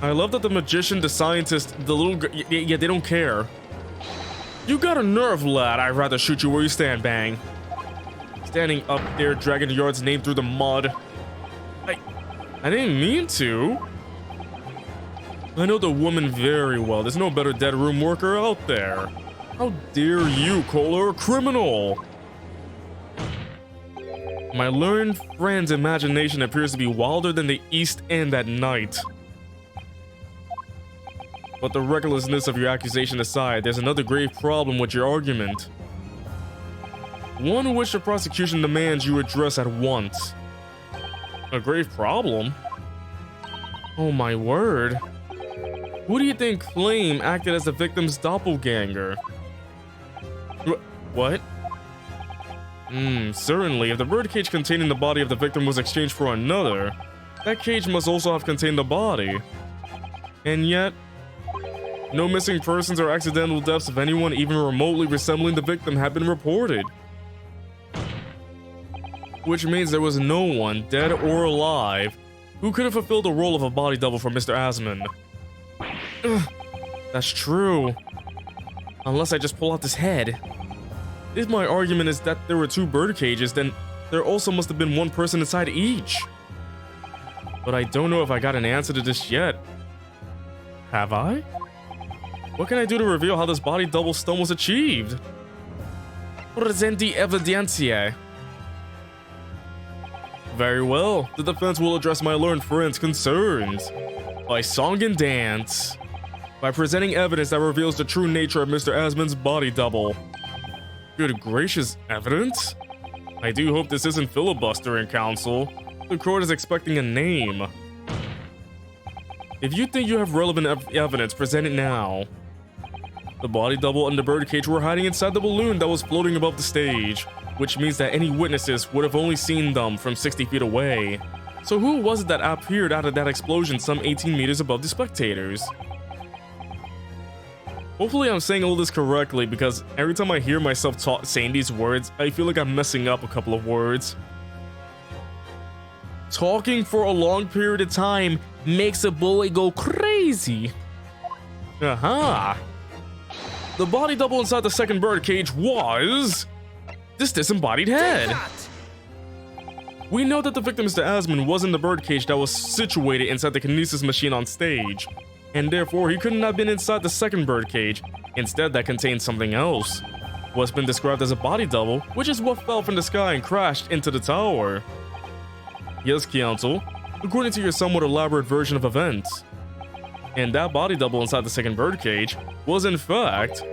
I love that the magician, the scientist, the little yeah, they don't care. You got a nerve, lad. I'd rather shoot you where you stand, bang. Standing up there, dragging Yard's name through the mud. I didn't mean to. I know the woman very well. There's no better dead room worker out there. How dare you call her a criminal? My learned friend's imagination appears to be wilder than the East End at night. But the recklessness of your accusation aside, there's another grave problem with your argument. One which the prosecution demands you address at once. A grave problem? Oh my word. Who do you think Flame acted as the victim's doppelganger? What? Certainly, if the birdcage containing the body of the victim was exchanged for another, that cage must also have contained the body. And yet, no missing persons or accidental deaths of anyone even remotely resembling the victim have been reported. Which means there was no one, dead or alive, who could have fulfilled the role of a body double for Mr. Asmund. Ugh, that's true. Unless I just pull out this head. If my argument is that there were 2 bird cages, then there also must have been 1 person inside each. But I don't know if I got an answer to this yet. Have I? What can I do to reveal how this body double stun was achieved? Presenti evidentia. Very well, the defense will address my learned friend's concerns. By song and dance. By presenting evidence that reveals the true nature of Mr. Asmund's body double. Good gracious, evidence? I do hope this isn't filibustering, counsel. The court is expecting a name. If you think you have relevant evidence, present it now. The body double and the birdcage were hiding inside the balloon that was floating above the stage, which means that any witnesses would have only seen them from 60 feet away. So who was it that appeared out of that explosion some 18 meters above the spectators? Hopefully I'm saying all this correctly, because every time I hear myself saying these words, I feel like I'm messing up a couple of words. Talking for a long period of time makes a boy go crazy. crazy. Aha! The body double inside the second birdcage was this disembodied head. We know that the victim, Mr. Asmund, was in the birdcage that was situated inside the kinesis machine on stage, and therefore he couldn't have been inside the second birdcage. Instead, that contained something else. What's been described as a body double, which is what fell from the sky and crashed into the tower. Yes, Counsel, according to your somewhat elaborate version of events. And that body double inside the second birdcage was in fact...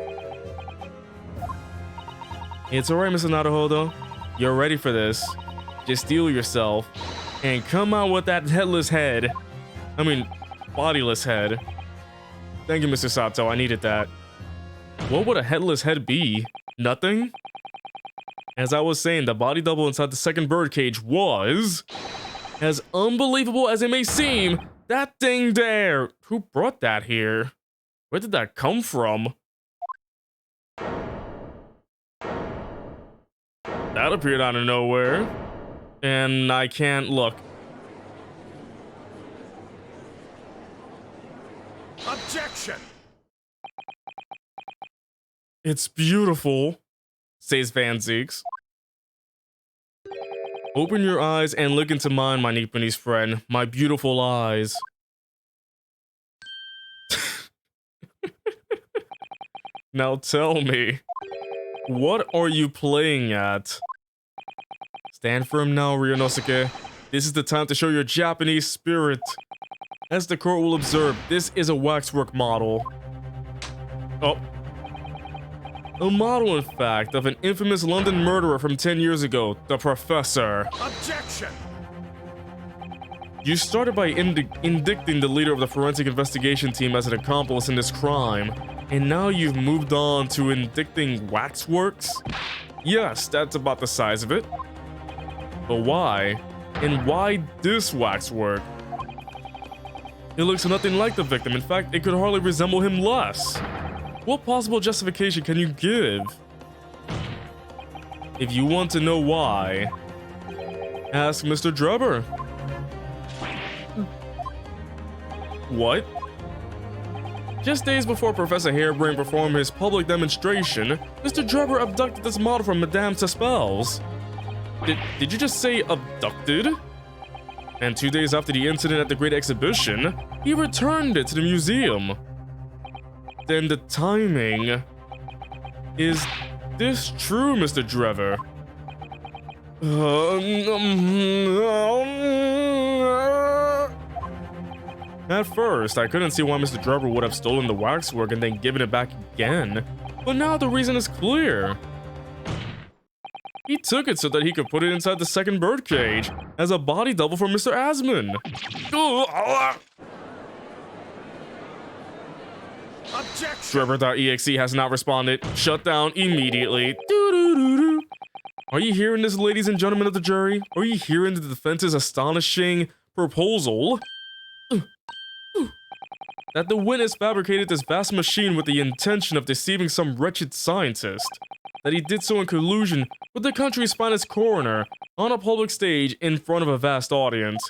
It's alright, Mr. Naruhodo. You're ready for this. Just steel yourself and come out with that headless head. I mean, bodiless head. Thank you, Mr. Sato. I needed that. What would a headless head be? Nothing? As I was saying, the body double inside the second birdcage was... as unbelievable as it may seem, that thing there! Who brought that here? Where did that come from? That appeared out of nowhere. And I can't look. Objection! It's beautiful, says Van Zieks. Open your eyes and look into mine, my Nipponese friend. My beautiful eyes. Now tell me, what are you playing at? Stand firm now, Ryunosuke. This is the time to show your Japanese spirit. As the court will observe, this is a waxwork model. Oh. A model, in fact, of an infamous London murderer from 10 years ago, the Professor. Objection! You started by indicting the leader of the forensic investigation team as an accomplice in this crime, and now you've moved on to indicting waxworks? Yes, that's about the size of it. But why? And why this waxwork? It looks nothing like the victim. In fact, it could hardly resemble him less. What possible justification can you give? If you want to know why, ask Mr. Drebber. What? Just days before Professor Harebrain performed his public demonstration, Mr. Drebber abducted this model from Madame Saspel's. Did you just say abducted? And 2 days after the incident at the Great Exhibition, he returned it to the museum. Then the timing... Is this true, Mr. Drebber? At first, I couldn't see why Mr. Drebber would have stolen the waxwork and then given it back again. But now the reason is clear. He took it so that he could put it inside the second birdcage as a body double for Mr. Asmund. Objection! Drebber.exe has not responded. Shut down immediately. Are you hearing this, ladies and gentlemen of the jury? Are you hearing the defense's astonishing proposal? That the witness fabricated this vast machine with the intention of deceiving some wretched scientist. That he did so in collusion with the country's finest coroner on a public stage in front of a vast audience.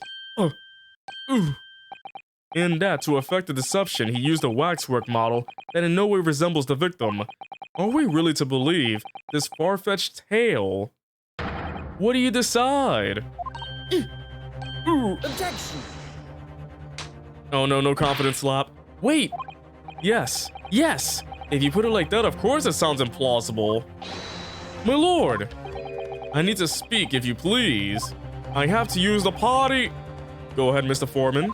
And that to effect the deception, he used a waxwork model that in no way resembles the victim. Are we really to believe this far-fetched tale? What do you decide? Objection! Oh no, no confidence slap. Wait! Yes, yes! If you put it like that, of course it sounds implausible. My lord! I need to speak, if you please. I have to use the potty. Go ahead, Mr. Foreman.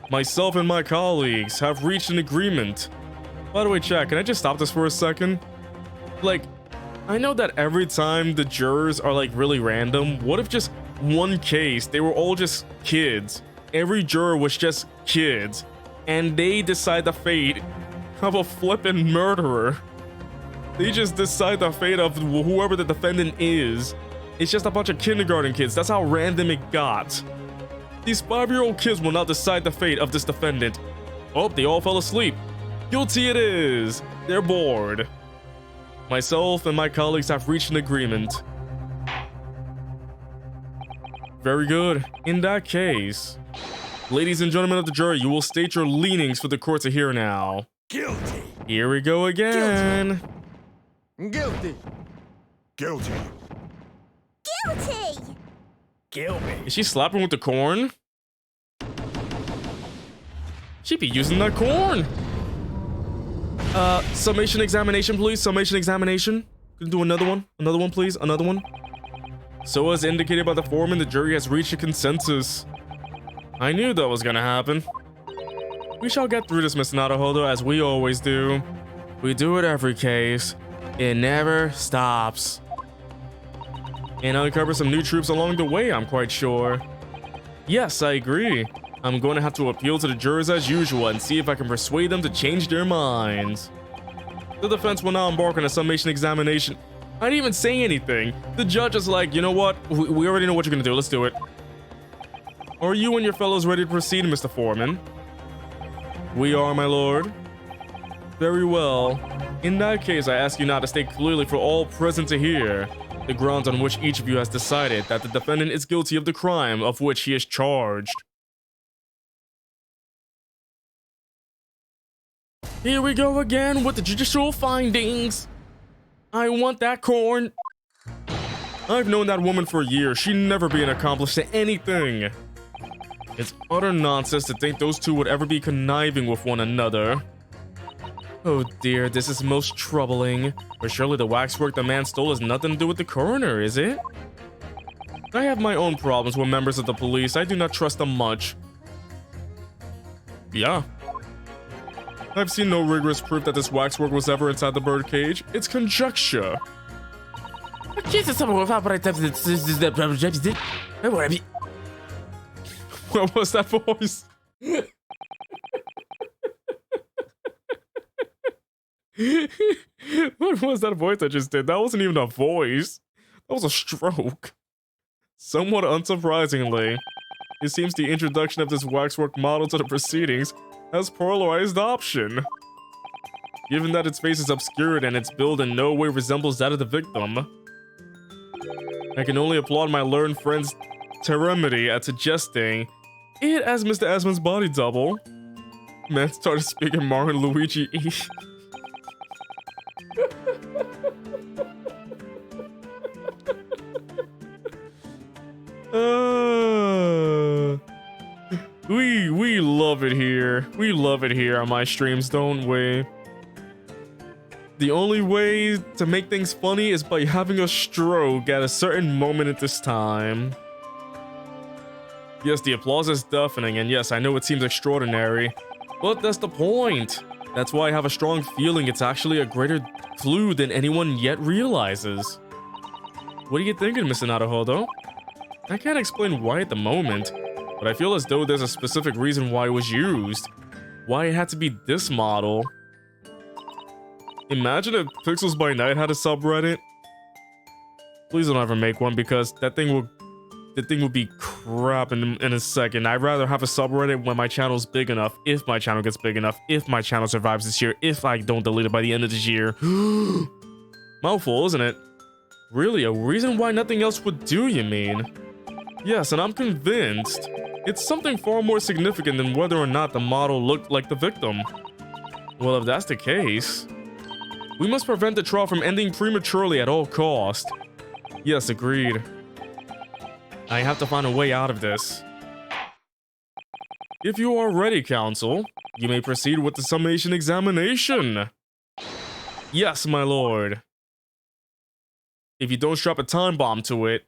Myself and my colleagues have reached an agreement. By the way, Chad, can I just stop this for a second? Like, I know that every time the jurors are like really random, what if just one case, they were all just kids? Every juror was just kids, and they decide the fate of a flippin' murderer. They just decide the fate of whoever the defendant is. It's just a bunch of kindergarten kids. That's how random it got. These 5-year-old kids will not decide the fate of this defendant. Oh, they all fell asleep. Guilty it is. They're bored. Myself and my colleagues have reached an agreement. Very good. In that case, Ladies and gentlemen of the jury, you will state your leanings for the court to hear now. Guilty. Here we go again. Guilty. Guilty. Guilty! Kill me. Is she slapping with the corn? She be using that corn. Summation examination, please. Summation examination. Can you do another one? Another one, please. Another one. So as indicated by the foreman, the jury has reached a consensus. I knew that was gonna happen. We shall get through this, Mr. Naruhodo, as we always do. We do it every case. It never stops. And uncover some new troops along the way, I'm quite sure. Yes, I agree. I'm going to have to appeal to the jurors as usual and see if I can persuade them to change their minds. The defense will now embark on a summation examination. I didn't even say anything. The judge is like, you know what? We already know what you're going to do. Let's do it. Are you and your fellows ready to proceed, Mr. Foreman? We are, my lord. Very well. In that case, I ask you now to state clearly for all present to hear the grounds on which each of you has decided that the defendant is guilty of the crime of which he is charged. Here we go again with the judicial findings. I want that corn. I've known that woman for years. She'd never be an accomplice to anything. It's utter nonsense to think those two would ever be conniving with one another. Oh dear, this is most troubling. But surely the waxwork the man stole has nothing to do with the coroner, is it? I have my own problems with members of the police. I do not trust them much. Yeah. I've seen no rigorous proof that this waxwork was ever inside the birdcage. It's conjecture. What was that voice? What was that voice I just did? That wasn't even a voice. That was a stroke. Somewhat unsurprisingly, it seems the introduction of this waxwork model to the proceedings has polarized option. Given that its face is obscured and its build in no way resembles that of the victim, I can only applaud my learned friend's temerity at suggesting it as Mr. Esmond's body double. Man started speaking Mario Luigi E. We love it here. We love it here on my streams, don't we? The only way to make things funny is by having a stroke at a certain moment at this time. Yes, the applause is deafening, and yes, I know it seems extraordinary, but that's the point. That's why I have a strong feeling it's actually a greater clue than anyone yet realizes. What are you thinking, Mr. Naruhodo? I can't explain why at the moment, but I feel as though there's a specific reason why it was used. Why it had to be this model. Imagine if Pixels by Night had a subreddit. Please don't ever make one, because that thing will be crap in a second. I'd rather have a subreddit when my channel's big enough, if my channel gets big enough, if my channel survives this year, if I don't delete it by the end of this year. Mouthful, isn't it? Really, a reason why nothing else would do, you mean? Yes, and I'm convinced it's something far more significant than whether or not the model looked like the victim. Well, if that's the case, we must prevent the trial from ending prematurely at all cost. Yes, agreed. I have to find a way out of this. If you are ready, counsel, you may proceed with the summation examination. Yes, my lord. If you don't strap a time bomb to it.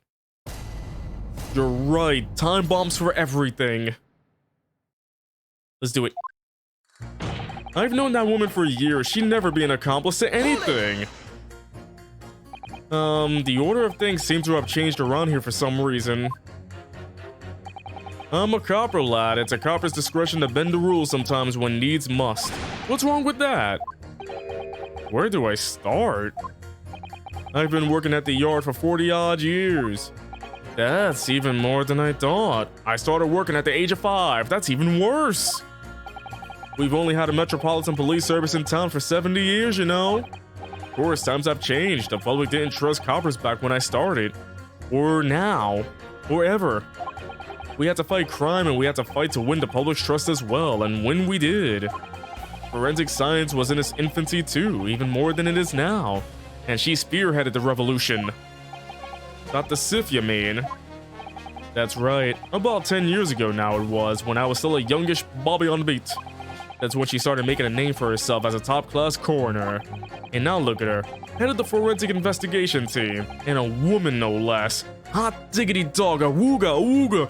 You're right, time bombs for everything. Let's do it. I've known that woman for years. She'd never be an accomplice to anything. The order of things seems to have changed around here for some reason. I'm a copper, lad. It's a copper's discretion to bend the rules sometimes when needs must. What's wrong with that? Where do I start? I've been working at the yard for 40-odd years. That's even more than I thought. I started working at the age of 5. That's even worse. We've only had a metropolitan police service in town for 70 years, you know? Of course, times have changed. The public didn't trust coppers back when I started. Or now. Or ever. We had to fight crime and we had to fight to win the public's trust as well, and win we did. Forensic science was in its infancy too, even more than it is now, and she spearheaded the revolution. Dr. Sif, you mean? That's right, about 10 years ago now it was, when I was still a youngish Bobby on the beat. That's when she started making a name for herself as a top-class coroner. And now look at her, head of the forensic investigation team, and a woman no less. Hot diggity dog, a wooga wooga.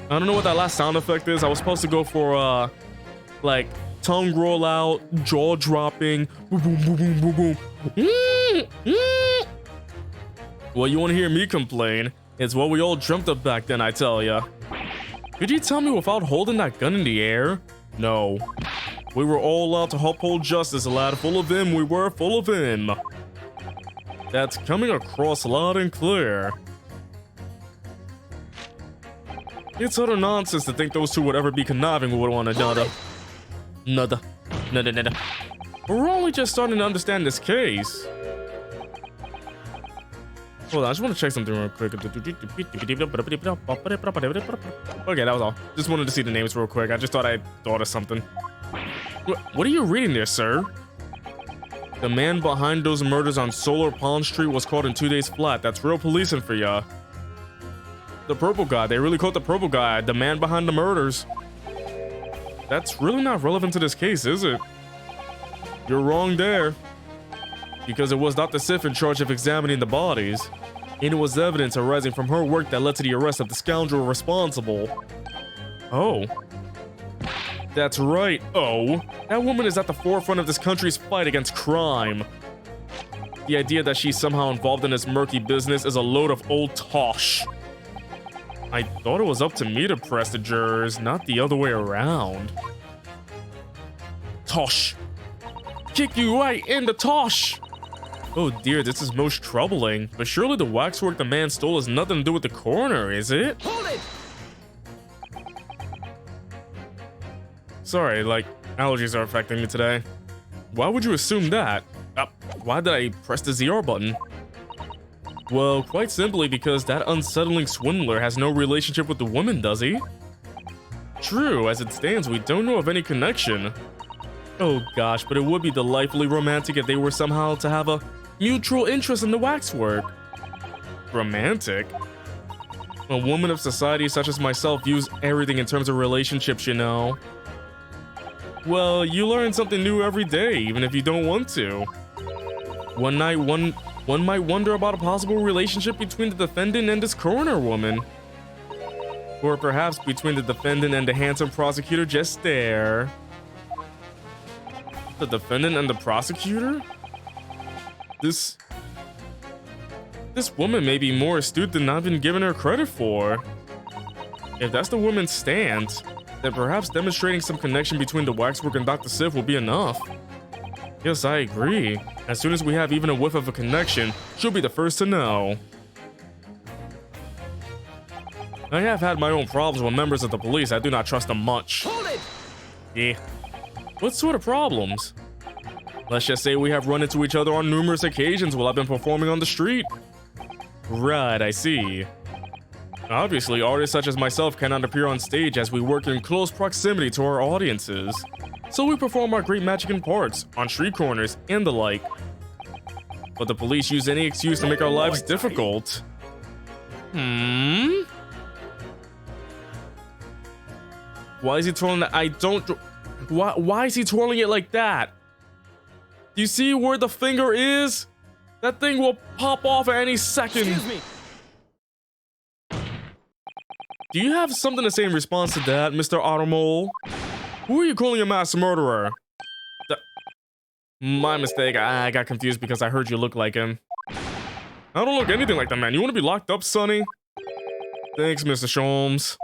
I don't know what that last sound effect is. I was supposed to go for, like, tongue roll out, jaw dropping, boom, boom, boom, boom, boom, boom. Well, you want to hear me complain? It's what we all dreamt of back then, I tell ya. Could you tell me without holding that gun in the air? No. We were all out to uphold justice, lad. Full of him, we were full of him. That's coming across loud and clear. It's utter nonsense to think those two would ever be conniving with one another. Nada. We're only just starting to understand this case. Hold on, I just want to check something real quick. Okay, that was all. Just wanted to see the names real quick. I just thought I thought of something. What are you reading there, sir? The man behind those murders on Solar Pond Street was caught in 2 days flat. That's real policing for ya. The purple guy. They really caught the purple guy. The man behind the murders. That's really not relevant to this case, is it? You're wrong there. Because it was Dr. Sif in charge of examining the bodies. And it was evidence arising from her work that led to the arrest of the scoundrel responsible. Oh. That's right, oh. That woman is at the forefront of this country's fight against crime. The idea that she's somehow involved in this murky business is a load of old tosh. I thought it was up to me to press the jurors, not the other way around. Tosh. Kick you right in the tosh. Oh dear, this is most troubling. But surely the waxwork the man stole has nothing to do with the coroner, is it? Hold it! Sorry, like, allergies are affecting me today. Why would you assume that? Why did I press the ZR button? Well, quite simply because that unsettling swindler has no relationship with the woman, does he? True, as it stands, we don't know of any connection. Oh gosh, but it would be delightfully romantic if they were somehow to have a mutual interest in the waxwork. Romantic? A woman of society such as myself views everything in terms of relationships, you know. Well, you learn something new every day, even if you don't want to. One night, one might wonder about a possible relationship between the defendant and this coroner woman. Or perhaps between the defendant and the handsome prosecutor just there. The defendant and the prosecutor? This woman may be more astute than I've been giving her credit for. If that's the woman's stance, then perhaps demonstrating some connection between the waxwork and Dr. Sif will be enough. Yes, I agree. As soon as we have even a whiff of a connection, she'll be the first to know. I have had my own problems with members of the police. I do not trust them much. Hold it! Yeah. What sort of problems? Let's just say we have run into each other on numerous occasions while I've been performing on the street. Right, I see. Obviously, artists such as myself cannot appear on stage as we work in close proximity to our audiences. So we perform our great magic in parts, on street corners, and the like. But the police use any excuse to make our lives difficult. Why is he twirling that? Why is he twirling it like that? Do you see where the finger is? That thing will pop off at any second. Excuse me. Do you have something to say in response to that, Mr. Automole? Who are you calling a mass murderer? My mistake. I got confused because I heard you look like him. I don't look anything like that, man. You want to be locked up, Sonny? Thanks, Mr. Sholmes.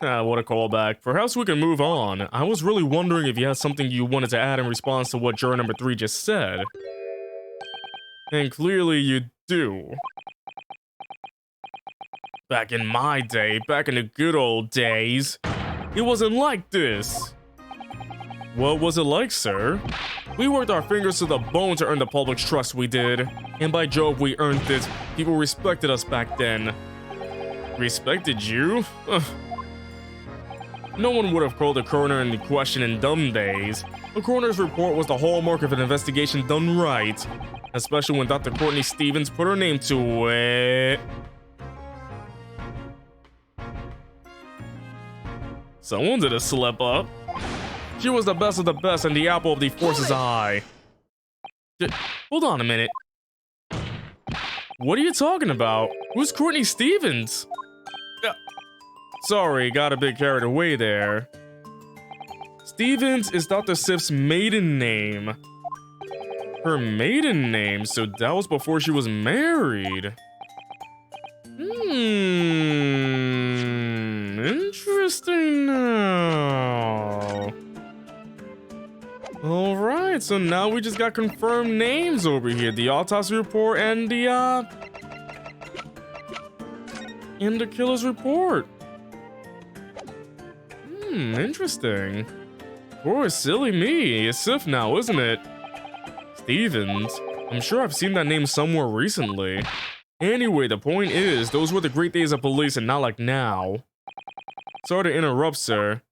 What a callback. Perhaps we can move on. I was really wondering if you had something you wanted to add in response to what juror number 3 just said. And clearly you do. Back in my day, back in the good old days, it wasn't like this. What was it like, sir? We worked our fingers to the bone to earn the public's trust, we did. And by Jove, we earned it. People respected us back then. Respected you? Ugh. No one would have called a coroner into question in dumb days. A coroner's report was the hallmark of an investigation done right, especially when Dr. Courtney Stevens put her name to it. Someone did a slip up. She was the best of the best and the apple of the force's eye. Hold on a minute. What are you talking about? Who's Courtney Stevens? Sorry, got a bit carried away there. Stevens is Dr. Sif's maiden name. Her maiden name, so that was before she was married. Interesting now. Alright, so now we just got confirmed names over here. The autopsy report and the killer's report. Interesting. Poor silly me. It's Sif now, isn't it? Stevens. I'm sure I've seen that name somewhere recently. Anyway, the point is, those were the great days of police and not like now. Sorry to interrupt, sir.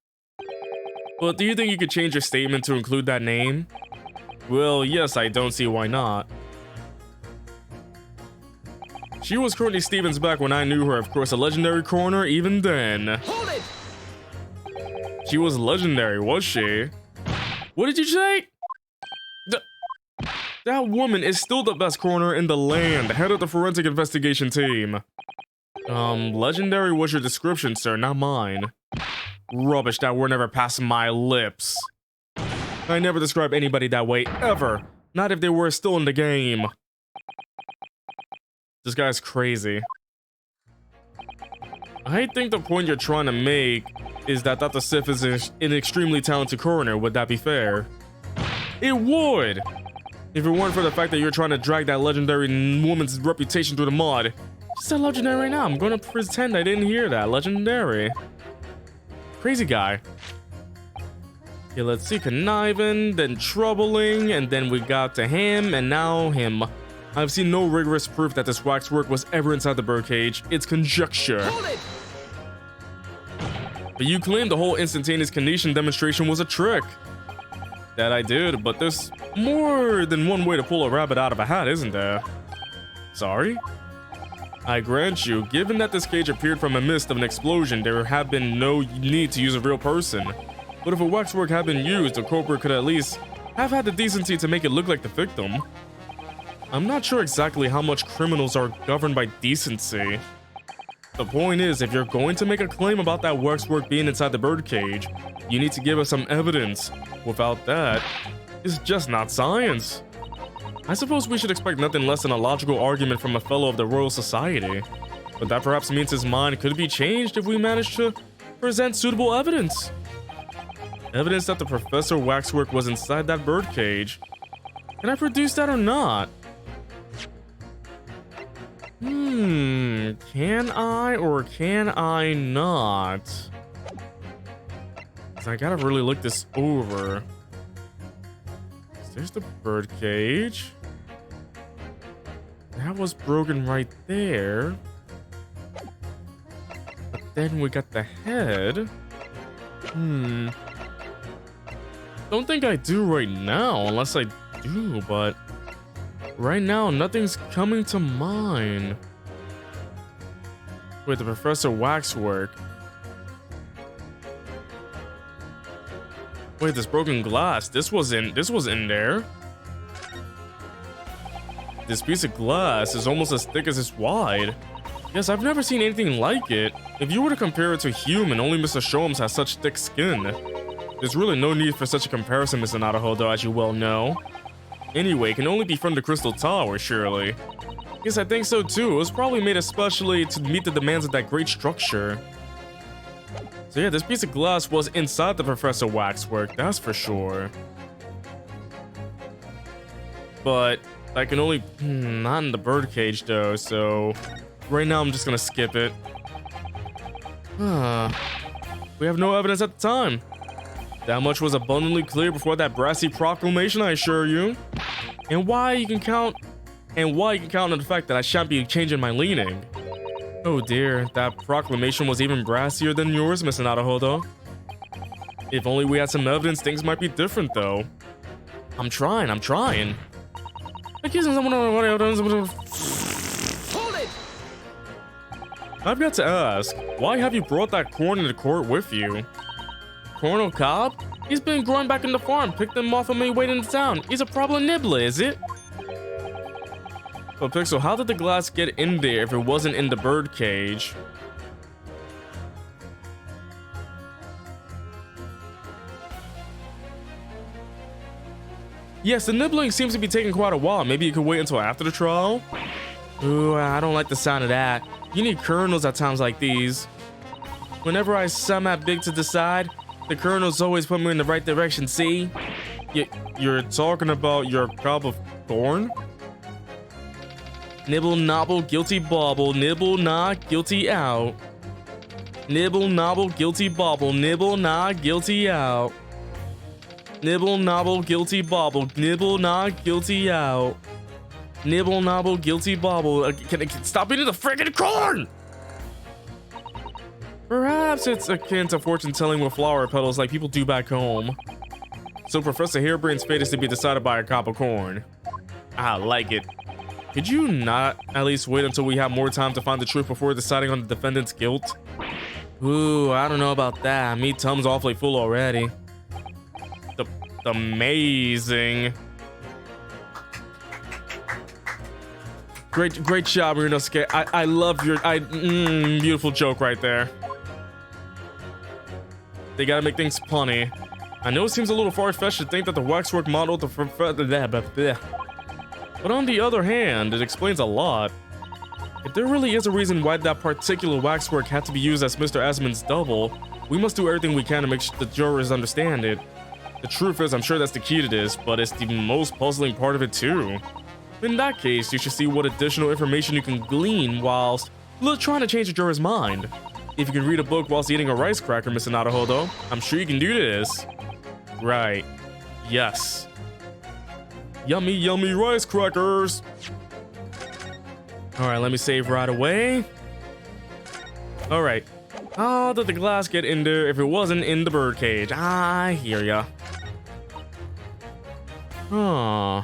But do you think you could change your statement to include that name? Well, yes, I don't see why not. She was Courtney Stevens back when I knew her, of course, a legendary coroner even then. Hold it! She was legendary, was she? What did you say? That woman is still the best coroner in the land, head of the forensic investigation team. Legendary was your description, sir, not mine. Rubbish, that word never passed my lips. I never describe anybody that way, ever. Not if they were still in the game. This guy's crazy. I think the point you're trying to make is that Dr. Sif is an extremely talented coroner. Would that be fair? It would! If it weren't for the fact that you're trying to drag that legendary woman's reputation through the mud. She said legendary right now. I'm gonna pretend I didn't hear that. Legendary. Crazy guy. Okay, let's see. Conniving, then troubling, and then we got to him, and now him. I've seen no rigorous proof that this waxwork was ever inside the birdcage. It's conjecture. Hold it! But you claim the whole instantaneous condition demonstration was a trick. That I did, but there's more than one way to pull a rabbit out of a hat, isn't there? Sorry? I grant you, given that this cage appeared from a mist of an explosion, there had been no need to use a real person. But if a waxwork had been used, the culprit could at least have had the decency to make it look like the victim. I'm not sure exactly how much criminals are governed by decency. The point is, if you're going to make a claim about that waxwork being inside the birdcage, you need to give us some evidence. Without that, it's just not science. I suppose we should expect nothing less than a logical argument from a fellow of the Royal Society. But that perhaps means his mind could be changed if we manage to present suitable evidence. Evidence that the Professor Waxwork was inside that birdcage. Can I produce that or not? Can I or can I not? I gotta really look this over. There's the birdcage. That was broken right there. But then we got the head. Don't think I do right now, unless I do, but right now nothing's coming to mind. Wait, the Professor Waxwork. Wait, this broken glass. This was in there. This piece of glass is almost as thick as it's wide. Yes, I've never seen anything like it. If you were to compare it to human, only Mr. Sholmes has such thick skin. There's really no need for such a comparison, Mr. Naruhodo, as you well know. Anyway, it can only be from the Crystal Tower, surely. Yes, I think so too. It was probably made especially to meet the demands of that great structure. So yeah, this piece of glass was inside the Professor Waxwork, that's for sure. But I can only... not in the birdcage though, so... right now I'm just gonna skip it. We have no evidence at the time. That much was abundantly clear before that brassy proclamation, I assure you. And why you can count on the fact that I shan't be changing my leaning. Oh dear, that proclamation was even brassier than yours, Mr. Naruhodo. If only we had some evidence, things might be different though. I'm trying. Accusing someone of... Hold it! I've got to ask, why have you brought that corn into court with you? Colonel Cobb? He's been growing back in the farm, picked them off of me waiting in town. He's a problem nibbler, is it? But Pixel, how did the glass get in there if it wasn't in the bird cage? Yes, the nibbling seems to be taking quite a while. Maybe you could wait until after the trial? Ooh, I don't like the sound of that. You need kernels at times like these. Whenever I sum at big to decide, the kernels always put me in the right direction, see? You're talking about your cob of corn? Nibble, nobble, guilty bauble, nibble, nah, guilty out. Nibble, nobble, guilty bauble, nibble, nah, guilty out. Nibble, nobble, guilty bauble, nibble, nah, guilty out. Nibble, nobble, guilty bauble. Can stop eating the friggin' corn! Perhaps it's akin to fortune telling with flower petals like people do back home. So Professor Harebrain's fate is to be decided by a cob of corn. I like it. Could you not at least wait until we have more time to find the truth before deciding on the defendant's guilt? Ooh, I don't know about that. Me Tum's awfully full already. Amazing. Great job, Ryunosuke. I love your beautiful joke right there. They gotta make things punny. I know it seems a little far-fetched to think that the waxwork model but on the other hand, it explains a lot. If there really is a reason why that particular waxwork had to be used as Mr. Asmon's double, we must do everything we can to make sure the jurors understand it. The truth is, I'm sure that's the key to this, but it's the most puzzling part of it too. In that case, you should see what additional information you can glean whilst trying to change the juror's mind. If you can read a book whilst eating a rice cracker, Mr. Naruhodo, I'm sure you can do this. Right. Yes. Yummy, yummy rice crackers. Alright, let me save right away. Alright. How did the glass get in there if it wasn't in the birdcage? I hear ya. Huh.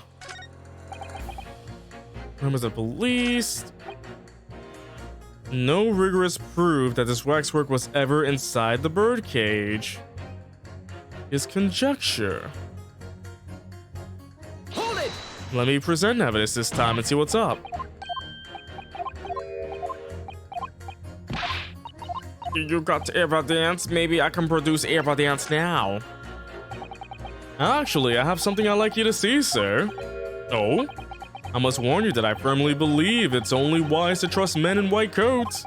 Members of police. No rigorous proof that this waxwork was ever inside the birdcage. Is conjecture. Hold it! Let me present evidence this time and see what's up. You got evidence? Maybe I can produce evidence now. Actually, I have something I'd like you to see, sir. Oh? I must warn you that I firmly believe it's only wise to trust men in white coats.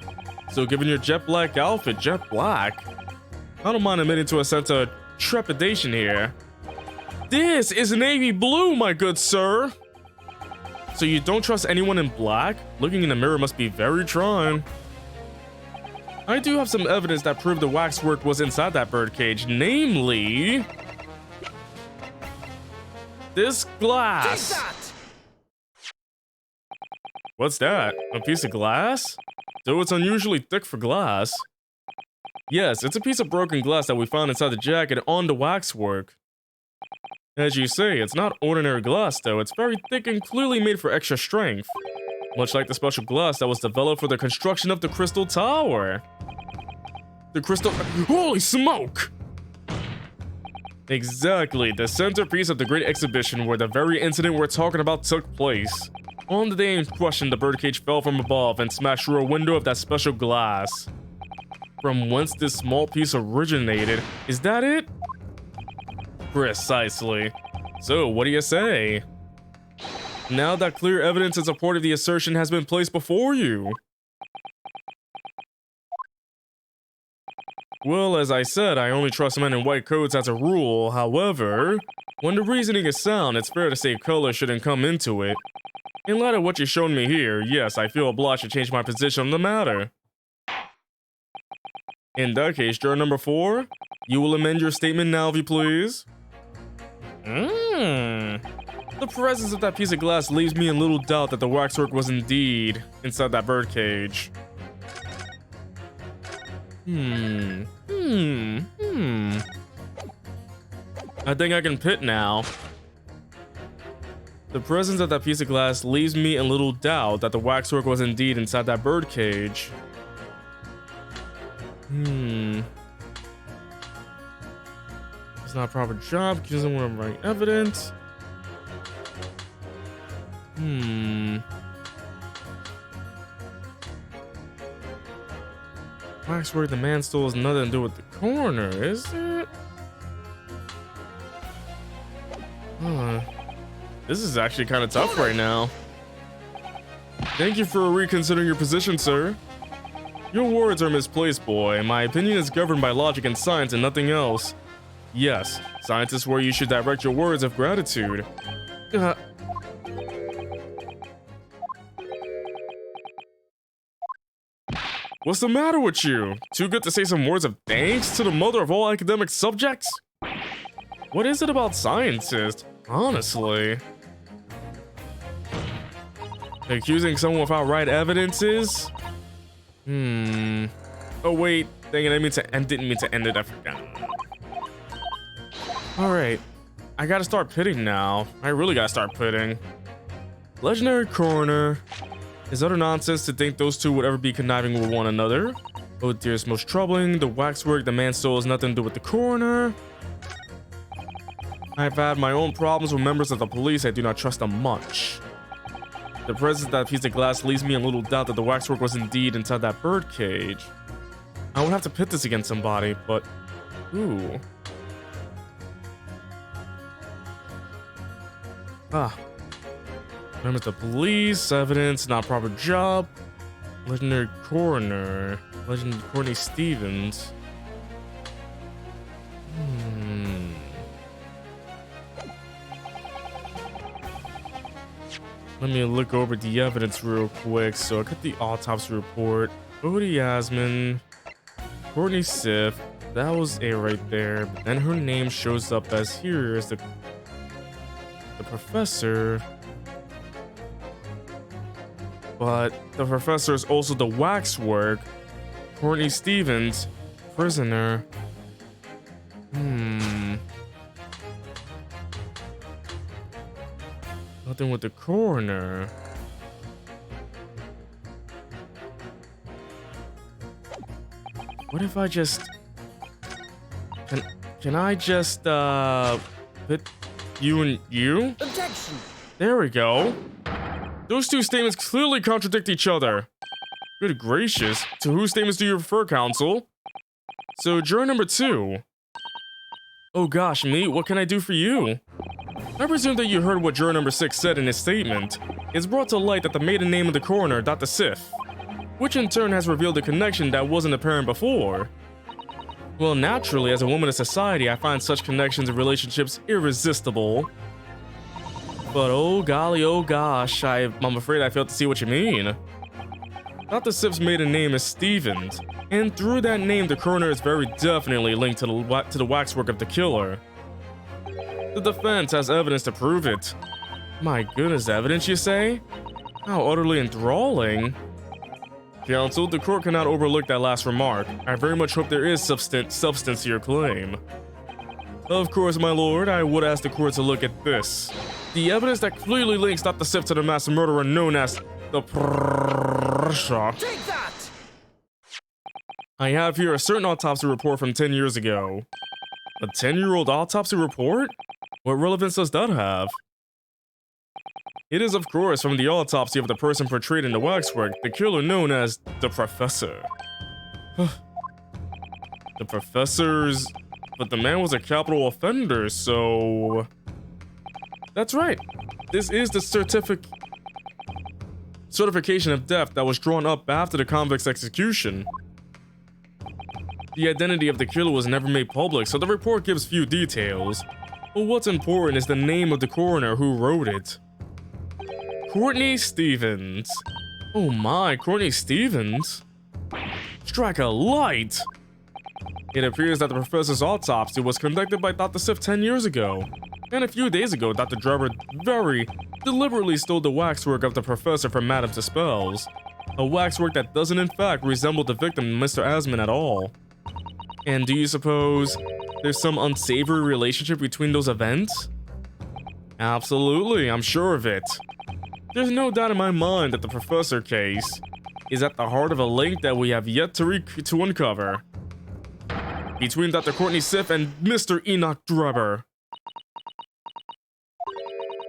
So given your jet black outfit, jet black, I don't mind admitting to a sense of trepidation here. This is navy blue, my good sir. So you don't trust anyone in black? Looking in the mirror must be very trying. I do have some evidence that proved the waxwork was inside that birdcage, namely... this glass. Take that! What's that? A piece of glass? Though it's unusually thick for glass. Yes, it's a piece of broken glass that we found inside the jacket on the waxwork. As you say, it's not ordinary glass though, it's very thick and clearly made for extra strength. Much like the special glass that was developed for the construction of the Crystal Tower. The Crystal... Holy smoke! Exactly, the centerpiece of the Great Exhibition where the very incident we're talking about took place. On the day in question, the birdcage fell from above and smashed through a window of that special glass. From whence this small piece originated, is that it? Precisely. So, what do you say? Now that clear evidence in support of the assertion has been placed before you. Well, as I said, I only trust men in white coats as a rule. However, when the reasoning is sound, it's fair to say color shouldn't come into it. In light of what you've shown me here, yes, I feel obliged to change my position on the matter. In that case, juror number 4, you will amend your statement now, if you please. The presence of that piece of glass leaves me in little doubt that the waxwork was indeed inside that birdcage. I think I can pit now. The presence of that piece of glass leaves me in little doubt that the waxwork was indeed inside that bird cage. It's not a proper job, using one of right evidence. Waxwork the man stole has nothing to do with the coroner, is it? This is actually kind of tough right now. Thank you for reconsidering your position, sir. Your words are misplaced, boy. My opinion is governed by logic and science and nothing else. Yes, science is where you should direct your words of gratitude. What's the matter with you? Too good to say some words of thanks to the mother of all academic subjects? What is it about scientists? Honestly. Accusing someone without right evidence is? Oh wait, dang it, didn't mean to end it, I forgot. Alright, I gotta start pitting now. I really gotta start pitting. Legendary coroner. Is utter nonsense to think those two would ever be conniving with one another. Oh dear, it's most troubling. The waxwork the man stole has nothing to do with the coroner. I've had my own problems with members of the police. I do not trust them much. The presence of that piece of glass leaves me in little doubt that the waxwork was indeed inside that bird cage. I would have to pit this against somebody, but... Ooh. Members of the police, evidence, not proper job. Legendary coroner. Legend Courtney Stevens. Let me look over the evidence real quick. So I got the autopsy report. Odie Yasmin. Courtney Sif. That was A right there. But then her name shows up as here as the professor. But the professor is also the waxwork. Courtney Stevens, prisoner. Nothing with the coroner. What if I just... Can I just, put you and you? Objection! There we go. Those two statements clearly contradict each other. Good gracious. To whose statements do you refer, counsel? So, juror number 2. Oh gosh, me? What can I do for you? I presume that you heard what juror number 6 said in his statement. It's brought to light that the maiden name of the coroner, Dr. Sif, which in turn has revealed a connection that wasn't apparent before. Well, naturally, as a woman of society, I find such connections and relationships irresistible. But oh golly, oh gosh, I'm afraid I failed to see what you mean. Dr. Sif's maiden name is Stevens, and through that name, the coroner is very definitely linked to the waxwork of the killer. The defense has evidence to prove it. My goodness, evidence, you say? How utterly enthralling. Counsel, the court cannot overlook that last remark. I very much hope there is substance to your claim. Of course, my lord, I would ask the court to look at this. The evidence that clearly links Dr. Sif to the mass murderer known as the Pressure. Take that! I have here a certain autopsy report from 10 years ago. A 10-year-old autopsy report? What relevance does that have? It is, of course, from the autopsy of the person portrayed in the waxwork, the killer known as the Professor. The Professor's... But the man was a capital offender, so... That's right. This is the certification of death that was drawn up after the convict's execution. The identity of the killer was never made public, so the report gives few details. But what's important is the name of the coroner who wrote it. Courtney Stevens. Oh my, Courtney Stevens? Strike a light! It appears that the professor's autopsy was conducted by Dr. Sif 10 years ago. And a few days ago, Dr. Driver very deliberately stole the waxwork of the professor from Madame Dispels. A waxwork that doesn't in fact resemble the victim, Mr. Asman, at all. And do you suppose there's some unsavory relationship between those events? Absolutely, I'm sure of it. There's no doubt in my mind that the Professor case is at the heart of a link that we have yet to uncover. Between Dr. Courtney Sif and Mr. Enoch Drebber.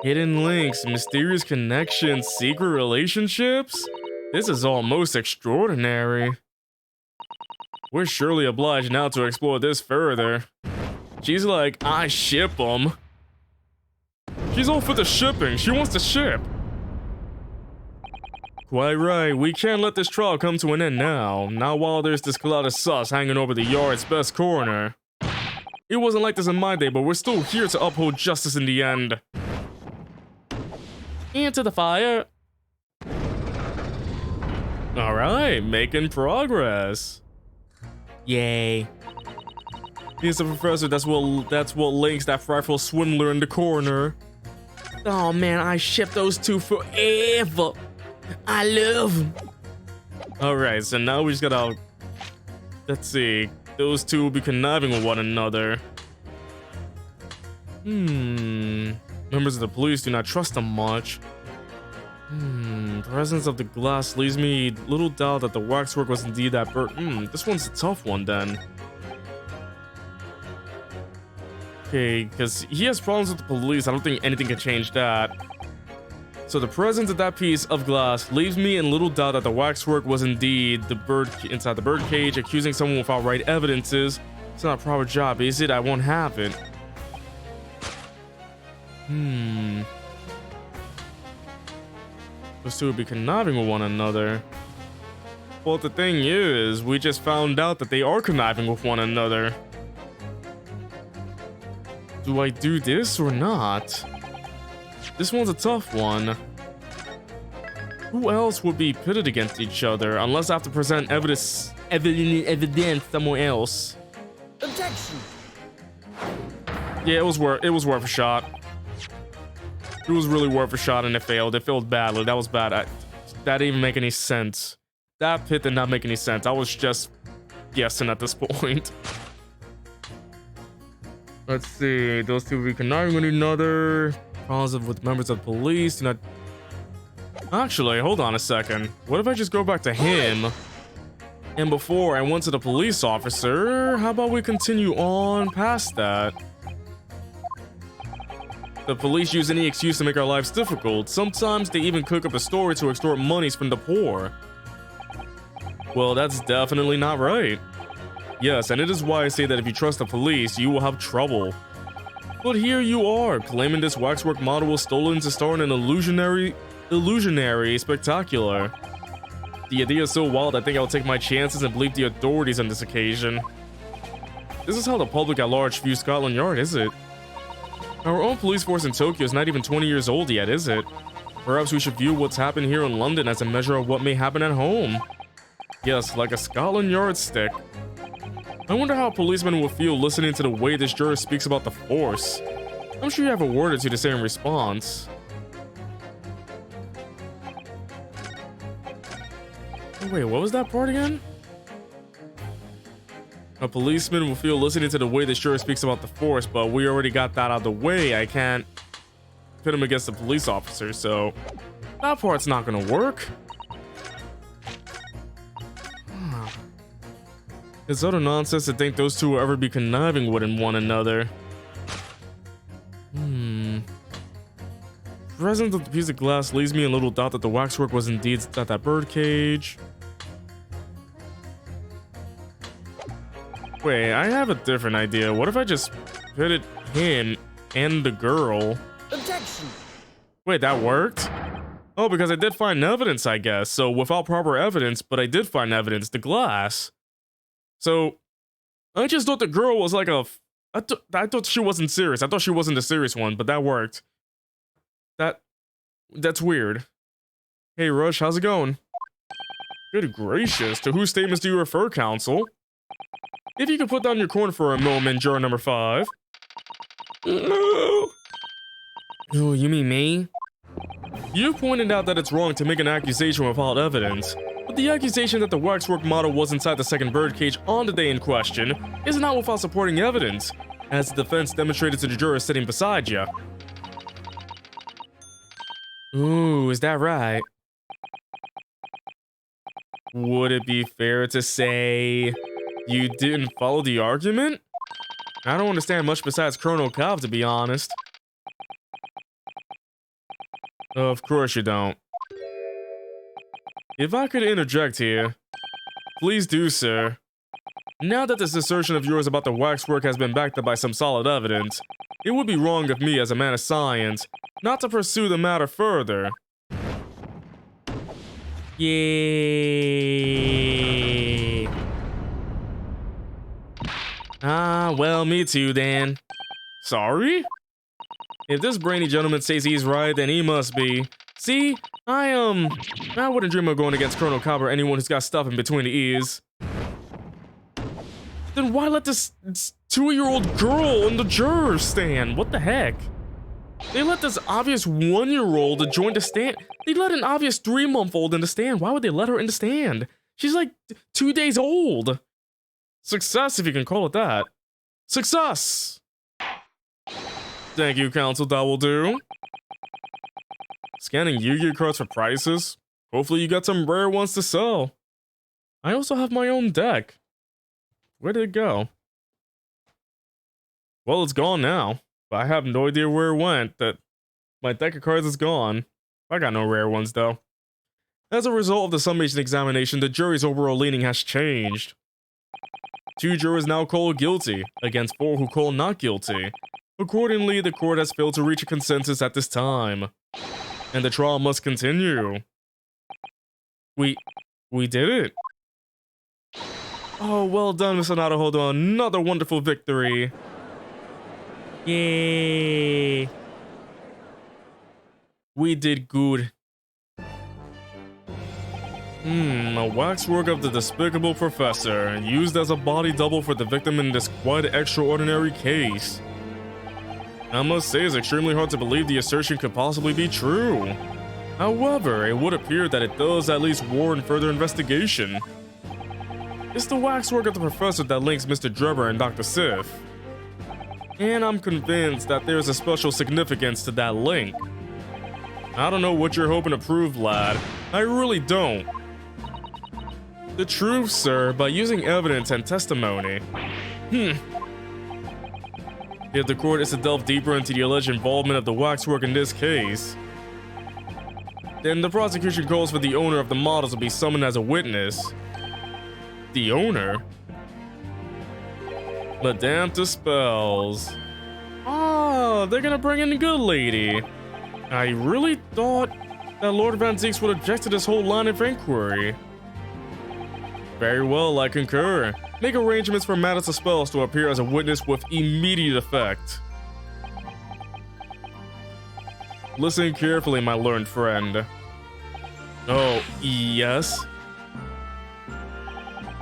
Hidden links, mysterious connections, secret relationships? This is all most extraordinary. We're surely obliged now to explore this further. She's like, I ship them. She's all for the shipping. She wants to ship. Quite right. We can't let this trial come to an end now. Not while there's this cloud of sus hanging over the yard's best coroner. It wasn't like this in my day, but we're still here to uphold justice in the end. Into the fire. Alright, making progress. Yay. He's the Professor, that's what links that frightful swindler in the corner. Oh man, I ship those two forever. I love them. Alright, so now we just gotta... Let's see. Those two will be conniving with one another. Members of the police do not trust them much. Presence of the glass leaves me little doubt that the waxwork was indeed that bird. This one's a tough one then. Okay, because he has problems with the police. I don't think anything can change that. So the presence of that piece of glass leaves me in little doubt that the waxwork was indeed the bird inside the bird cage. Accusing someone without right evidences. It's not a proper job, is it? I won't have it. Those two would be conniving with one another. Well, the thing is, we just found out that they are conniving with one another. Do I do this or not? This one's a tough one. Who else would be pitted against each other unless I have to present evidence somewhere else? Objection. Yeah, it was worth a shot. It was really worth a shot and it failed. It failed badly. That was bad. That didn't even make any sense. That pit did not make any sense. I was just guessing at this point. Let's see. Those two will be conniving with another. Positive with members of police. Do not. Actually, hold on a second. What if I just go back to him? And before I went to the police officer, how about we continue on past that? The police use any excuse to make our lives difficult. Sometimes they even cook up a story to extort monies from the poor. Well, that's definitely not right. Yes, and it is why I say that if you trust the police, you will have trouble. But here you are, claiming this waxwork model was stolen to star in an illusionary spectacular. The idea is so wild, I think I'll take my chances and bleep the authorities on this occasion. This is how the public at large views Scotland Yard, is it? Our own police force in Tokyo is not even 20 years old yet, is it? Perhaps we should view what's happened here in London as a measure of what may happen at home. Yes, like a Scotland Yard stick. I wonder how policemen will feel listening to the way this juror speaks about the force. I'm sure you have a word or two to say in response. Oh, wait, what was that part again? A policeman will feel listening to the way this juror speaks about the force, but we already got that out of the way. I can't pit him against the police officer, so that part's not gonna work. It's utter nonsense to think those two will ever be conniving with one another. Presence of the piece of glass leaves me in little doubt that the waxwork was indeed at that birdcage. Wait, I have a different idea. What if I just pitted him and the girl? Objection. Wait, that worked? Oh, because I did find evidence, I guess. So without proper evidence, but I did find evidence, the glass. So I just thought the girl was like a... I thought she wasn't serious. I thought she wasn't the serious one, but that worked. That's weird. Hey, Rush, how's it going? Good gracious, to whose statements do you refer, counsel? If you could put down your corn for a moment, juror number 5. No. Oh, you mean me? You pointed out that it's wrong to make an accusation without evidence. the accusation that the waxwork model was inside the second birdcage on the day in question is not without supporting evidence, as the defense demonstrated to the jurors sitting beside you. Ooh, is that right? Would it be fair to say you didn't follow the argument? I don't understand much besides Chrono Cov, to be honest. Of course you don't. If I could interject here, please do, sir. Now that this assertion of yours about the waxwork has been backed up by some solid evidence, it would be wrong of me as a man of science not to pursue the matter further. Yeah. Ah, well, me too, then. Sorry? If this brainy gentleman says he's right, then he must be. See, I wouldn't dream of going against Colonel Cobb or anyone who's got stuff in between the ears. Then why let this 2-year-old girl in the jurors stand? What the heck? They let this obvious 1-year-old join the stand. They let an obvious 3-month-old in the stand. Why would they let her in the stand? She's like 2 days old. Success, if you can call it that. Success! Thank you, counsel, that will do. Scanning Yu-Gi-Oh cards for prices. Hopefully you got some rare ones to sell. I also have my own deck. Where did it go? Well, it's gone now. But I have no idea where it went. That my deck of cards is gone. I got no rare ones though. As a result of the summation examination, the jury's overall leaning has changed. 2 jurors now call guilty, against 4 who call not guilty. Accordingly, the court has failed to reach a consensus at this time. And the trial must continue. We did it. Oh, well done, Mr. Naruhodo. Another wonderful victory. Yay. We did good. A waxwork of the despicable professor, used as a body double for the victim in this quite extraordinary case. I must say it's extremely hard to believe the assertion could possibly be true. However, it would appear that it does at least warrant further investigation. It's the waxwork of the professor that links Mr. Drebber and Dr. Sif. And I'm convinced that there's a special significance to that link. I don't know what you're hoping to prove, lad. I really don't. The truth, sir, by using evidence and testimony. If the court is to delve deeper into the alleged involvement of the waxwork in this case, then the prosecution calls for the owner of the models to be summoned as a witness. The owner? Madame Dispels. Oh, they're gonna bring in the good lady. I really thought that Lord Van Zieks would object to this whole line of inquiry. Very well, I concur. Make arrangements for Madame Dispels to appear as a witness with immediate effect. Listen carefully, my learned friend. Oh, yes?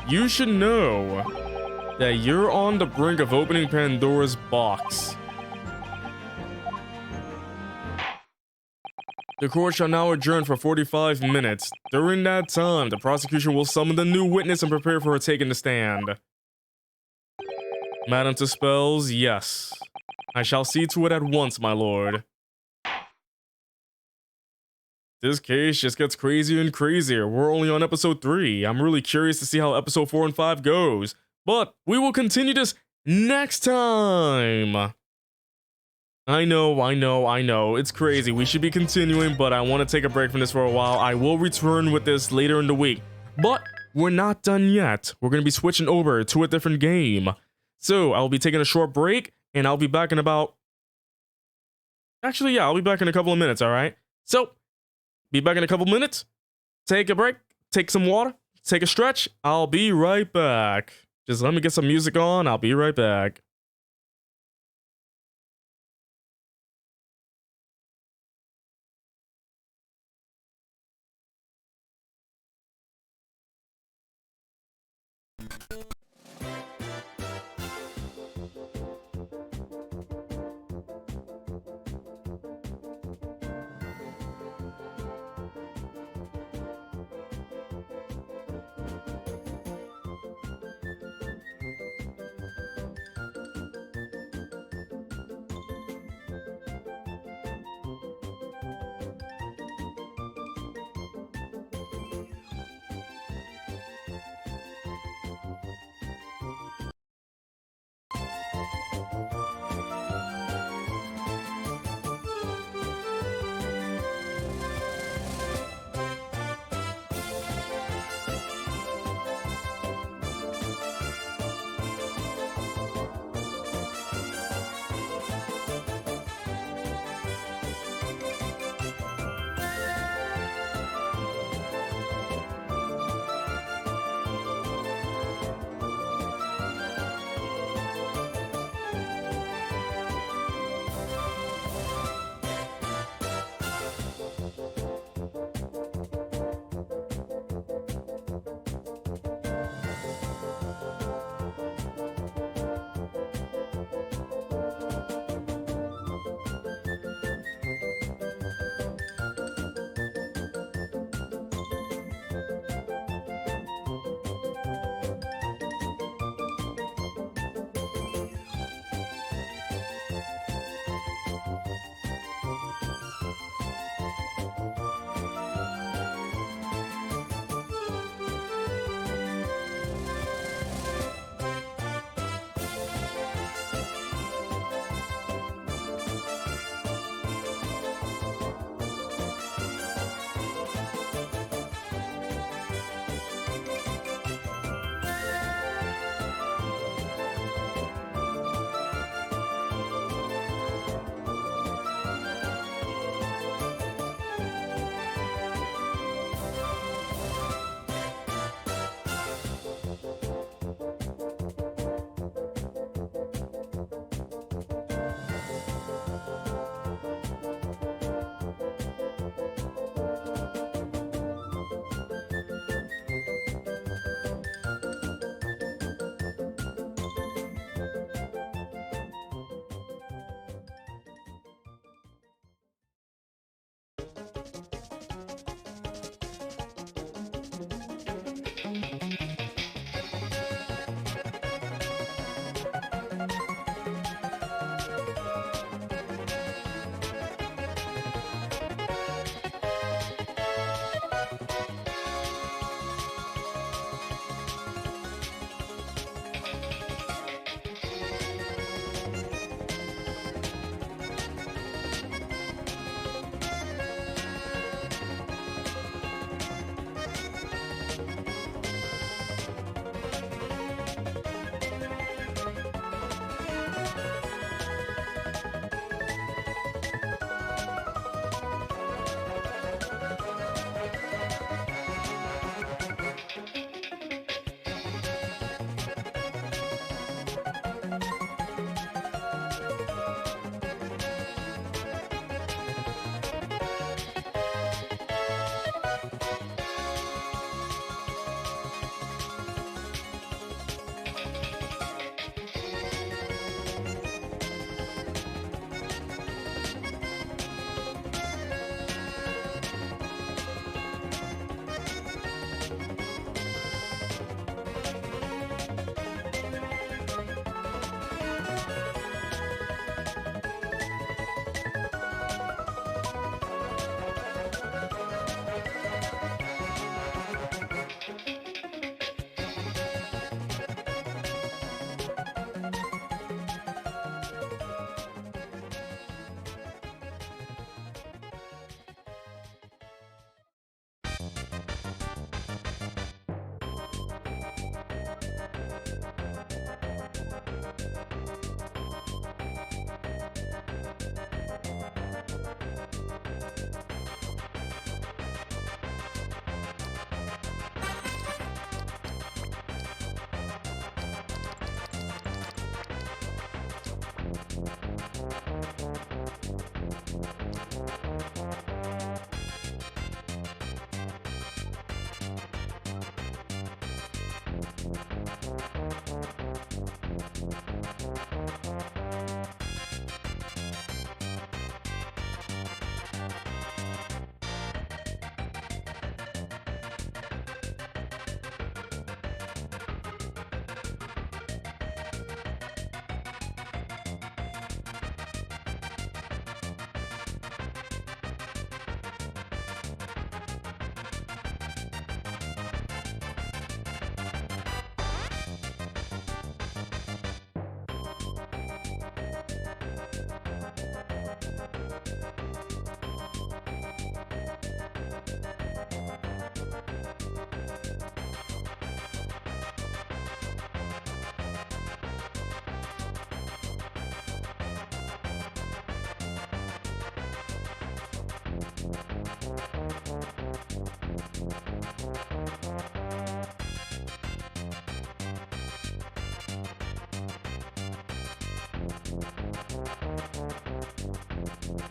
You should know that you're on the brink of opening Pandora's box. The court shall now adjourn for 45 minutes. During that time, the prosecution will summon the new witness and prepare for her taking the stand. Madame Dispels, yes. I shall see to it at once, my lord. This case just gets crazier and crazier. We're only on episode 3. I'm really curious to see how episode 4 and 5 goes. But we will continue this next time. I know. It's crazy. We should be continuing, but I want to take a break from this for a while. I will return with this later in the week. But we're not done yet. We're going to be switching over to a different game. So I'll be taking a short break, and I'll be back in about... Actually, yeah, I'll be back in a couple of minutes, alright? So, be back in a couple minutes. Take a break, take some water, take a stretch. I'll be right back. Just let me get some music on. I'll be right back.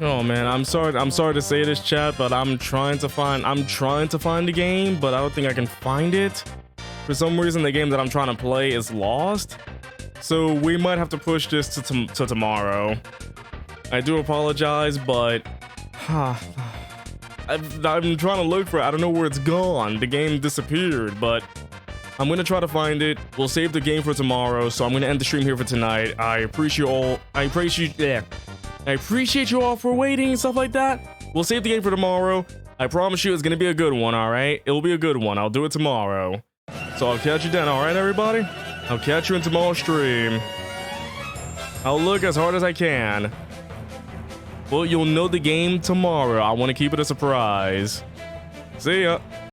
Oh man, I'm sorry to say this, chat, but I'm trying to find the game, but I don't think I can find it. For some reason, the game that I'm trying to play is lost. So we might have to push this to tomorrow. I do apologize, but I'm trying to look for it. I don't know where it's gone. The game disappeared, but I'm gonna try to find it. We'll save the game for tomorrow, so I'm gonna end the stream here for tonight. I appreciate you all for waiting and stuff like that. We'll save the game for tomorrow. I promise you it's gonna be a good one, alright? It'll be a good one. I'll do it tomorrow. So I'll catch you then, alright everybody? I'll catch you in tomorrow's stream. I'll look as hard as I can. Well, you'll know the game tomorrow. I want to keep it a surprise. See ya.